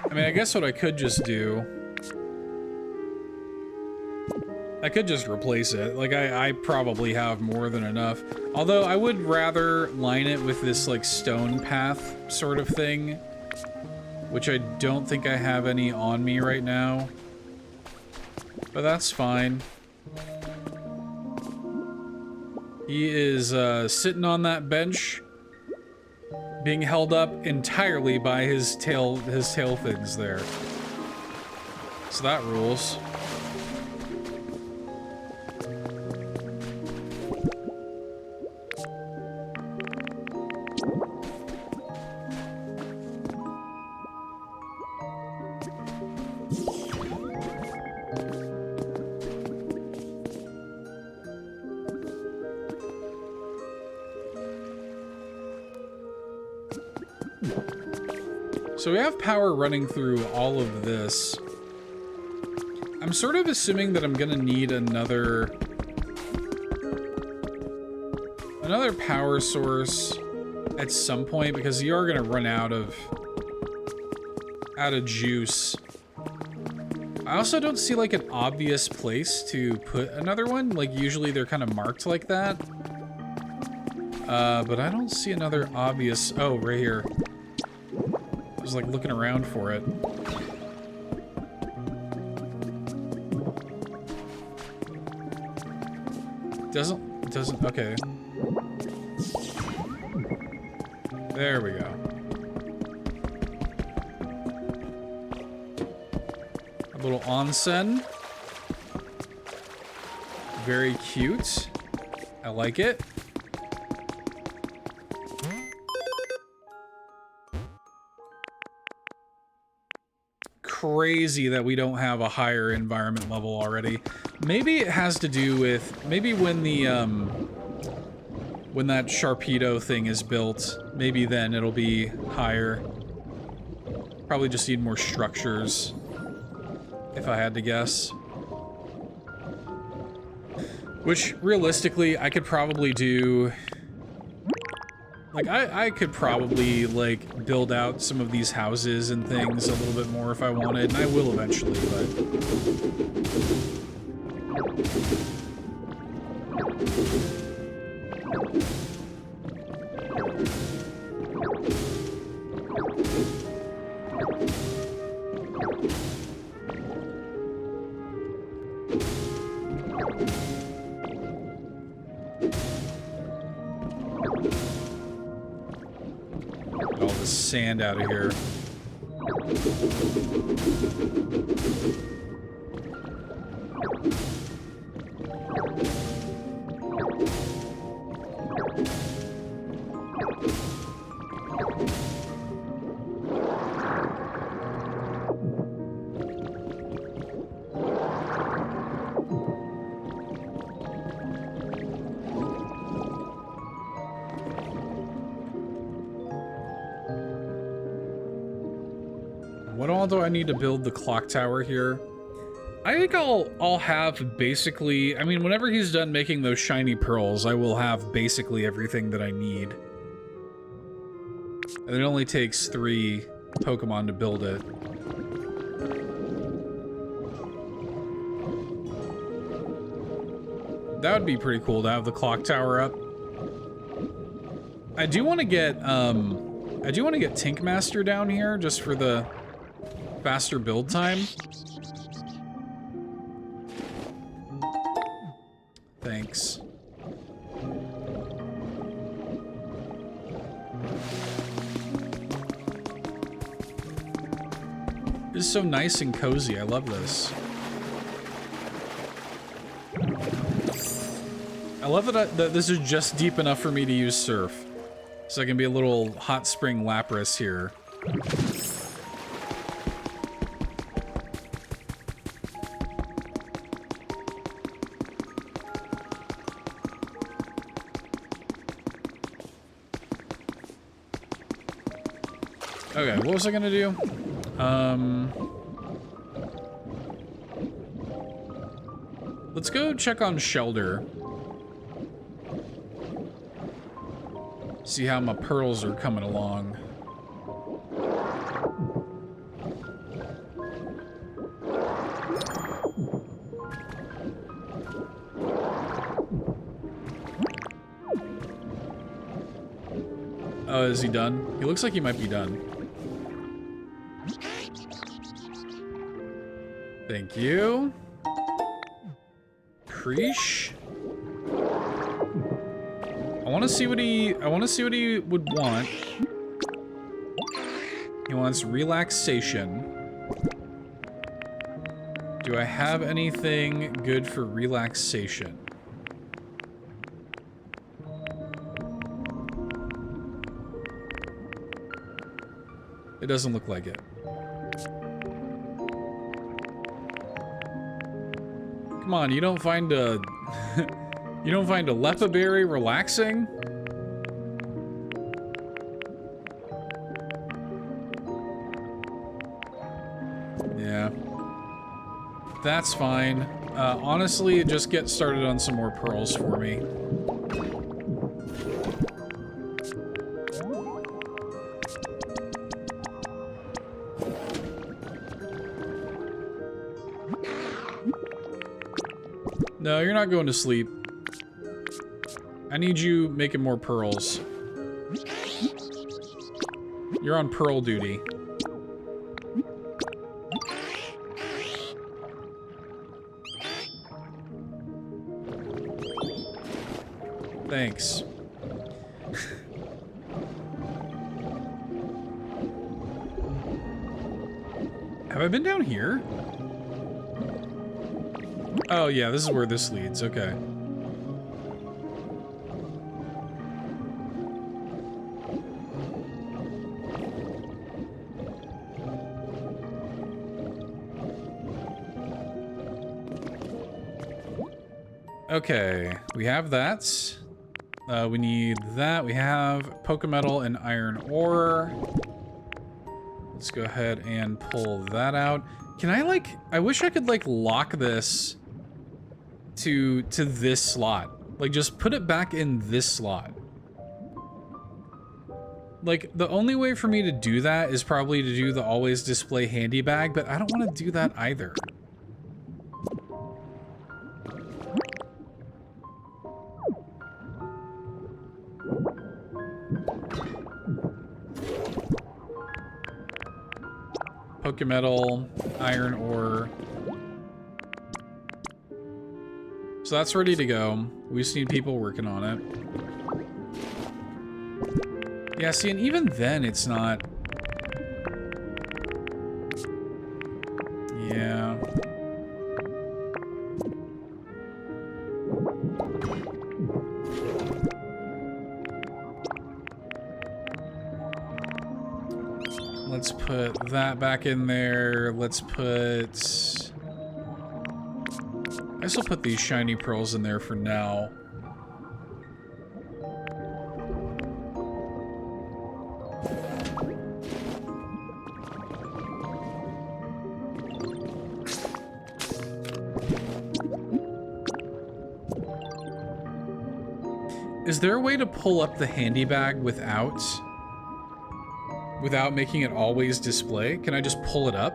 I mean, I guess what I could just do, I could just replace it. Like, I probably have more than enough. Although, I would rather line it with this, like, stone path sort of thing, which I don't think I have any on me right now. But that's fine. He is sitting on that bench, being held up entirely by his tail fins there. So that rules. So we have power running through all of this. I'm sort of assuming that I'm gonna need another power source at some point, because you are gonna run out of juice. I also don't see like an obvious place to put another one. Like usually they're kind of marked like that. But I don't see another obvious. Oh, right here. I was like looking around for it. Doesn't, okay. There we go. A little onsen. Very cute. I like it. Crazy that we don't have a higher environment level already. Maybe it has to do with, maybe when the when that Sharpedo thing is built, maybe then it'll be higher. Probably just need more structures, if I had to guess. Which realistically I could probably do Like, I could probably, like, build out some of these houses and things a little bit more if I wanted, and I will eventually, Get all the sand out of here. What all do I need to build the clock tower here? I think I'll have basically, I mean, whenever he's done making those shiny pearls, I will have basically everything that I need. And it only takes 3 Pokemon to build it. That would be pretty cool to have the clock tower up. I do want to get Tinkmaster down here just for the faster build time. Thanks. This is so nice and cozy. I love this. I love that this is just deep enough for me to use surf. So I can be a little hot spring Lapras here. Okay, what was I gonna do? Let's go check on Shelter. See how my pearls are coming along. Oh, is he done? He looks like he might be done. Thank you. Preesh. I want to see what he would want. He wants relaxation. Do I have anything good for relaxation? It doesn't look like it. Come on, you don't find a you don't find a Lepa Berry relaxing? Yeah. That's fine. Honestly, just get started on some more pearls for me. No, you're not going to sleep. I need you making more pearls. You're on pearl duty. Thanks. Have I been down here? Oh yeah, this is where this leads, okay. Okay, we have that. We need that. We have Pokemetal and Iron Ore. Let's go ahead and pull that out. Can I, like, I wish I could, like, lock this to this slot. Like, just put it back in this slot. Like, the only way for me to do that is probably to do the always display handy bag, but I don't want to do that either. Pokemetal, iron ore. So that's ready to go. We just need people working on it. Yeah, see, and even then it's not... Yeah. Let's put that back in there. Let's put... I guess I'll put these shiny pearls in there for now. Is there a way to pull up the handy bag without making it always display? Can I just pull it up?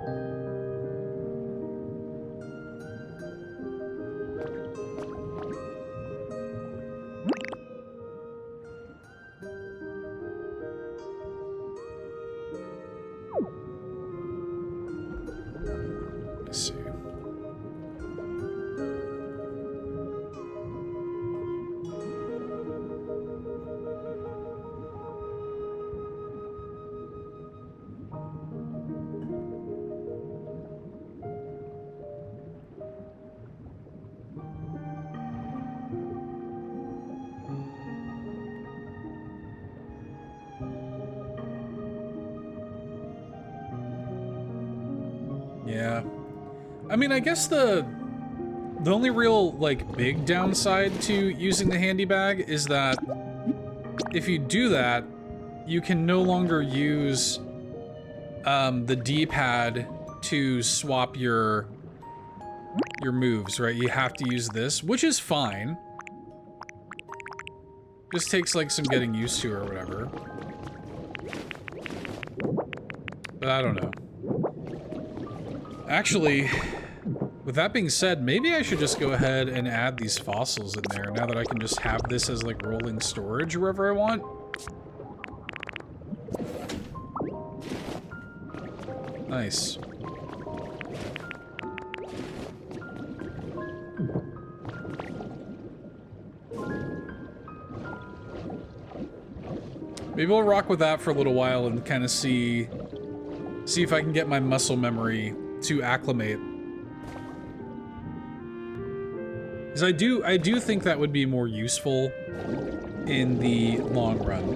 Let's see. Yeah. I mean, I guess the only real, like, big downside to using the handy bag is that if you do that, you can no longer use the D-pad to swap your moves, right? You have to use this, which is fine. Just takes, like, some getting used to or whatever. But I don't know. Actually, with that being said, maybe I should just go ahead and add these fossils in there now that I can just have this as, like, rolling storage wherever I want. Nice. Maybe we'll rock with that for a little while and kind of see if I can get my muscle memory to acclimate. Because I do think that would be more useful in the long run.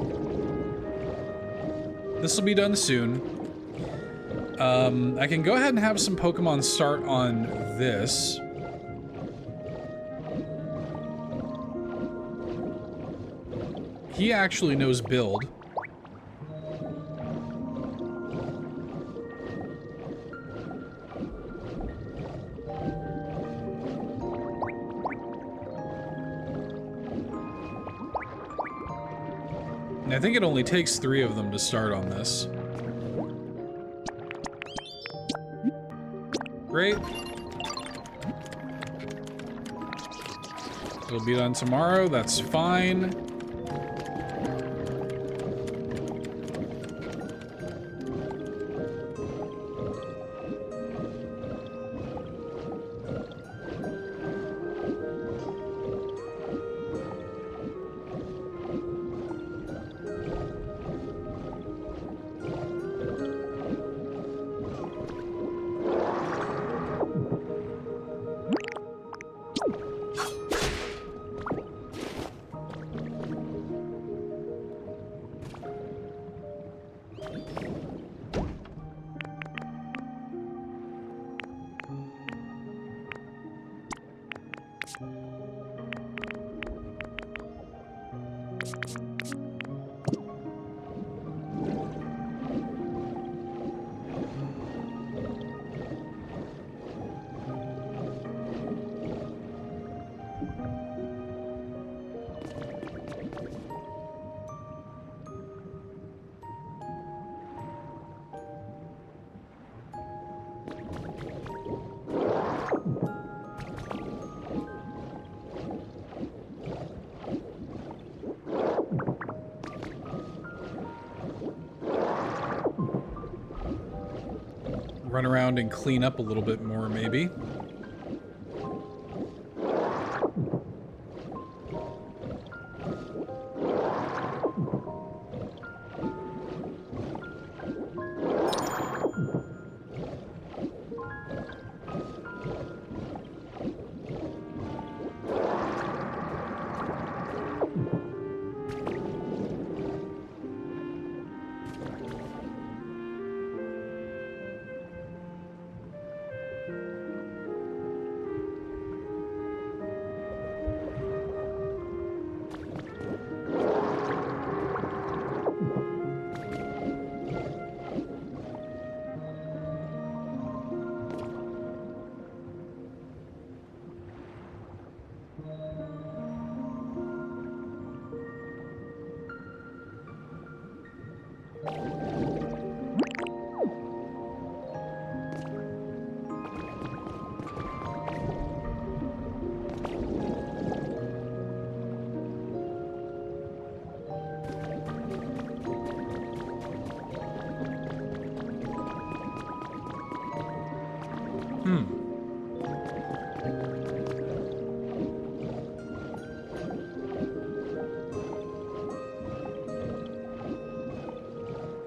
This will be done soon. I can go ahead and have some Pokemon start on this. He actually knows build. And I think it only takes 3 of them to start on this. Great. It'll be done tomorrow, that's fine. run around and clean up a little bit more, maybe.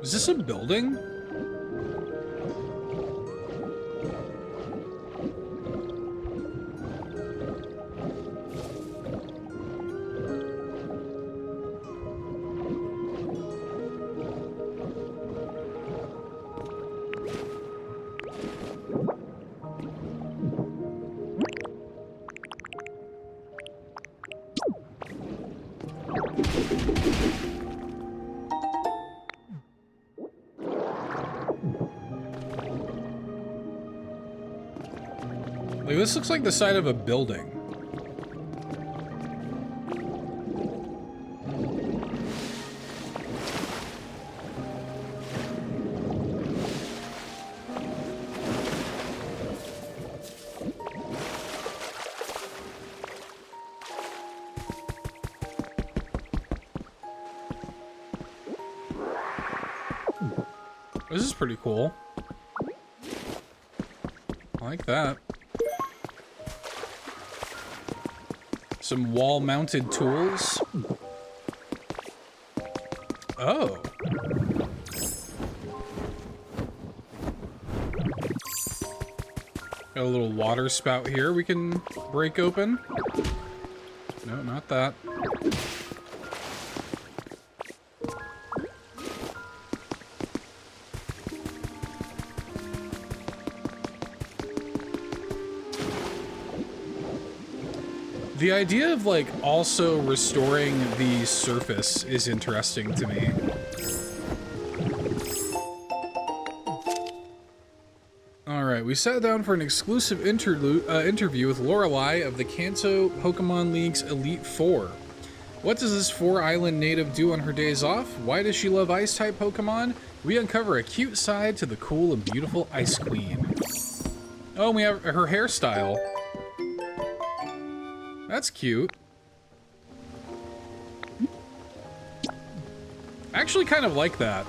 Is this a building? Like, this looks like the side of a building. This is pretty cool. I like that. Some wall-mounted tools. Oh. Got a little water spout here we can break open. No, not that. The idea of, like, also restoring the surface is interesting to me. Alright, we sat down for an exclusive interview with Lorelei of the Kanto Pokemon League's Elite Four. What does this four-island native do on her days off? Why does she love Ice-type Pokemon? We uncover a cute side to the cool and beautiful Ice Queen. Oh, and we have her hairstyle. That's cute. I actually kind of like that.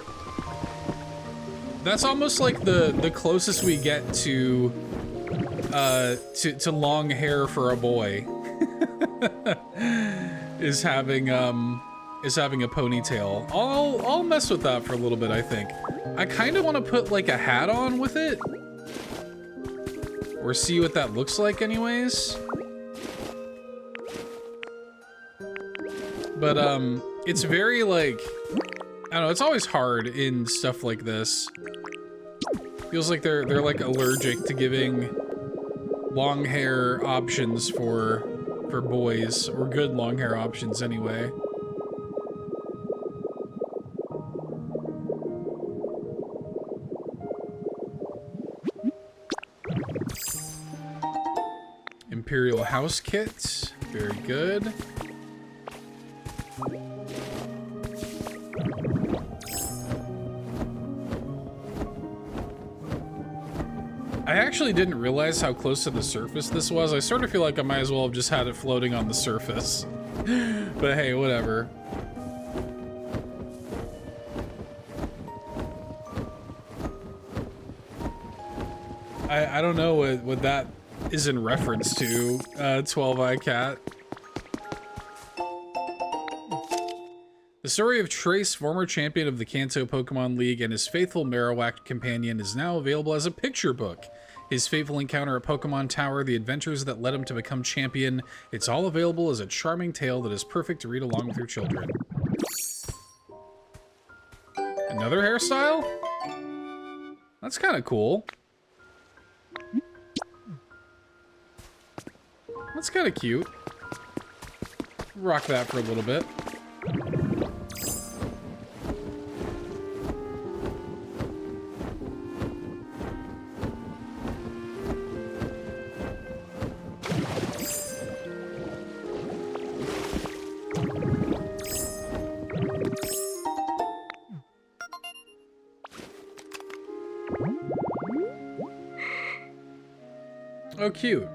That's almost like the closest we get to long hair for a boy. is having a ponytail. I'll mess with that for a little bit, I think. I kind of want to put like a hat on with it. Or see what that looks like anyways. But, it's very, like, I don't know, it's always hard in stuff like this. Feels like they're like, allergic to giving long hair options for boys, or good long hair options anyway. Imperial House Kit, very good. I actually didn't realize how close to the surface this was. I sort of feel like I might as well have just had it floating on the surface. But hey, whatever. I don't know what that is in reference to, 12-Eye Cat. The story of Trace, former champion of the Kanto Pokemon League, and his faithful Marowak companion is now available as a picture book. His fateful encounter at Pokemon Tower, the adventures that led him to become champion, it's all available as a charming tale that is perfect to read along with your children. Another hairstyle? That's kind of cool. That's kind of cute. Rock that for a little bit. Oh, cute.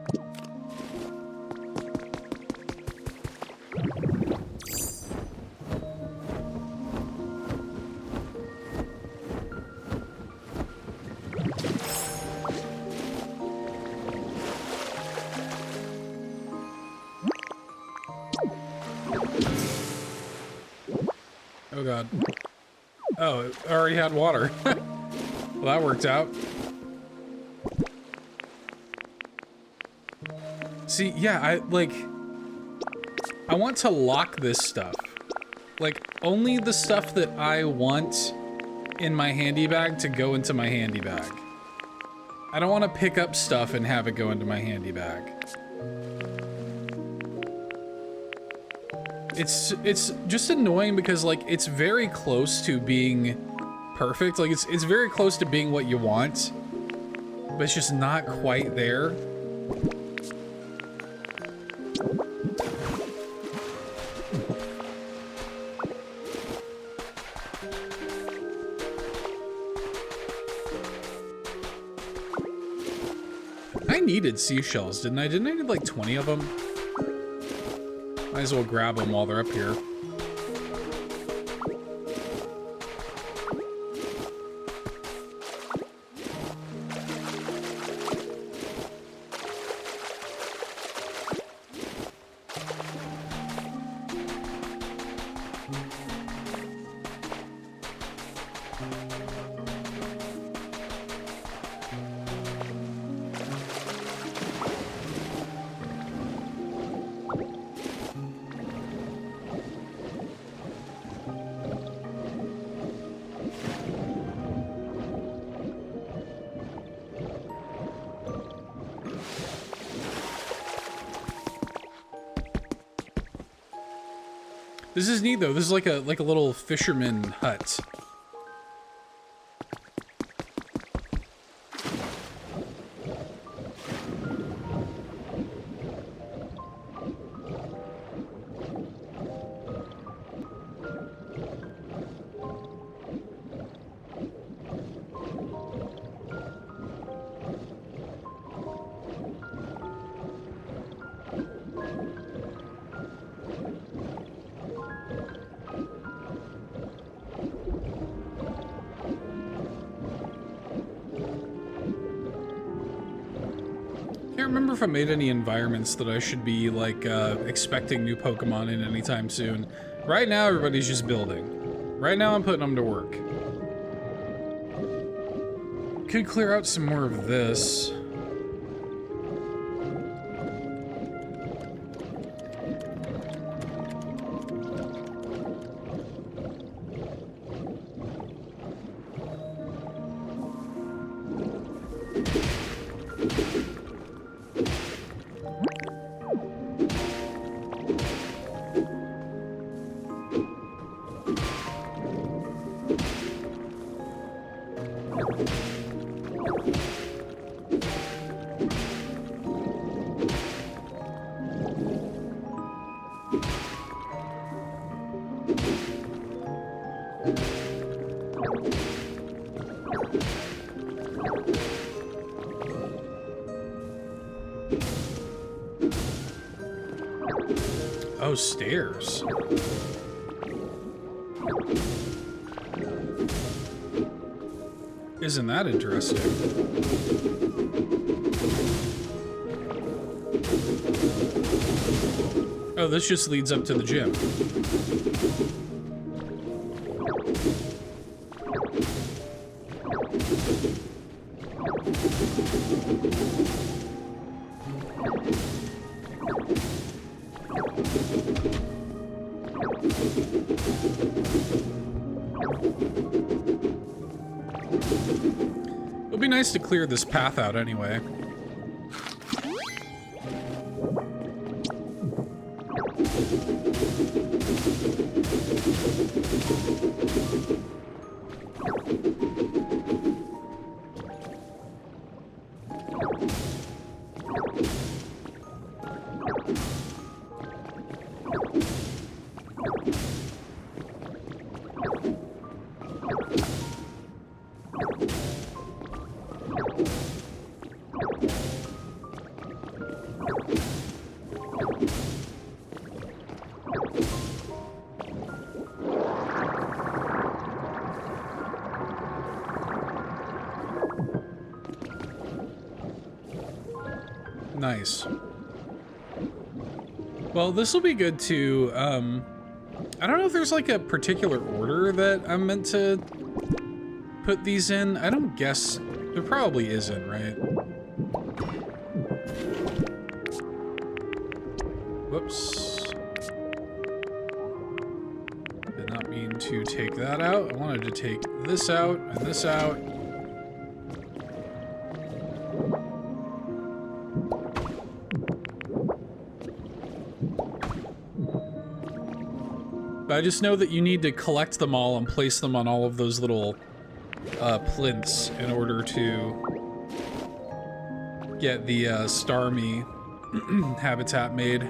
Oh god. Oh, it already had water. Well, that worked out. See, yeah, I want to lock this stuff. Like, only the stuff that I want in my handy bag to go into my handy bag. I don't want to pick up stuff and have it go into my handy bag. It's just annoying because, like, it's very close to being perfect. Like, it's very close to being what you want, but it's just not quite there. I needed seashells, didn't I? Didn't I need like 20 of them? Might as well grab them while they're up here. This is neat though. This is like a little fisherman hut. If I made any environments that I should be like expecting new Pokemon in anytime soon. Right now everybody's just building. Right now I'm putting them to work. Could clear out some more of this. Oh, stairs. Isn't that interesting? Oh, this just leads up to the gym. It'll be nice to clear this path out anyway. Nice. Well, this will be good to, I don't know if there's like a particular order that I'm meant to put these in. I don't guess, there probably isn't, right? Whoops. Did not mean to take that out. I wanted to take this out and this out. I just know that you need to collect them all and place them on all of those little plinths in order to get the Starmie habitat made.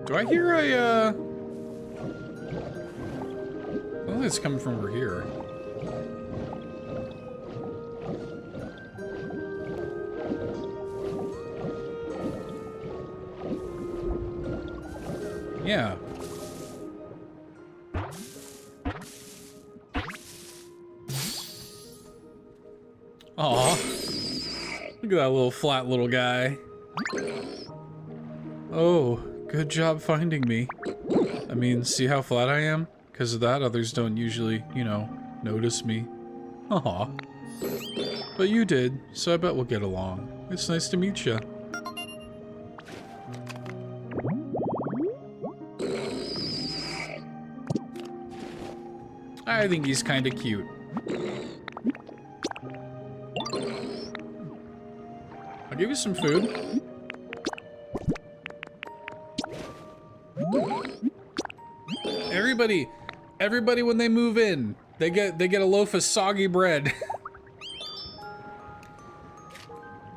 Do I hear a it's coming from over here. Yeah. Aw. Look at that little flat little guy. Oh, good job finding me. I mean, see how flat I am? Because of that, others don't usually, you know, notice me. Aw. But you did, so I bet we'll get along. It's nice to meet you. I think he's kind of cute. I'll give you some food. Everybody when they move in, they get a loaf of soggy bread.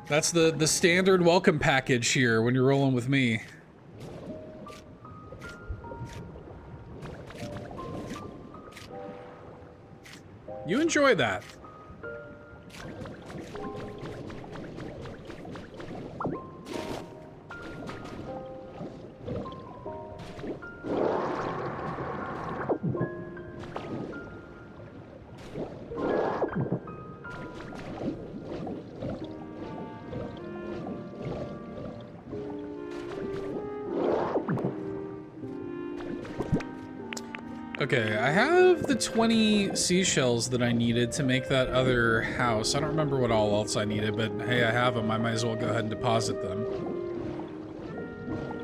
That's the standard welcome package here when you're rolling with me. You enjoy that. Okay, I have the 20 seashells that I needed to make that other house. I don't remember what all else I needed, but hey, I have them. I might as well go ahead and deposit them.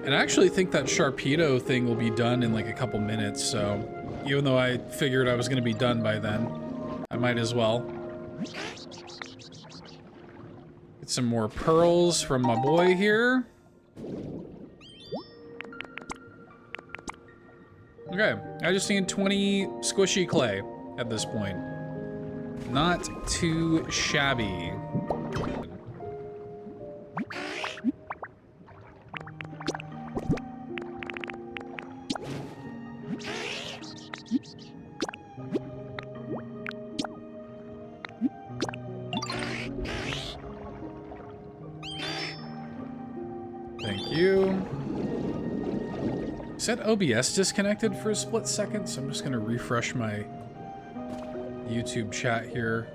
And I actually think that Sharpedo thing will be done in like a couple minutes, so even though I figured I was going to be done by then, I might as well. Get some more pearls from my boy here. Okay, I just need 20 squishy clay at this point. Not too shabby. Thank you. Is that OBS disconnected for a split second? So I'm just gonna refresh my YouTube chat here.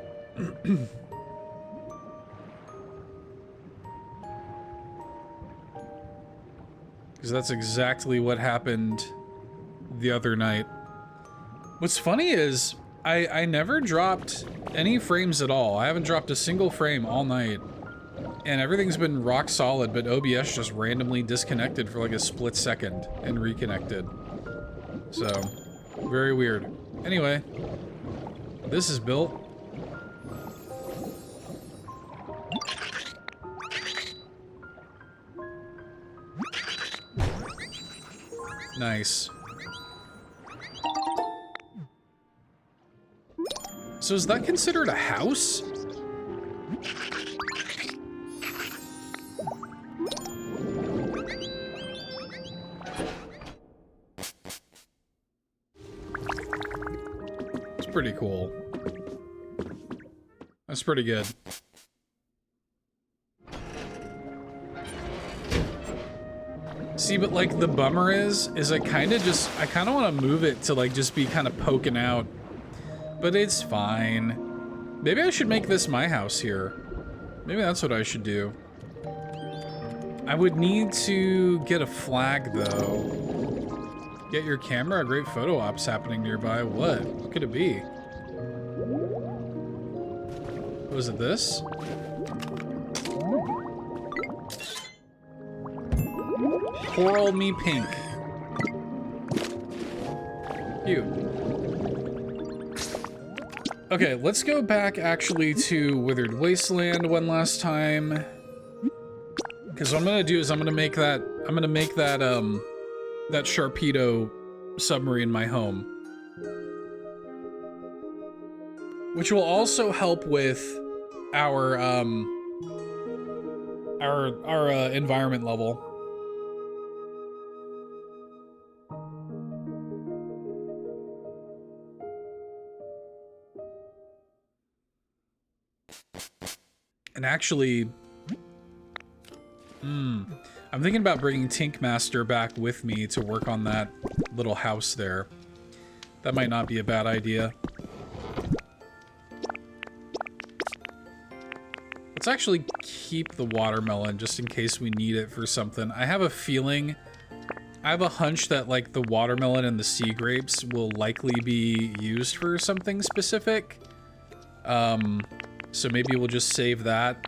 Because that's exactly what happened the other night. What's funny is I never dropped any frames at all. I haven't dropped a single frame all night. And everything's been rock solid, but OBS just randomly disconnected for like a split second and reconnected. So, very weird. Anyway, this is built. Nice. So is that considered a house? It's pretty cool. That's pretty good. See, but like the bummer is I kind of want to move it to like just be kind of poking out. But it's fine. Maybe I should make this my house here. Maybe that's what I should do. I would need to get a flag though. Get your camera, a great photo ops happening nearby. What? What could it be? Was it this? Coral me pink. Cute. Okay, let's go back actually to Withered Wasteland one last time. Because what I'm gonna do is I'm gonna make that that Sharpedo submarine my home. Which will also help with our environment level. And actually, I'm thinking about bringing Tinkmaster back with me to work on that little house there. That might not be a bad idea. Let's actually keep the watermelon just in case we need it for something. I have a feeling, I have a hunch that like the watermelon and the sea grapes will likely be used for something specific. So maybe we'll just save that.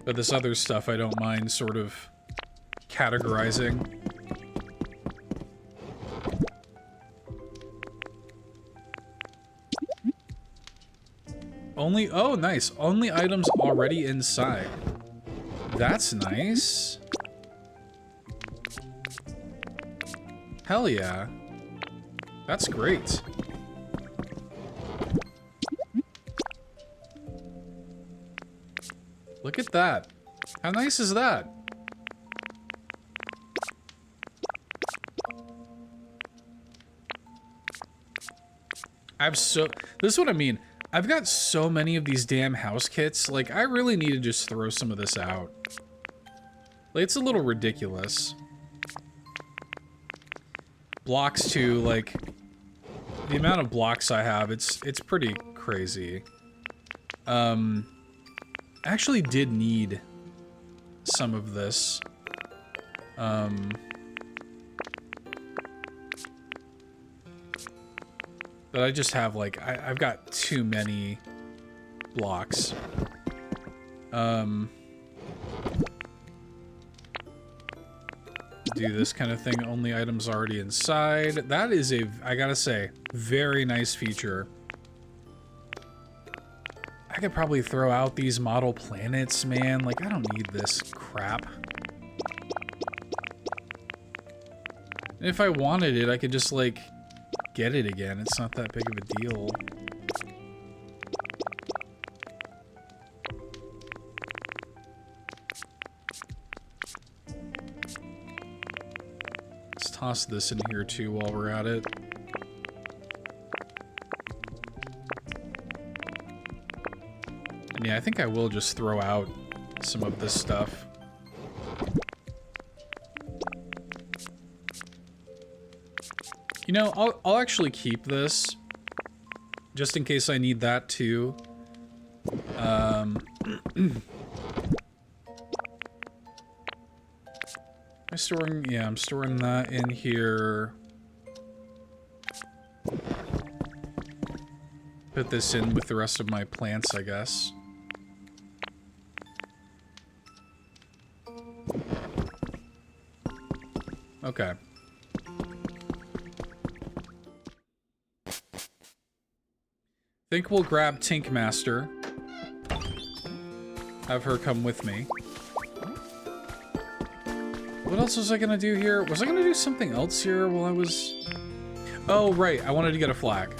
But this other stuff I don't mind sort of categorizing. Only, oh nice, only items already inside. That's nice. Hell yeah. That's great. Look at that. How nice is that? This is what I mean. I've got so many of these damn house kits. Like, I really need to just throw some of this out. Like, it's a little ridiculous. Blocks too, like, the amount of blocks I have, it's pretty crazy. I actually did need some of this. But I just have, like, I've got too many blocks. Do this kind of thing, only items already inside. That is a, I gotta say, very nice feature. I could probably throw out these model planets, man. Like, I don't need this crap. And if I wanted it, I could just, like, get it again. It's not that big of a deal. Let's toss this in here too while we're at it. And yeah, I think I will just throw out some of this stuff. You know, I'll actually keep this just in case I need that too. Am I storing? Yeah, I'm storing that in here. Put this in with the rest of my plants, I guess. Okay. Think we'll grab Tink Master. Have her come with me. What else was I gonna do here? Was I gonna do something else here while I was... Oh, right. I wanted to get a flag.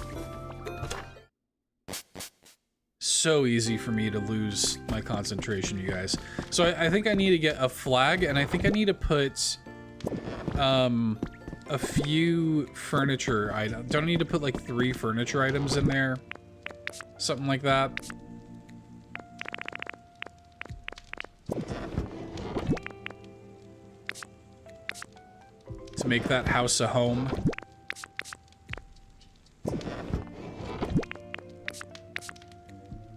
So easy for me to lose my concentration, you guys. So I think I need to get a flag, and I think I need to put a few furniture items. Don't I need to put like 3 furniture items in there? Something like that. To make that house a home.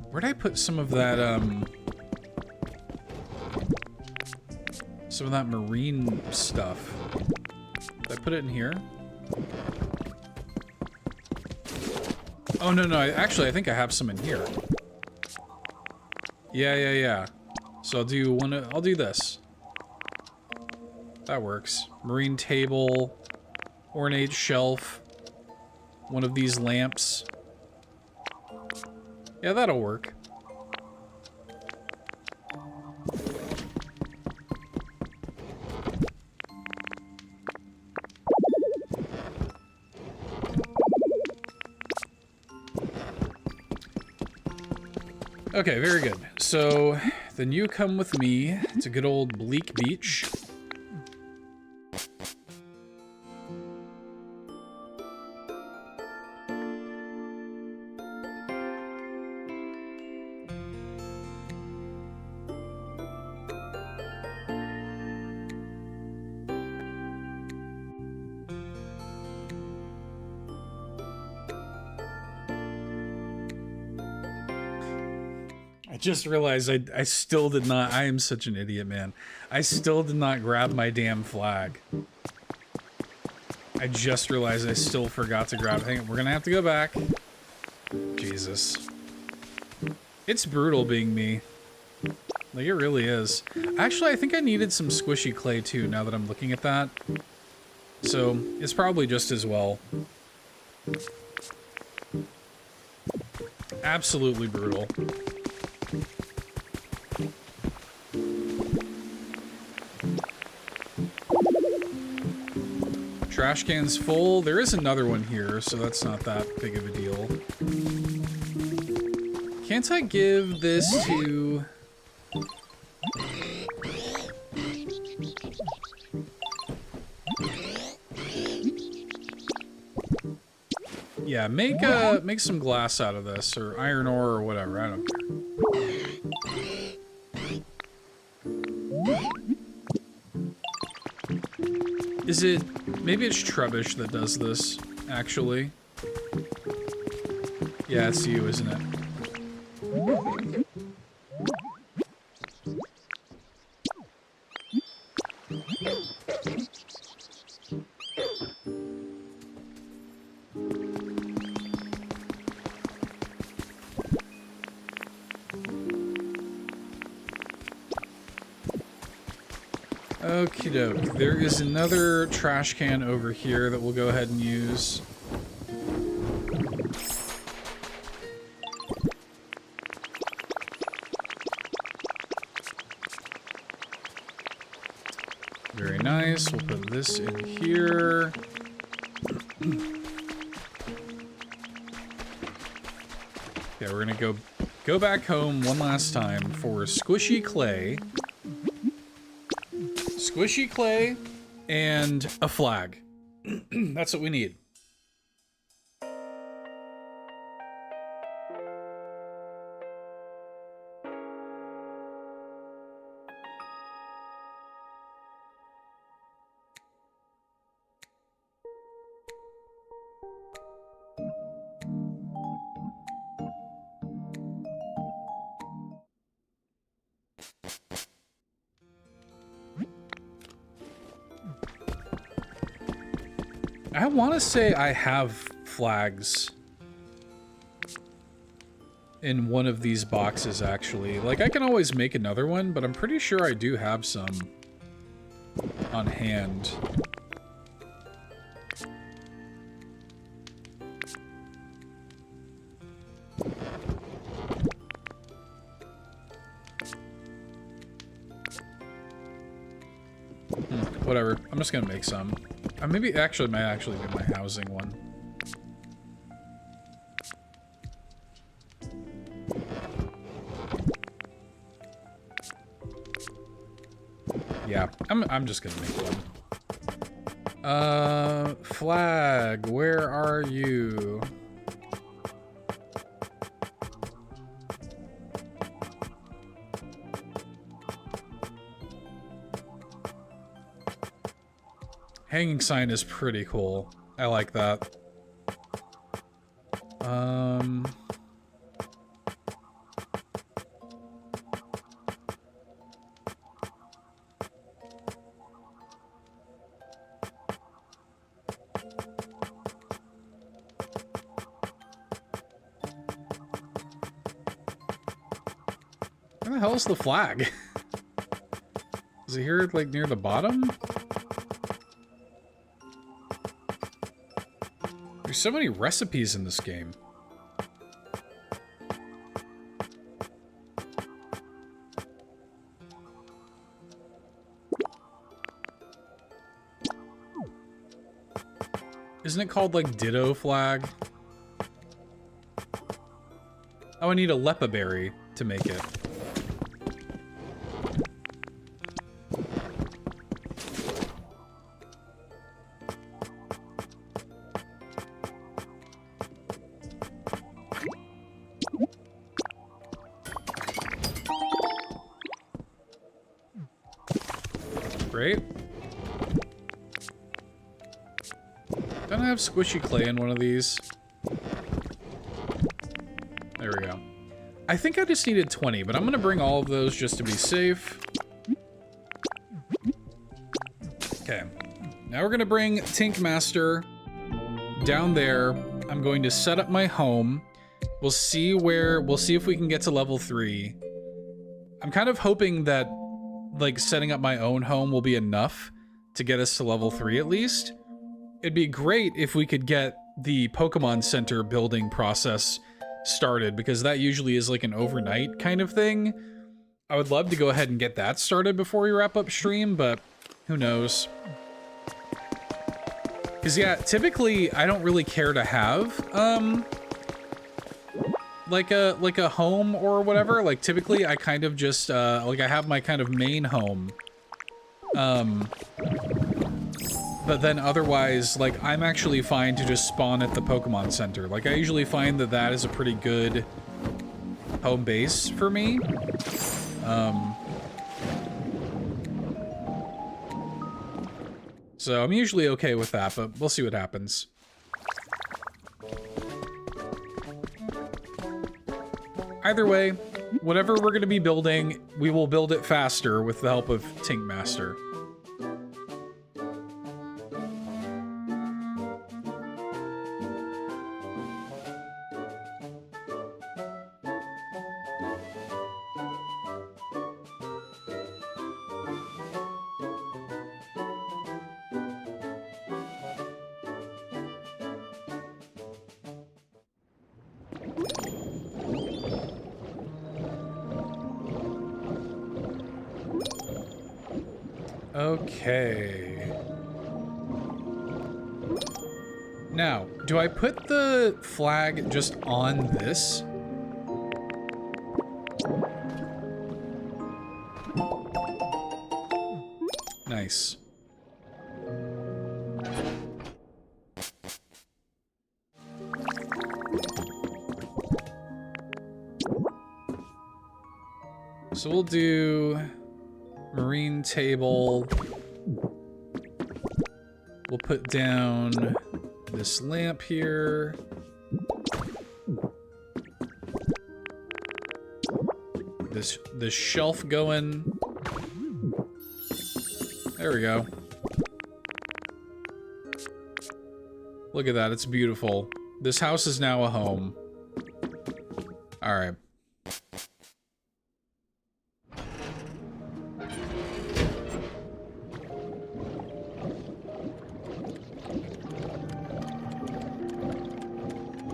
Where'd I put some of that, some of that marine stuff? Did I put it in here? Oh, no, actually, I think I have some in here. Yeah. So I'll do this. That works. Marine table, ornate shelf, one of these lamps. Yeah, that'll work. Okay, very good. So, then you come with me to good old Bleak Beach. Just realized I still did not. I am such an idiot, man. I still did not grab my damn flag. I just realized I still forgot to grab it. Hang on, we're gonna have to go back. Jesus. It's brutal being me. Like, it really is. Actually, I think I needed some squishy clay too, now that I'm looking at that. So, it's probably just as well. Absolutely brutal. Trash can's full. There is another one here, so that's not that big of a deal. Can't I give this to... Yeah, make some glass out of this, or iron ore, or whatever. I don't care. Is it... Maybe it's Trubbish that does this, actually. Yeah, it's you, isn't it? Okie doke. There is another trash can over here that we'll go ahead and use. Very nice. We'll put this in here. Yeah, we're gonna go back home one last time for squishy clay. Squishy clay and a flag. That's what we need. I want to say I have flags in one of these boxes, actually. Like, I can always make another one, but I'm pretty sure I do have some on hand. Whatever. I'm just gonna make some. Maybe actually might actually be my housing one. Yeah, I'm just gonna make one. Flag, where are you? Hanging sign is pretty cool. I like that. Where the hell is the flag? Is it here, like, near the bottom? There's so many recipes in this game. Isn't it called, like, Ditto flag? Oh, I need a lepa berry to make it. Great. Don't I have squishy clay in one of these? There we go. I think I just needed 20, but I'm gonna bring all of those just to be safe. Okay. Now we're gonna bring Tink Master down there. I'm going to set up my home. We'll see if we can get to level 3. I'm kind of hoping that, like, setting up my own home will be enough to get us to level 3 at least. It'd be great if we could get the Pokemon Center building process started, because that usually is like an overnight kind of thing. I would love to go ahead and get that started before we wrap up stream, but who knows. Because yeah, typically I don't really care to have like a home or whatever. Like, typically I kind of just like, I have my kind of main home, but then otherwise, like, I'm actually fine to just spawn at the Pokemon Center. Like, I usually find that that is a pretty good home base for me. So I'm usually okay with that, but we'll see what happens. Either way, whatever we're going to be building, we will build it faster with the help of Tink Master. Okay. Now, do I put the flag just on this? Nice. So we'll do marine table. We'll put down this lamp here. This shelf going. There we go. Look at that, it's beautiful. This house is now a home. Alright.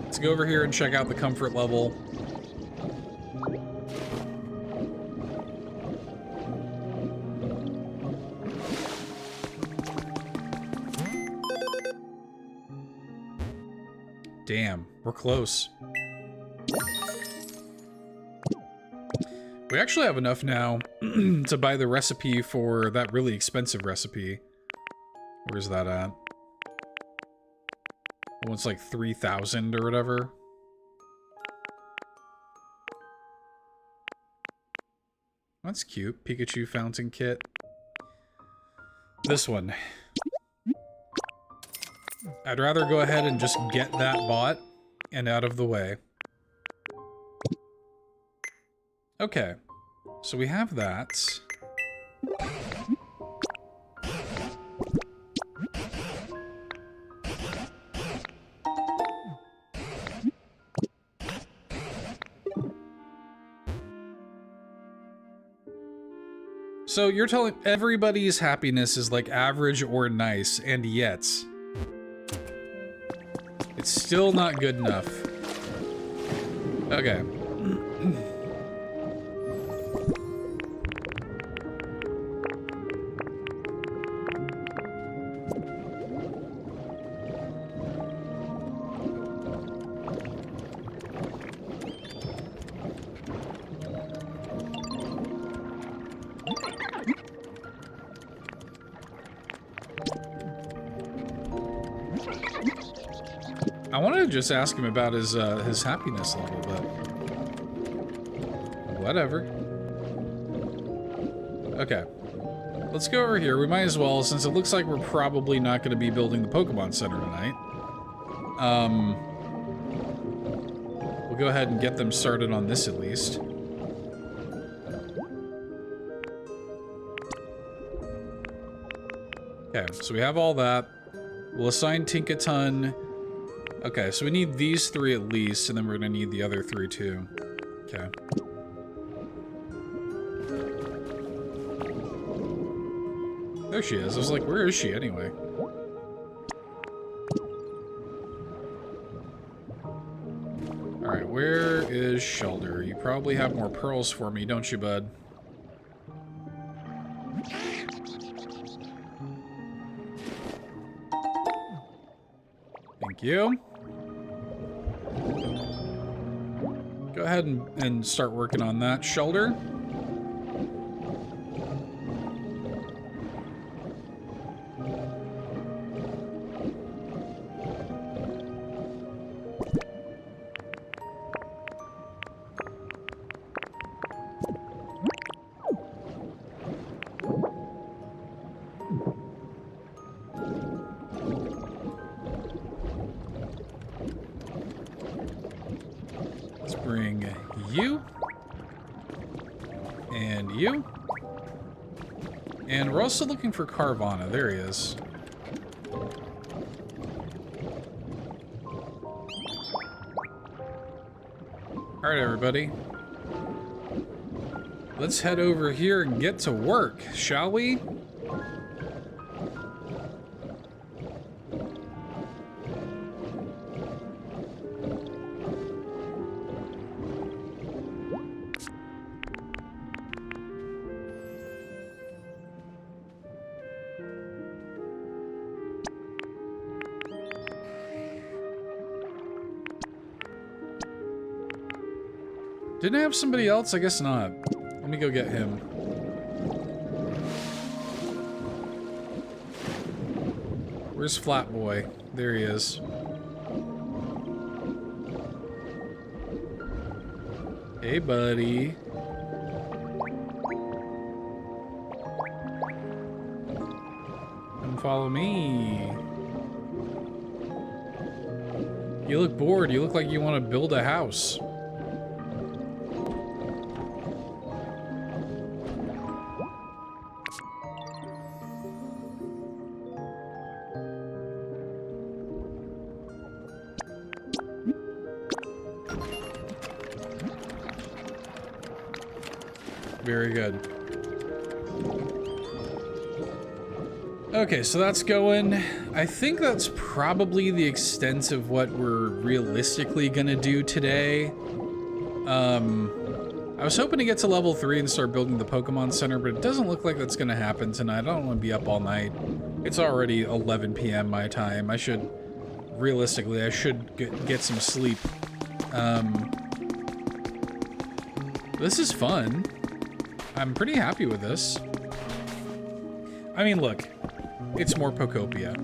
Let's go over here and check out the comfort level. Damn, we're close. We actually have enough now to buy the recipe for that really expensive recipe. Where's that at? Oh, it's like 3,000 or whatever. That's cute. Pikachu fountain kit. This one. I'd rather go ahead and just get that bought and out of the way. Okay. So we have that. So you're telling everybody's happiness is like average or nice, and yet it's still not good enough. Okay. I wanted to just ask him about his happiness level, but whatever. Okay, let's go over here. We might as well, since it looks like we're probably not going to be building the Pokemon Center tonight. We'll go ahead and get them started on this at least. Okay, so we have all that. We'll assign Tinkaton. Okay, so we need these 3 at least, and then we're gonna need the other 3 too. Okay. There she is. I was like, where is she anyway? Alright, where is Shelter? You probably have more pearls for me, don't you, bud? Thank you. Go ahead and start working on that. Shoulder. Bring you and you, and we're also looking for Carvana. There he is. All right, everybody, let's head over here and get to work, shall we? Didn't I have somebody else? I guess not. Let me go get him. Where's Flat Boy? There he is. Hey, buddy. Come follow me. You look bored. You look like you want to build a house. Very good. Okay, so that's going. I think that's probably the extent of what we're realistically gonna do today. I was hoping to get to level 3 and start building the Pokemon Center, but it doesn't look like that's gonna happen tonight. I don't want to be up all night. It's already 11 p.m. my time. I should, realistically, I should get some sleep. This is fun. I'm pretty happy with this. I mean, look, it's more Pokopia.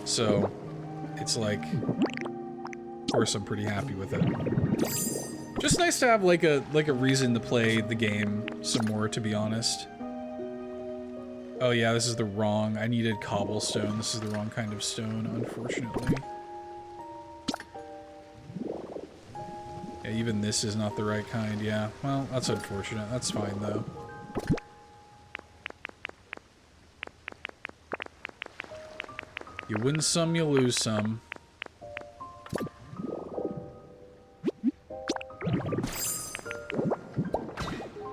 So, it's like, of course I'm pretty happy with it. Just nice to have like a reason to play the game some more, to be honest. Oh yeah, this is the wrong, I needed cobblestone. This is the wrong kind of stone, unfortunately. Yeah, even this is not the right kind, yeah. Well, that's unfortunate. That's fine though. You win some, you lose some.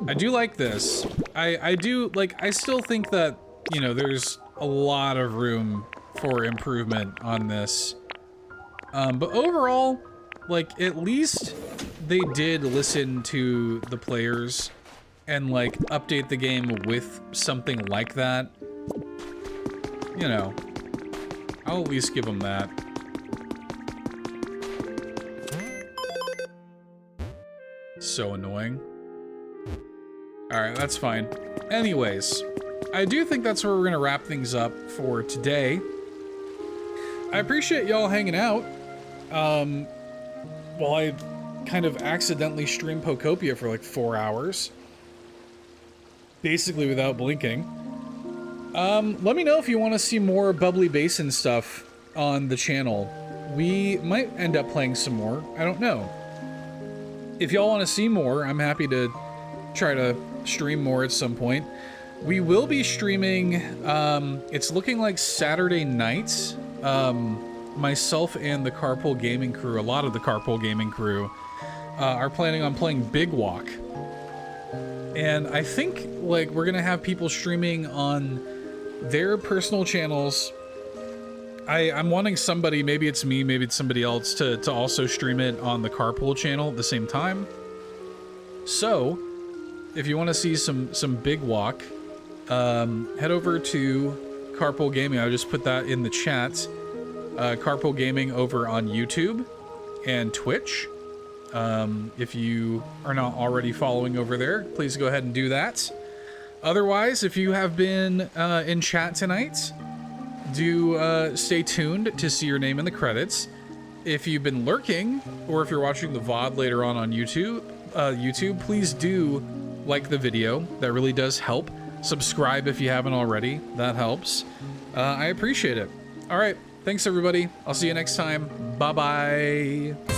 I do like this. I do, like, I still think that, you know, there's a lot of room for improvement on this. But overall, like, at least they did listen to the players and, like, update the game with something like that. You know, I'll at least give them that. So annoying. Alright, that's fine. Anyways, I do think that's where we're gonna wrap things up for today. I appreciate y'all hanging out. While I kind of accidentally streamed Pokopia for like 4 hours. Basically without blinking. Let me know if you want to see more Bubbly Basin stuff on the channel. We might end up playing some more. I don't know. If y'all want to see more, I'm happy to try to stream more at some point. We will be streaming, it's looking like Saturday nights. Myself and the Carpool Gaming crew, a lot of the Carpool Gaming crew, are planning on playing Big Walk. And I think, like, we're gonna have people streaming on their personal channels. I'm wanting somebody, maybe it's me, maybe it's somebody else, to also stream it on the Carpool channel at the same time. So, if you want to see some Big Walk, head over to Carpool Gaming. I just put that in the chat. Carpool Gaming over on YouTube and Twitch. If you are not already following over there, please go ahead and do that. Otherwise, if you have been in chat tonight, do stay tuned to see your name in the credits. If you've been lurking, or if you're watching the VOD later on YouTube, please do like the video. That really does help. Subscribe if you haven't already. That helps. I appreciate it. All right. Thanks, everybody. I'll see you next time. Bye-bye.